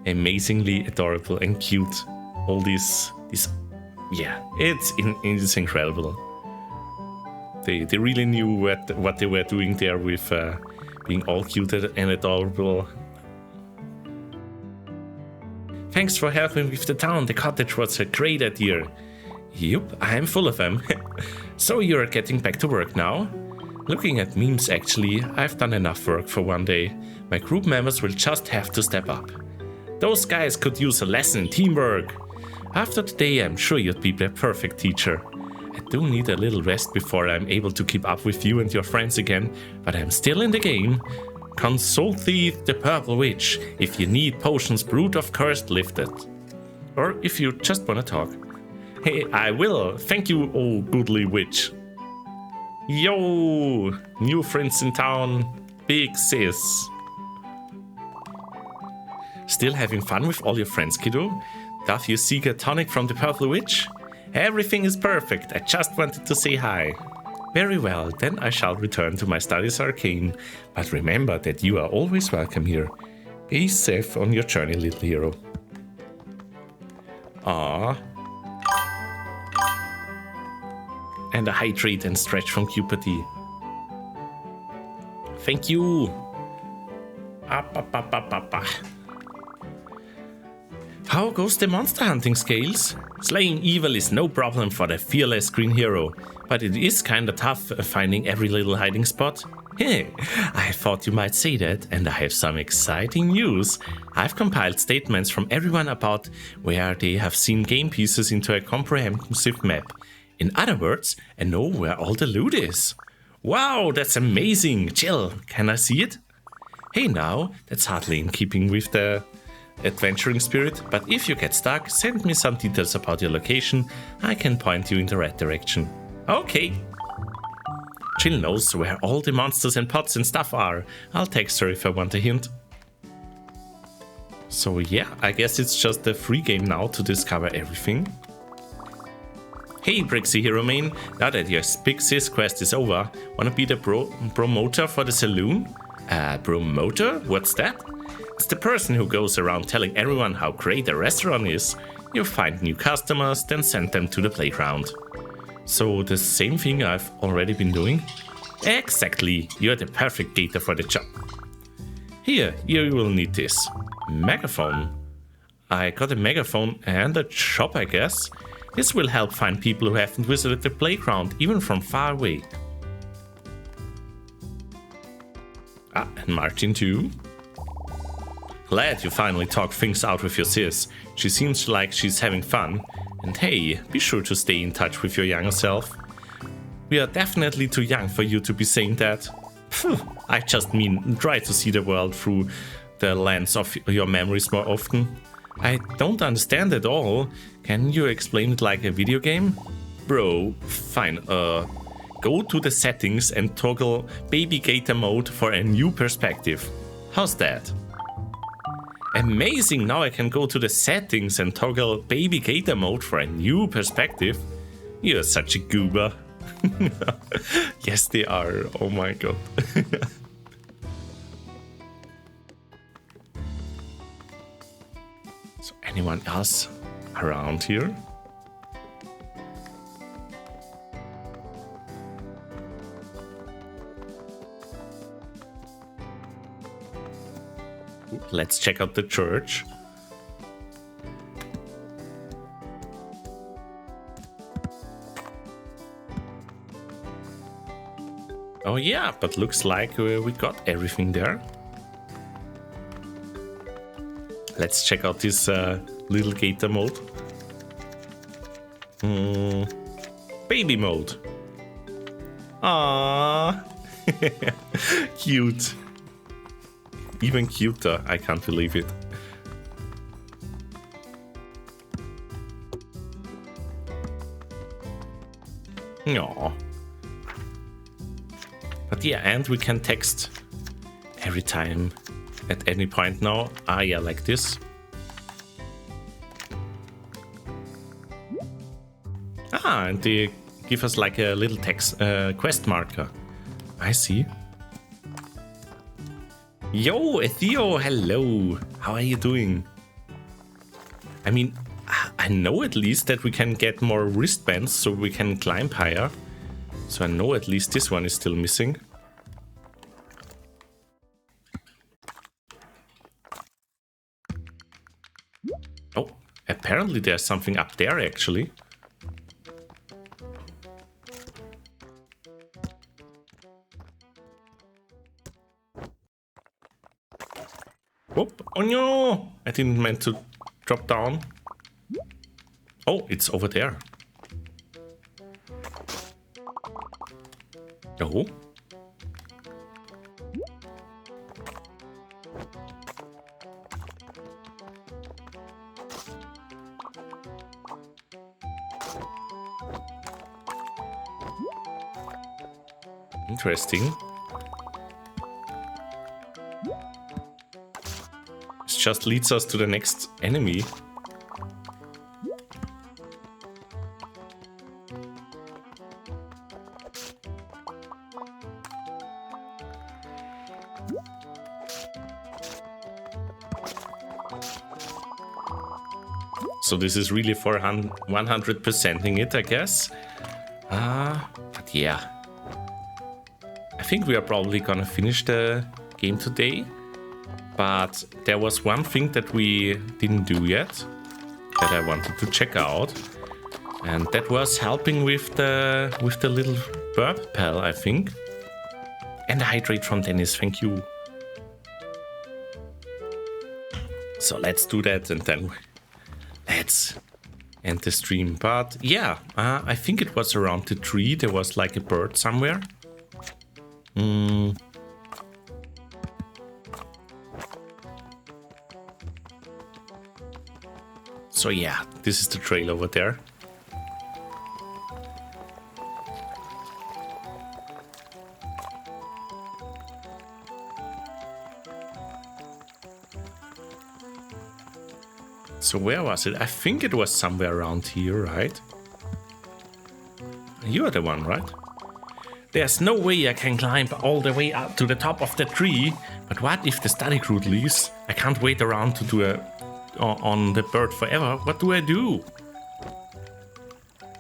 amazingly adorable and cute. All this yeah, it's incredible. They really knew what they were doing there with being all cute and adorable. Thanks for helping with the town. The cottage was a great idea. Yup, I'm full of them. So you're getting back to work now? Looking at memes actually, I've done enough work for one day. My group members will just have to step up. Those guys could use a lesson in teamwork. After today, I'm sure you'd be the perfect teacher. I do need a little rest before I'm able to keep up with you and your friends again, but I'm still in the game. Consult the Purple Witch if you need potions brewed of cursed lifted. Or if you just wanna talk. Hey, I will. Thank you, oh goodly witch. Yo! New friends in town. Big sis. Still having fun with all your friends, kiddo? Doth you seek a tonic from the Purple Witch? Everything is perfect. I just wanted to say hi. Very well, then I shall return to my studies arcane. But remember that you are always welcome here. Be safe on your journey, little hero. Ah. And a hydrate and stretch from Cupidity. Thank you. How goes the monster hunting scales? Slaying evil is no problem for the fearless green hero, but it is kinda tough finding every little hiding spot. Hey, I thought you might say that, and I have some exciting news. I've compiled statements from everyone about where they have seen game pieces into a comprehensive map. In other words, I know where all the loot is. Wow, that's amazing! Chill, can I see it? Hey now, that's hardly in keeping with the adventuring spirit, but if you get stuck, send me some details about your location. I can point you in the right direction. Okay. Jill knows where all the monsters and pots and stuff are. I'll text her if I want a hint. So yeah, I guess it's just a free game now to discover everything. Hey Brixxy Brightmane, now that your big sis quest is over, wanna be the promoter for the saloon? Promoter? What's that? It's the person who goes around telling everyone how great a restaurant is. You find new customers, then send them to the playground. So the same thing I've already been doing? Exactly, you're the perfect gator for the job. Here, you will need this. Megaphone. I got a megaphone and a shop, I guess. This will help find people who haven't visited the playground, even from far away. Ah, and Martin too. Glad you finally talked things out with your sis. She seems like she's having fun. And hey, be sure to stay in touch with your younger self. We are definitely too young for you to be saying that. I just mean, try to see the world through the lens of your memories more often. I don't understand at all. Can you explain it like a video game? Bro, fine, go to the settings and toggle Baby Gator mode for a new perspective. How's that? Amazing! Now I can go to the settings and toggle Baby Gator mode for a new perspective. You're such a goober. Yes, they are. Oh my god. So, anyone else around here? Let's check out the church. Oh yeah, but looks like we got everything there. Let's check out this Lil Gator mode. Baby mode. Aww. Cute. Even cuter, I can't believe it. Aww. But yeah, and we can text every time, at any point now. Ah yeah, like this. Ah, and they give us like a little text quest marker. I see. Yo, Theo, hello. How are you doing? I mean, I know at least that we can get more wristbands so we can climb higher. So I know at least this one is still missing. Oh, apparently there's something up there actually. Whoop. Oh no! I didn't mean to drop down. Oh, it's over there. Oh. Interesting. It just leads us to the next enemy. So this is really for 100%ing it, I guess. But yeah. I think we are probably gonna finish the game today. But there was one thing that we didn't do yet that I wanted to check out. And that was helping with the little burp pal, I think. And the hydrate from Dennis, thank you. So let's do that and then let's end the stream. But yeah, I think it was around the tree. There was like a bird somewhere. So yeah, this is the trail over there. So where was it? I think it was somewhere around here, right? You are the one, right? There's no way I can climb all the way up to the top of the tree. But what if the study group leaves? I can't wait around to do on the bird forever. What do I do?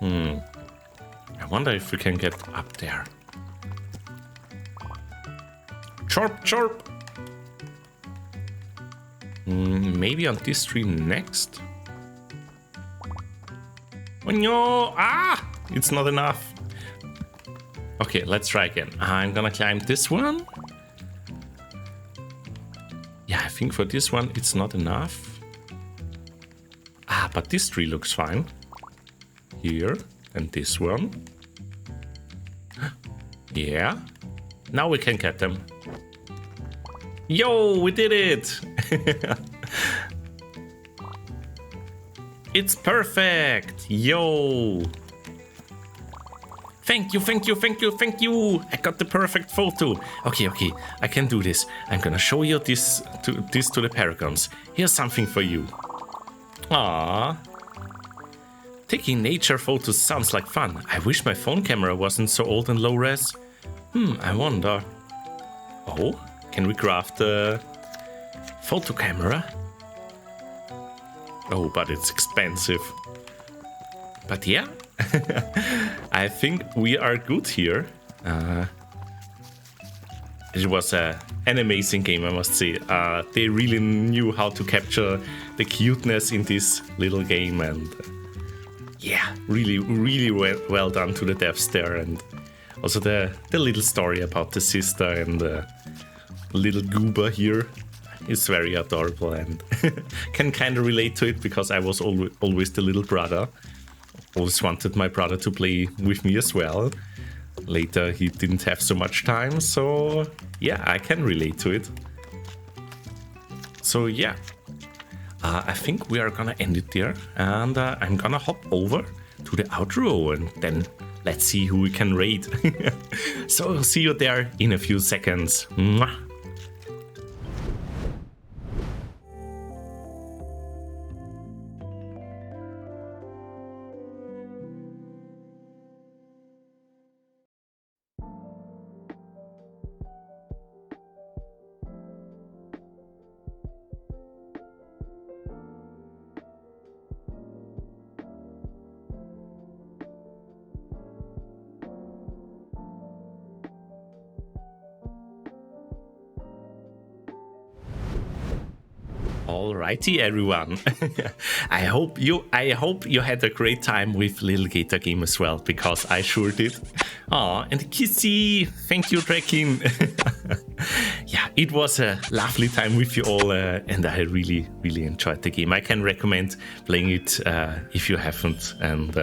I wonder if we can get up there. Chirp, chirp. Maybe on this tree next? Oh no! Ah! It's not enough. Okay, let's try again. I'm gonna climb this one. Yeah, I think for this one it's not enough. Ah, but this tree looks fine. Here, and this one. Yeah. Now we can get them. Yo, we did it! It's perfect! Yo! Thank you, thank you, thank you, thank you. I got the perfect photo. Okay, okay, I can do this. I'm gonna show you this to the Paragons. Here's something for you. Aww. Taking nature photos sounds like fun. I wish my phone camera wasn't so old and low res. I wonder. Oh, can we craft a photo camera? Oh, but it's expensive. But yeah, I think we are good here. It was an amazing game, I must say. They really knew how to capture the cuteness in this little game, and yeah, really, really well done to the devs there. And also the little story about the sister and the little goober here is very adorable, and can kind of relate to it because I was always the little brother. Always wanted my brother to play with me as well. Later he didn't have so much time, so yeah, I can relate to it. So yeah, I think we are gonna end it there, and I'm gonna hop over to the outro, and then let's see who we can raid. So see you there in a few seconds. Mwah. Alrighty, everyone. I hope you had a great time with Lil Gator Game as well, because I sure did. Aw, and Kissy, thank you, Drakin. Yeah, it was a lovely time with you all, and I really, really enjoyed the game. I can recommend playing it if you haven't, and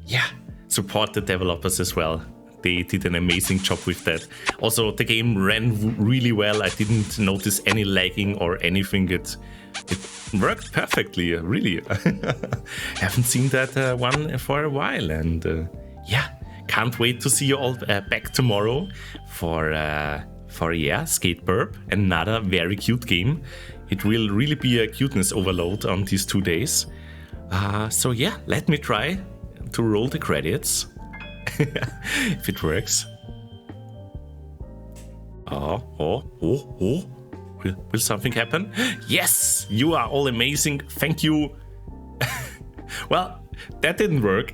yeah, support the developers as well. They did an amazing job with that. Also, the game ran really well. I didn't notice any lagging or anything. It worked perfectly, really. Haven't seen that one for a while. And yeah, can't wait to see you all back tomorrow for yeah, Skate Burp, another very cute game. It will really be a cuteness overload on these 2 days. So yeah, let me try to roll the credits. If it works. Oh. Will something happen? Yes! You are all amazing. Thank you. Well, that didn't work.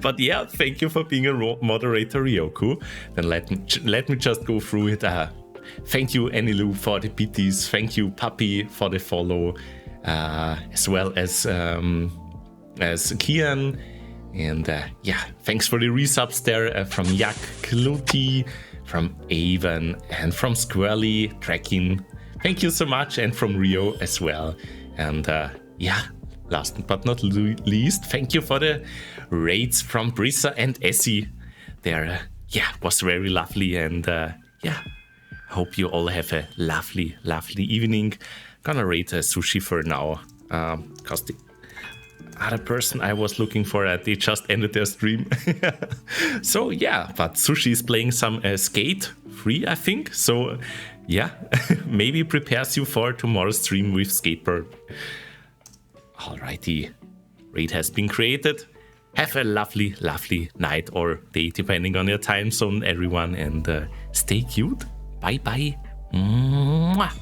But yeah, thank you for being a moderator, Ryoku. Then let me just go through it. Thank you, Anilu, for the PTs. Thank you, Puppy, for the follow. As well as Kian. And yeah, thanks for the resubs there from Yak, Kluti, from Avon, and from Squirrely, Tracking. Thank you so much, and from Rio as well. And yeah, last but not least, thank you for the raids from Brisa and Essie. There, yeah, was very lovely, and yeah, hope you all have a lovely, lovely evening. Gonna raid Sushi for now, because the other person I was looking for, they just ended their stream. So yeah, but Sushi is playing some Skate 3, I think. So yeah, maybe prepares you for tomorrow's stream with Skateboard. Alrighty, raid has been created. Have a lovely, lovely night or day, depending on your time zone, everyone, and stay cute. Bye bye. Mwah.